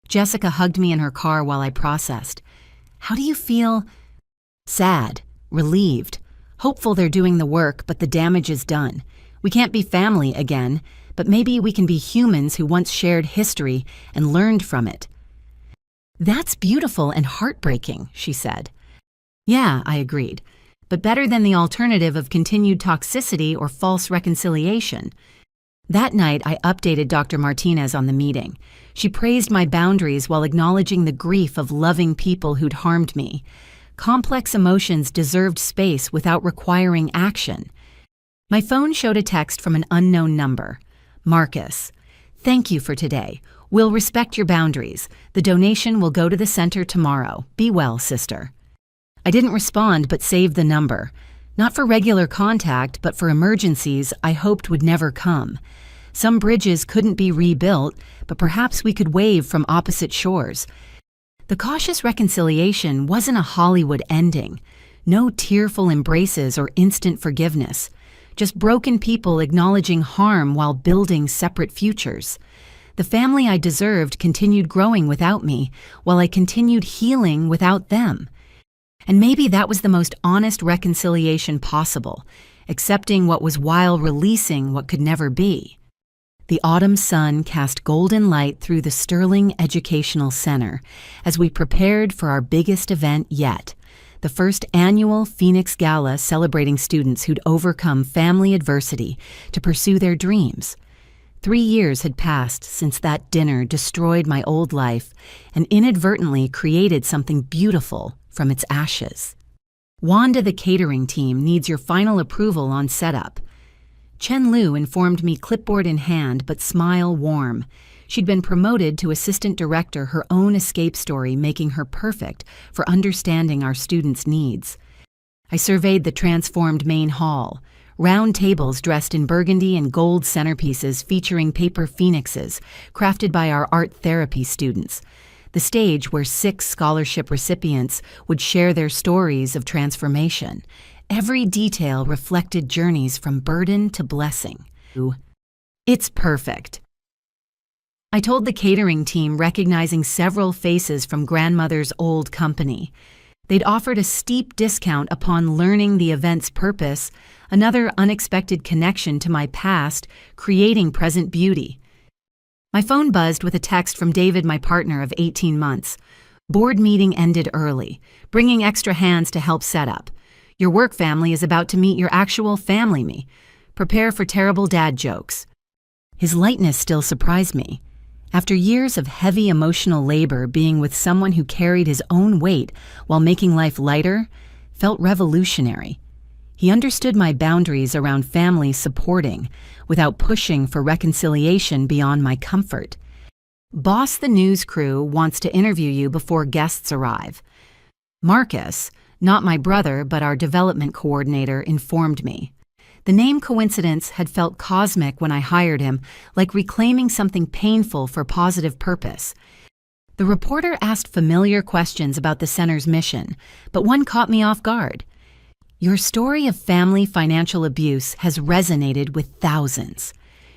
Jessica hugged me in her car while I processed. How do you feel? Sad, relieved, hopeful they're doing the work, but the damage is done. We can't be family again, but maybe we can be humans who once shared history and learned from it. That's beautiful and heartbreaking, she said. Yeah, I agreed, but better than the alternative of continued toxicity or false reconciliation. That night, I updated Dr. Martinez on the meeting. She praised my boundaries while acknowledging the grief of loving people who'd harmed me. Complex emotions deserved space without requiring action. My phone showed a text from an unknown number. Marcus, thank you for today. We'll respect your boundaries. The donation will go to the center tomorrow. Be well, sister. I didn't respond but saved the number. Not for regular contact, but for emergencies I hoped would never come. Some bridges couldn't be rebuilt, but perhaps we could wave from opposite shores. The cautious reconciliation wasn't a Hollywood ending. No tearful embraces or instant forgiveness. Just broken people acknowledging harm while building separate futures. The family I deserved continued growing without me, while I continued healing without them. And maybe that was the most honest reconciliation possible, accepting what was while releasing what could never be. The autumn sun cast golden light through the Sterling Educational Center as we prepared for our biggest event yet, the first annual Phoenix Gala celebrating students who'd overcome family adversity to pursue their dreams. 3 years had passed since that dinner destroyed my old life and inadvertently created something beautiful from its ashes. Wanda, the catering team, needs your final approval on setup. Chen Lu informed me, clipboard in hand, but smile warm. She'd been promoted to assistant director, her own escape story making her perfect for understanding our students' needs. I surveyed the transformed main hall. Round tables dressed in burgundy and gold centerpieces featuring paper phoenixes, crafted by our art therapy students. The stage where 6 scholarship recipients would share their stories of transformation. Every detail reflected journeys from burden to blessing. It's perfect. I told the catering team, recognizing several faces from grandmother's old company. They'd offered a steep discount upon learning the event's purpose, another unexpected connection to my past, creating present beauty. My phone buzzed with a text from David, my partner of 18 months. Board meeting ended early, bringing extra hands to help set up. Your work family is about to meet your actual family me. Prepare for terrible dad jokes. His lightness still surprised me. After years of heavy emotional labor, being with someone who carried his own weight while making life lighter felt revolutionary. He understood my boundaries around family supporting without pushing for reconciliation beyond my comfort. Boss, the news crew wants to interview you before guests arrive. Marcus, not my brother but our development coordinator, informed me. The name coincidence had felt cosmic when I hired him, like reclaiming something painful for positive purpose. The reporter asked familiar questions about the center's mission, but one caught me off guard. Your story of family financial abuse has resonated with thousands.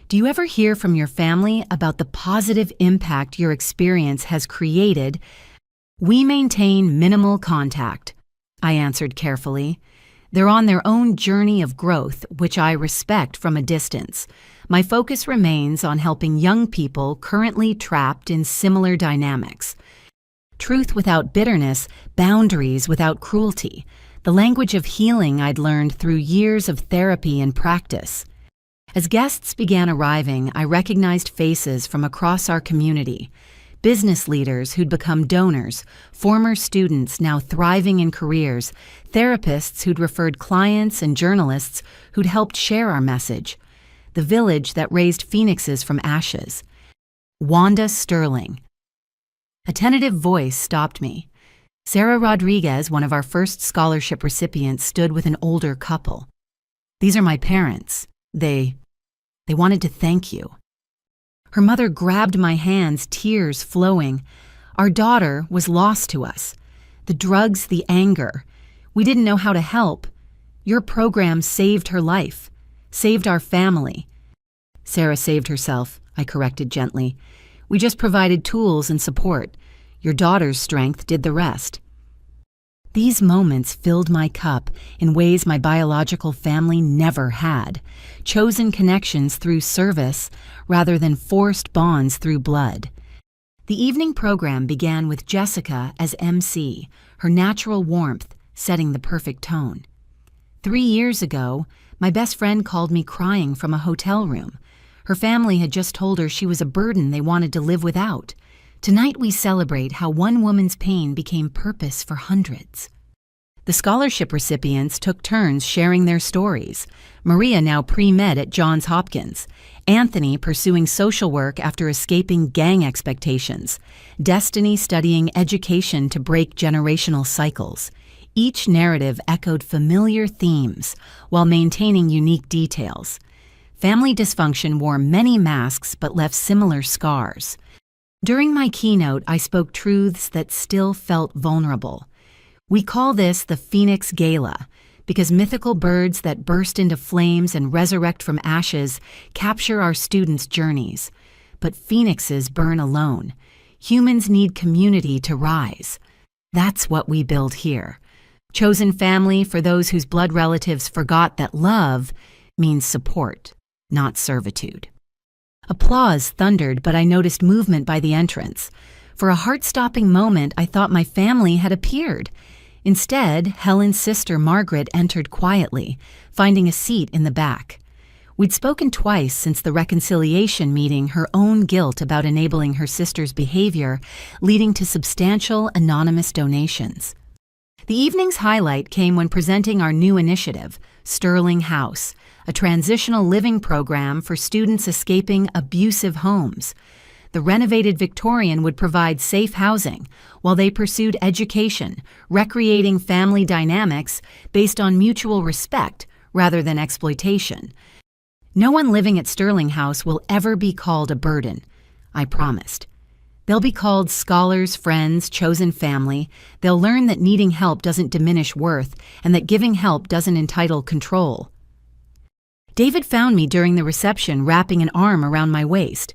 Do you ever hear from your family about the positive impact your experience has created? We maintain minimal contact, I answered carefully. They're on their own journey of growth, which I respect from a distance. My focus remains on helping young people currently trapped in similar dynamics. Truth without bitterness, boundaries without cruelty. The language of healing I'd learned through years of therapy and practice. As guests began arriving, I recognized faces from across our community. Business leaders who'd become donors, former students now thriving in careers, therapists who'd referred clients, and journalists who'd helped share our message. The village that raised phoenixes from ashes. Wanda Sterling. A tentative voice stopped me. Sarah Rodriguez, one of our first scholarship recipients, stood with an older couple. These are my parents. They wanted to thank you. Her mother grabbed my hands, tears flowing. Our daughter was lost to us. The drugs, the anger. We didn't know how to help. Your program saved her life, saved our family. Sarah saved herself, I corrected gently. We just provided tools and support. Your daughter's strength did the rest. These moments filled my cup in ways my biological family never had. Chosen connections through service rather than forced bonds through blood. The evening program began with Jessica as MC, her natural warmth setting the perfect tone. 3 years ago, my best friend called me crying from a hotel room. Her family had just told her she was a burden they wanted to live without. Tonight we celebrate how one woman's pain became purpose for hundreds. The scholarship recipients took turns sharing their stories. Maria now pre-med at Johns Hopkins. Anthony pursuing social work after escaping gang expectations. Destiny studying education to break generational cycles. Each narrative echoed familiar themes while maintaining unique details. Family dysfunction wore many masks but left similar scars. During my keynote, I spoke truths that still felt vulnerable. We call this the Phoenix Gala because mythical birds that burst into flames and resurrect from ashes capture our students' journeys. But phoenixes burn alone. Humans need community to rise. That's what we build here. Chosen family for those whose blood relatives forgot that love means support, not servitude. Applause thundered, but I noticed movement by the entrance. For a heart-stopping moment, I thought my family had appeared. Instead, Helen's sister Margaret entered quietly, finding a seat in the back. We'd spoken twice since the reconciliation meeting, her own guilt about enabling her sister's behavior, leading to substantial anonymous donations. The evening's highlight came when presenting our new initiative, Sterling House, a transitional living program for students escaping abusive homes. The renovated Victorian would provide safe housing while they pursued education, recreating family dynamics based on mutual respect rather than exploitation. No one living at Sterling House will ever be called a burden, I promised. They'll be called scholars, friends, chosen family. They'll learn that needing help doesn't diminish worth and that giving help doesn't entitle control. David found me during the reception wrapping an arm around my waist.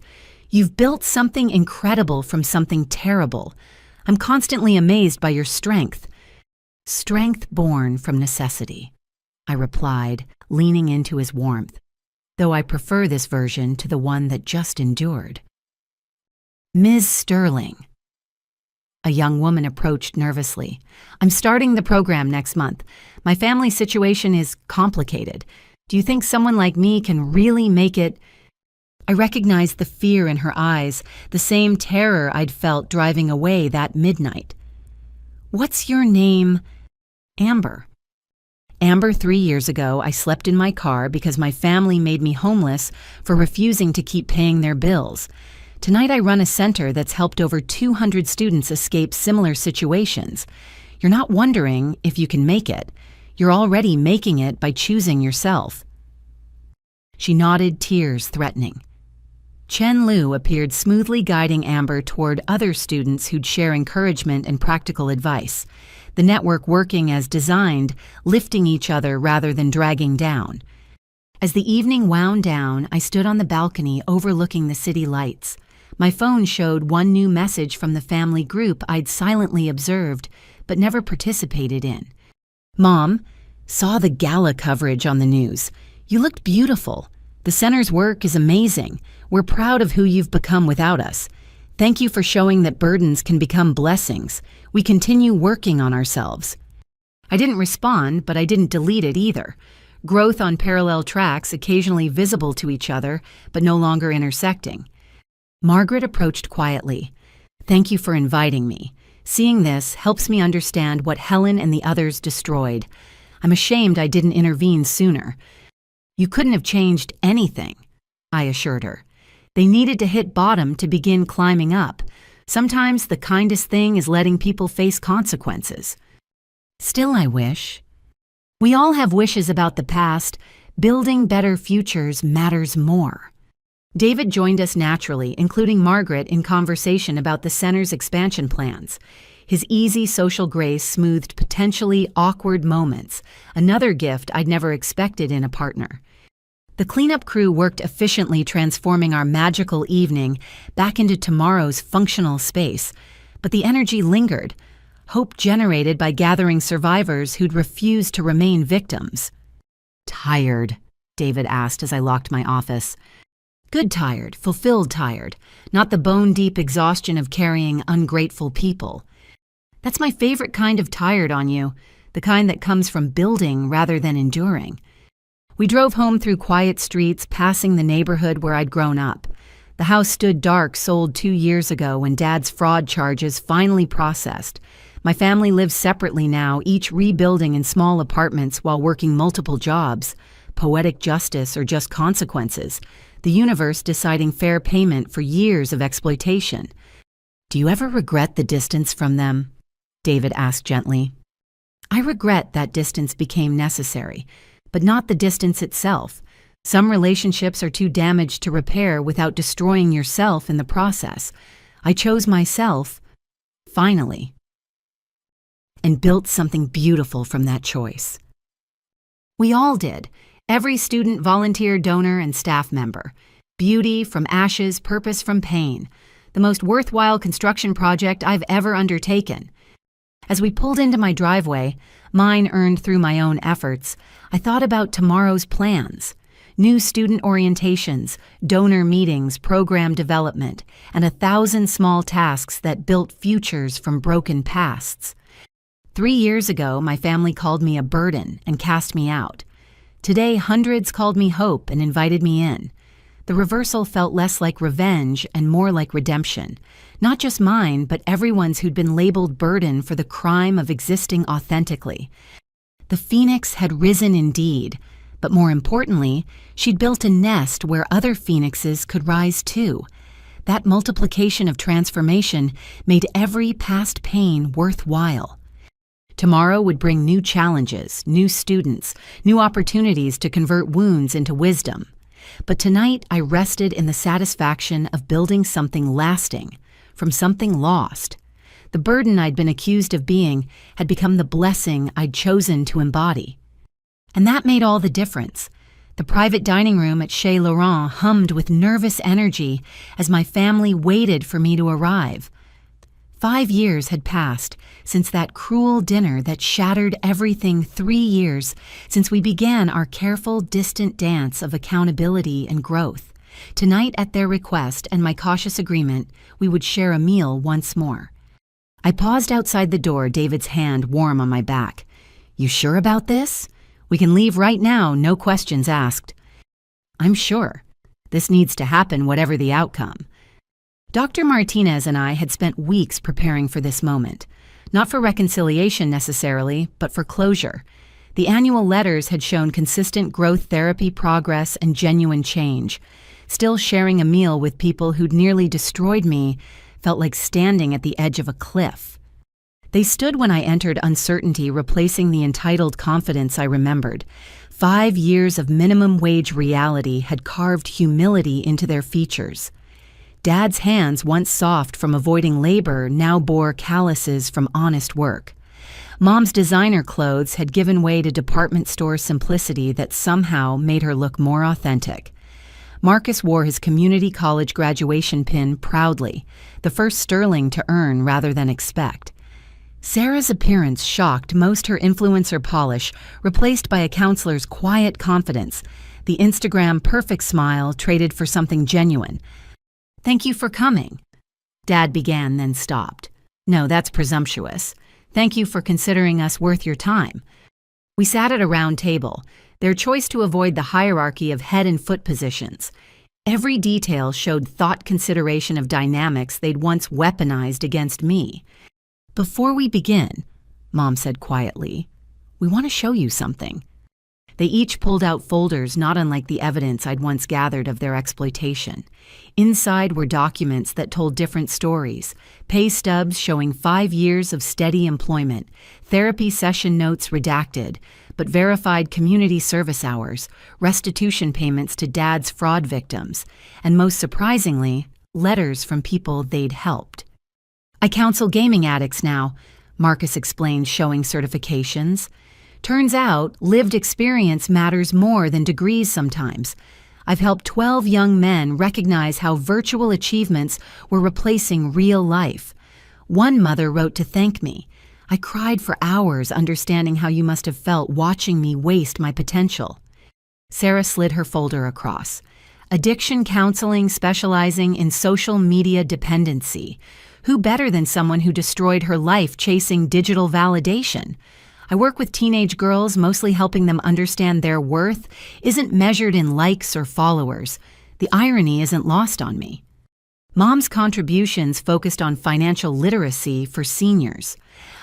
You've built something incredible from something terrible. I'm constantly amazed by your strength. Strength born from necessity, I replied, leaning into his warmth, though I prefer this version to the one that just endured. Ms. Sterling. A young woman approached nervously. I'm starting the program next month. My family situation is complicated. Do you think someone like me can really make it? I recognized the fear in her eyes, the same terror I'd felt driving away that midnight. What's your name? Amber. Amber, 3 years ago, I slept in my car because my family made me homeless for refusing to keep paying their bills. Tonight I run a center that's helped over 200 students escape similar situations. You're not wondering if you can make it. You're already making it by choosing yourself. She nodded, tears threatening. Chen Lu appeared smoothly guiding Amber toward other students who'd share encouragement and practical advice, the network working as designed, lifting each other rather than dragging down. As the evening wound down, I stood on the balcony overlooking the city lights. My phone showed one new message from the family group I'd silently observed but never participated in. Mom, saw the gala coverage on the news. You looked beautiful. The center's work is amazing. We're proud of who you've become without us. Thank you for showing that burdens can become blessings. We continue working on ourselves. I didn't respond, but I didn't delete it either. Growth on parallel tracks, occasionally visible to each other, but no longer intersecting. Margaret approached quietly. Thank you for inviting me. Seeing this helps me understand what Helen and the others destroyed. I'm ashamed I didn't intervene sooner. You couldn't have changed anything, I assured her. They needed to hit bottom to begin climbing up. Sometimes the kindest thing is letting people face consequences. Still, I wish. We all have wishes about the past. Building better futures matters more. David joined us naturally, including Margaret, in conversation about the center's expansion plans. His easy social grace smoothed potentially awkward moments, another gift I'd never expected in a partner. The cleanup crew worked efficiently, transforming our magical evening back into tomorrow's functional space, but the energy lingered, hope generated by gathering survivors who'd refused to remain victims. "Tired?" David asked as I locked my office. "Good tired, fulfilled tired, not the bone-deep exhaustion of carrying ungrateful people. That's my favorite kind of tired on you, the kind that comes from building rather than enduring." We drove home through quiet streets, passing the neighborhood where I'd grown up. The house stood dark, sold 2 years ago when Dad's fraud charges finally processed. My family lives separately now, each rebuilding in small apartments while working multiple jobs. Poetic justice or just consequences. The universe deciding fair payment for years of exploitation. "Do you ever regret the distance from them?" David asked gently. "I regret that distance became necessary, but not the distance itself. Some relationships are too damaged to repair without destroying yourself in the process. I chose myself, finally, and built something beautiful from that choice." We all did. Every student, volunteer, donor, and staff member. Beauty from ashes, purpose from pain. The most worthwhile construction project I've ever undertaken. As we pulled into my driveway, mine earned through my own efforts, I thought about tomorrow's plans. New student orientations, donor meetings, program development, and 1,000 small tasks that built futures from broken pasts. 3 years ago, my family called me a burden and cast me out. Today, hundreds called me hope and invited me in. The reversal felt less like revenge and more like redemption. Not just mine, but everyone's who'd been labeled burden for the crime of existing authentically. The phoenix had risen indeed, but more importantly, she'd built a nest where other phoenixes could rise too. That multiplication of transformation made every past pain worthwhile. Tomorrow would bring new challenges, new students, new opportunities to convert wounds into wisdom. But tonight I rested in the satisfaction of building something lasting, from something lost. The burden I'd been accused of being had become the blessing I'd chosen to embody. And that made all the difference. The private dining room at Chez Laurent hummed with nervous energy as my family waited for me to arrive. 5 years had passed since that cruel dinner that shattered everything, 3 years since we began our careful, distant dance of accountability and growth. Tonight, at their request and my cautious agreement, we would share a meal once more. I paused outside the door, David's hand warm on my back. "You sure about this? We can leave right now, no questions asked." "I'm sure. This needs to happen, whatever the outcome." Dr. Martinez and I had spent weeks preparing for this moment. Not for reconciliation necessarily, but for closure. The annual letters had shown consistent growth therapy progress and genuine change. Still sharing a meal with people who'd nearly destroyed me felt like standing at the edge of a cliff. They stood when I entered uncertainty, replacing the entitled confidence I remembered. 5 years of minimum wage reality had carved humility into their features. Dad's hands, once soft from avoiding labor, now bore calluses from honest work. Mom's designer clothes had given way to department store simplicity that somehow made her look more authentic. Marcus wore his community college graduation pin proudly, the first sterling to earn rather than expect. Sarah's appearance shocked most her influencer polish, replaced by a counselor's quiet confidence, the Instagram perfect smile traded for something genuine. "Thank you for coming," Dad began, then stopped. "No, that's presumptuous. Thank you for considering us worth your time." We sat at a round table, their choice to avoid the hierarchy of head and foot positions. Every detail showed thought consideration of dynamics they'd once weaponized against me. "Before we begin," Mom said quietly, "we want to show you something." They each pulled out folders not unlike the evidence I'd once gathered of their exploitation. Inside were documents that told different stories, pay stubs showing 5 years of steady employment, therapy session notes redacted, but verified community service hours, restitution payments to Dad's fraud victims, and most surprisingly, letters from people they'd helped. "I counsel gaming addicts now," Marcus explained, showing certifications. "Turns out, lived experience matters more than degrees sometimes. I've helped 12 young men recognize how virtual achievements were replacing real life. One mother wrote to thank me. I cried for hours understanding how you must have felt watching me waste my potential." Sarah slid her folder across. "Addiction counseling specializing in social media dependency. Who better than someone who destroyed her life chasing digital validation? I work with teenage girls, mostly helping them understand their worth isn't measured in likes or followers. The irony isn't lost on me." Mom's contributions focused on financial literacy for seniors.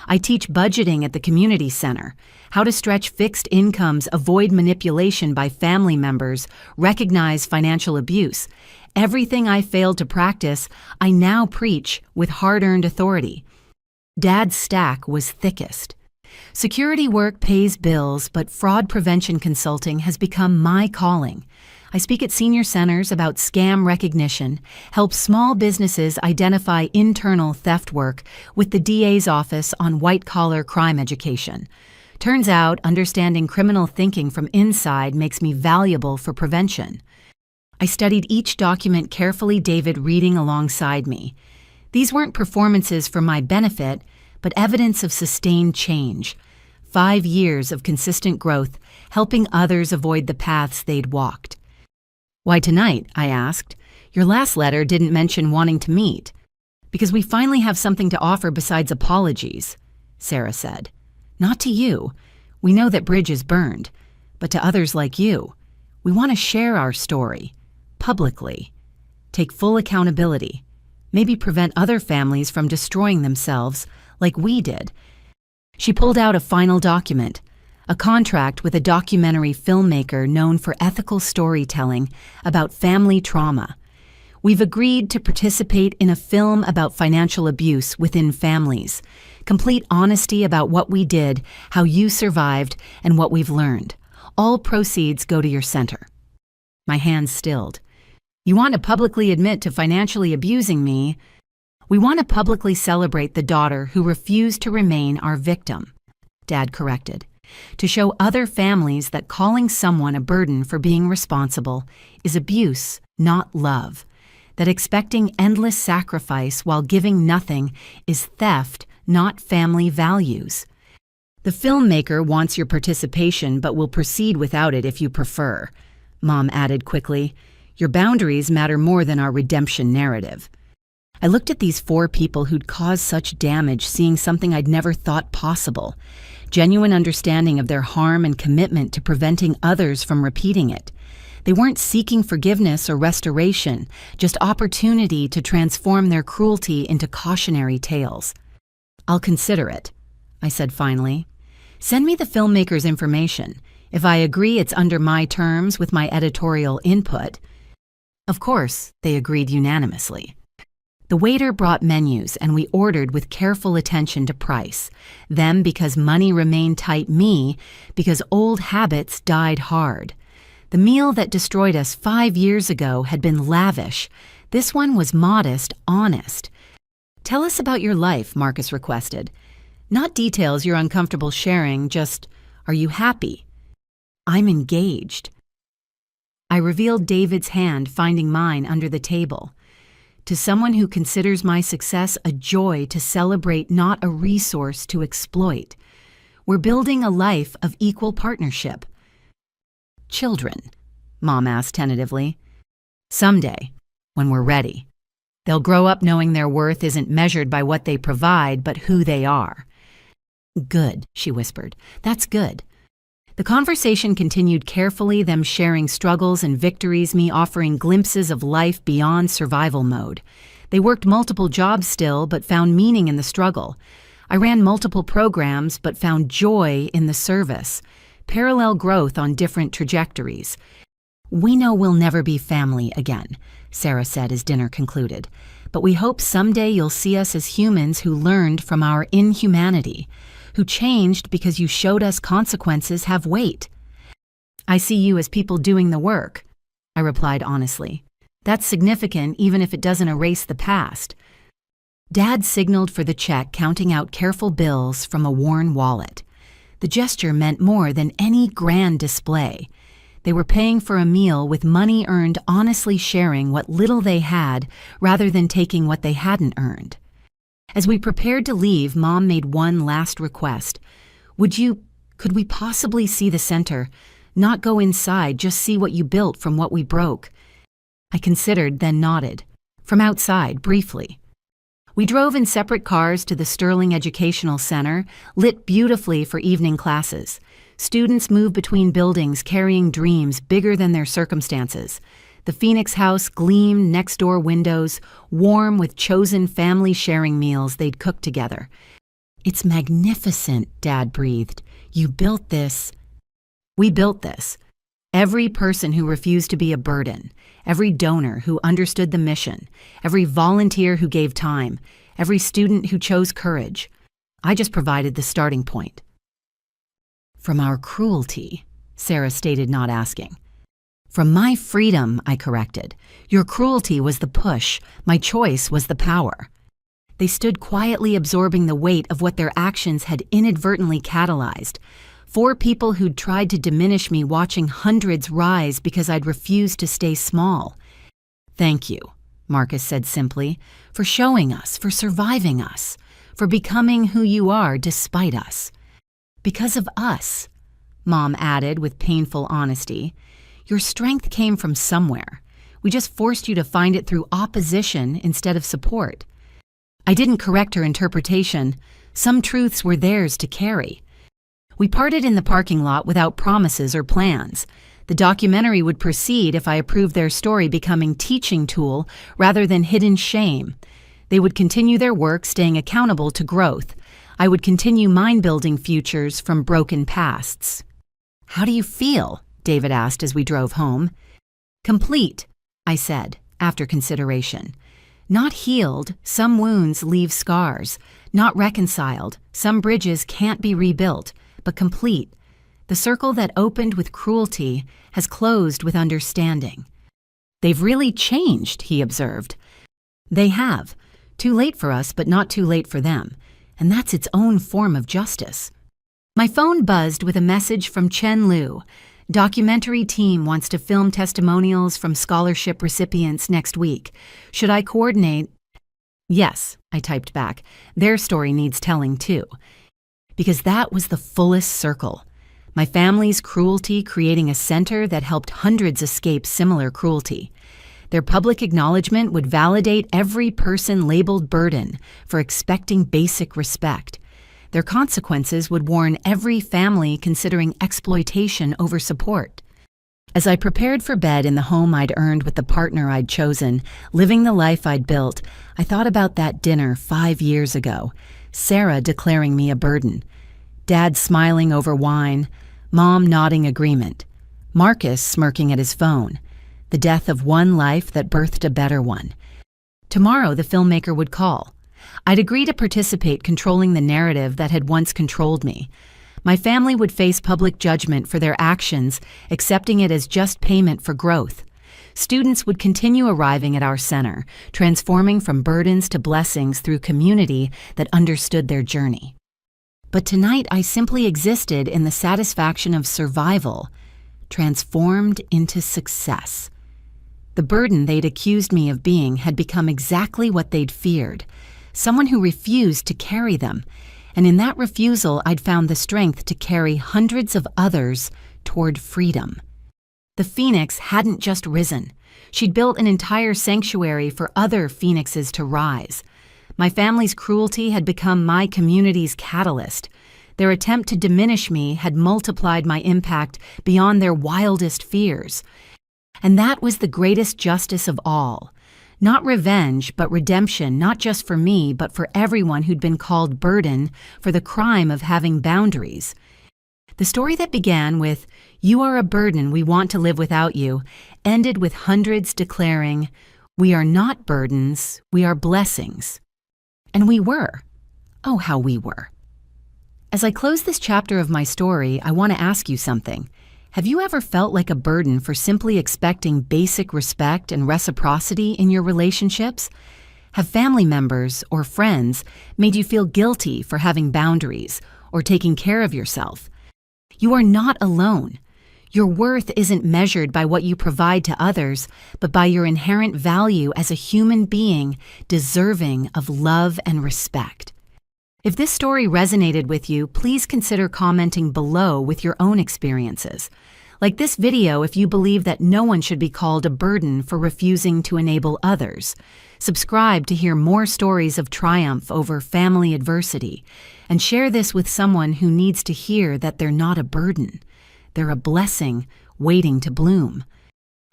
"I teach budgeting at the community center, how to stretch fixed incomes, avoid manipulation by family members, recognize financial abuse. Everything I failed to practice, I now preach with hard-earned authority." Dad's stack was thickest. "Security work pays bills, but fraud prevention consulting has become my calling. I speak at senior centers about scam recognition, help small businesses identify internal theft work with the DA's office on white-collar crime education. Turns out, understanding criminal thinking from inside makes me valuable for prevention." I studied each document carefully, David reading alongside me. These weren't performances for my benefit, but evidence of sustained change. 5 years of consistent growth, helping others avoid the paths they'd walked. "Why tonight?" I asked. "Your last letter didn't mention wanting to meet." "Because we finally have something to offer besides apologies," Sarah said. "Not to you. We know that bridge is burned. But to others like you. We want to share our story. Publicly. Take full accountability. Maybe prevent other families from destroying themselves like we did." She pulled out a final document, a contract with a documentary filmmaker known for ethical storytelling about family trauma. "We've agreed to participate in a film about financial abuse within families. Complete honesty about what we did, how you survived, and what we've learned. All proceeds go to your center." My hands stilled. "You want to publicly admit to financially abusing me?" "We want to publicly celebrate the daughter who refused to remain our victim," Dad corrected. "To show other families that calling someone a burden for being responsible is abuse, not love. That expecting endless sacrifice while giving nothing is theft, not family values. The filmmaker wants your participation but will proceed without it if you prefer," Mom added quickly. "Your boundaries matter more than our redemption narrative." I looked at these 4 people who'd caused such damage, seeing something I'd never thought possible. Genuine understanding of their harm and commitment to preventing others from repeating it. They weren't seeking forgiveness or restoration, just opportunity to transform their cruelty into cautionary tales. "I'll consider it," I said finally. "Send me the filmmaker's information. If I agree it's under my terms with my editorial input." Of course, they agreed unanimously. The waiter brought menus, and we ordered with careful attention to price. Them because money remained tight, me because old habits died hard. The meal that destroyed us 5 years ago had been lavish. This one was modest, honest. "Tell us about your life," Marcus requested. "Not details you're uncomfortable sharing, just, are you happy?" "I'm engaged." I revealed David's hand, finding mine under the table. "To someone who considers my success a joy to celebrate, not a resource to exploit. We're building a life of equal partnership." "Children?" Mom asked tentatively. "Someday, when we're ready. They'll grow up knowing their worth isn't measured by what they provide, but who they are." "Good," she whispered. "That's good." The conversation continued carefully, them sharing struggles and victories, me offering glimpses of life beyond survival mode. They worked multiple jobs still, but found meaning in the struggle. I ran multiple programs, but found joy in the service. parallel growth on different trajectories. "We know we'll never be family again," Sarah said as dinner concluded, "but we hope someday you'll see us as humans who learned from our inhumanity, who changed because you showed us consequences have weight." "I see you as people doing the work," I replied honestly. "That's significant even if it doesn't erase the past." Dad signaled for the check, counting out careful bills from a worn wallet. The gesture meant more than any grand display. They were paying for a meal with money earned honestly sharing what little they had rather than taking what they hadn't earned. As we prepared to leave, Mom made one last request. Could we possibly see the center? Not go inside, just see what you built from what we broke." I considered, then nodded. From outside, briefly. We drove in separate cars to the Sterling Educational Center, lit beautifully for evening classes. Students moved between buildings carrying dreams bigger than their circumstances. The Phoenix house gleamed next-door windows, warm with chosen family-sharing meals they'd cooked together. "It's magnificent," Dad breathed. "You built this." We built this. Every person who refused to be a burden, every donor who understood the mission, every volunteer who gave time, every student who chose courage. I just provided the starting point. "From our cruelty," Sarah stated, not asking. "From my freedom," I corrected. "Your cruelty was the push. My choice was the power." They stood quietly absorbing the weight of what their actions had inadvertently catalyzed. 4 people who'd tried to diminish me, watching hundreds rise because I'd refused to stay small. "Thank you," Marcus said simply, "for showing us, for surviving us, for becoming who you are despite us." "Because of us," Mom added with painful honesty. "Your strength came from somewhere. We just forced you to find it through opposition instead of support." I didn't correct her interpretation. Some truths were theirs to carry. We parted in the parking lot without promises or plans. The documentary would proceed if I approved their story becoming teaching tool rather than hidden shame. They would continue their work, staying accountable to growth. I would continue mine-building futures from broken pasts. "How do you feel?" David asked as we drove home. "Complete," I said, after consideration. "Not healed, some wounds leave scars. Not reconciled, some bridges can't be rebuilt, but complete. The circle that opened with cruelty has closed with understanding." "They've really changed," he observed. "They have. Too late for us, but not too late for them. And that's its own form of justice." My phone buzzed with a message from Chen Liu. "Documentary team wants to film testimonials from scholarship recipients next week. Should I coordinate?" "Yes," I typed back. "Their story needs telling too." Because that was the fullest circle. My family's cruelty creating a center that helped hundreds escape similar cruelty. Their public acknowledgement would validate every person labeled burden for expecting basic respect. Their consequences would warn every family considering exploitation over support. As I prepared for bed in the home I'd earned with the partner I'd chosen, living the life I'd built, I thought about that dinner 5 years ago, Sarah declaring me a burden, Dad smiling over wine, Mom nodding agreement, Marcus smirking at his phone, the death of one life that birthed a better one. Tomorrow the filmmaker would call. I'd agree to participate, controlling the narrative that had once controlled me. My family would face public judgment for their actions, accepting it as just payment for growth. Students would continue arriving at our center, transforming from burdens to blessings through community that understood their journey. But tonight I simply existed in the satisfaction of survival, transformed into success. The burden they'd accused me of being had become exactly what they'd feared, someone who refused to carry them, and in that refusal I'd found the strength to carry hundreds of others toward freedom. The Phoenix hadn't just risen. She'd built an entire sanctuary for other phoenixes to rise. My family's cruelty had become my community's catalyst. Their attempt to diminish me had multiplied my impact beyond their wildest fears. And that was the greatest justice of all. Not revenge, but redemption, not just for me, but for everyone who'd been called burden for the crime of having boundaries. The story that began with, "You are a burden, we want to live without you," ended with hundreds declaring, "We are not burdens, we are blessings." And we were. Oh, how we were. As I close this chapter of my story, I want to ask you something. Have you ever felt like a burden for simply expecting basic respect and reciprocity in your relationships? Have family members or friends made you feel guilty for having boundaries or taking care of yourself? You are not alone. Your worth isn't measured by what you provide to others, but by your inherent value as a human being deserving of love and respect. If this story resonated with you, please consider commenting below with your own experiences. Like this video if you believe that no one should be called a burden for refusing to enable others. Subscribe to hear more stories of triumph over family adversity. And share this with someone who needs to hear that they're not a burden. They're a blessing waiting to bloom.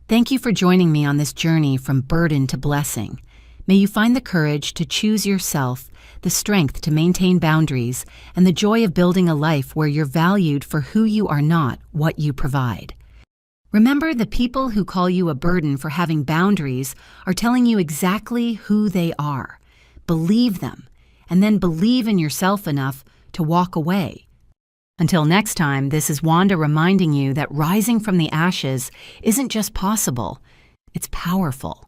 Thank you for joining me on this journey from burden to blessing. May you find the courage to choose yourself, the strength to maintain boundaries, and the joy of building a life where you're valued for who you are, not what you provide. Remember, the people who call you a burden for having boundaries are telling you exactly who they are. Believe them, and then believe in yourself enough to walk away. Until next time, this is Wanda reminding you that rising from the ashes isn't just possible, it's powerful.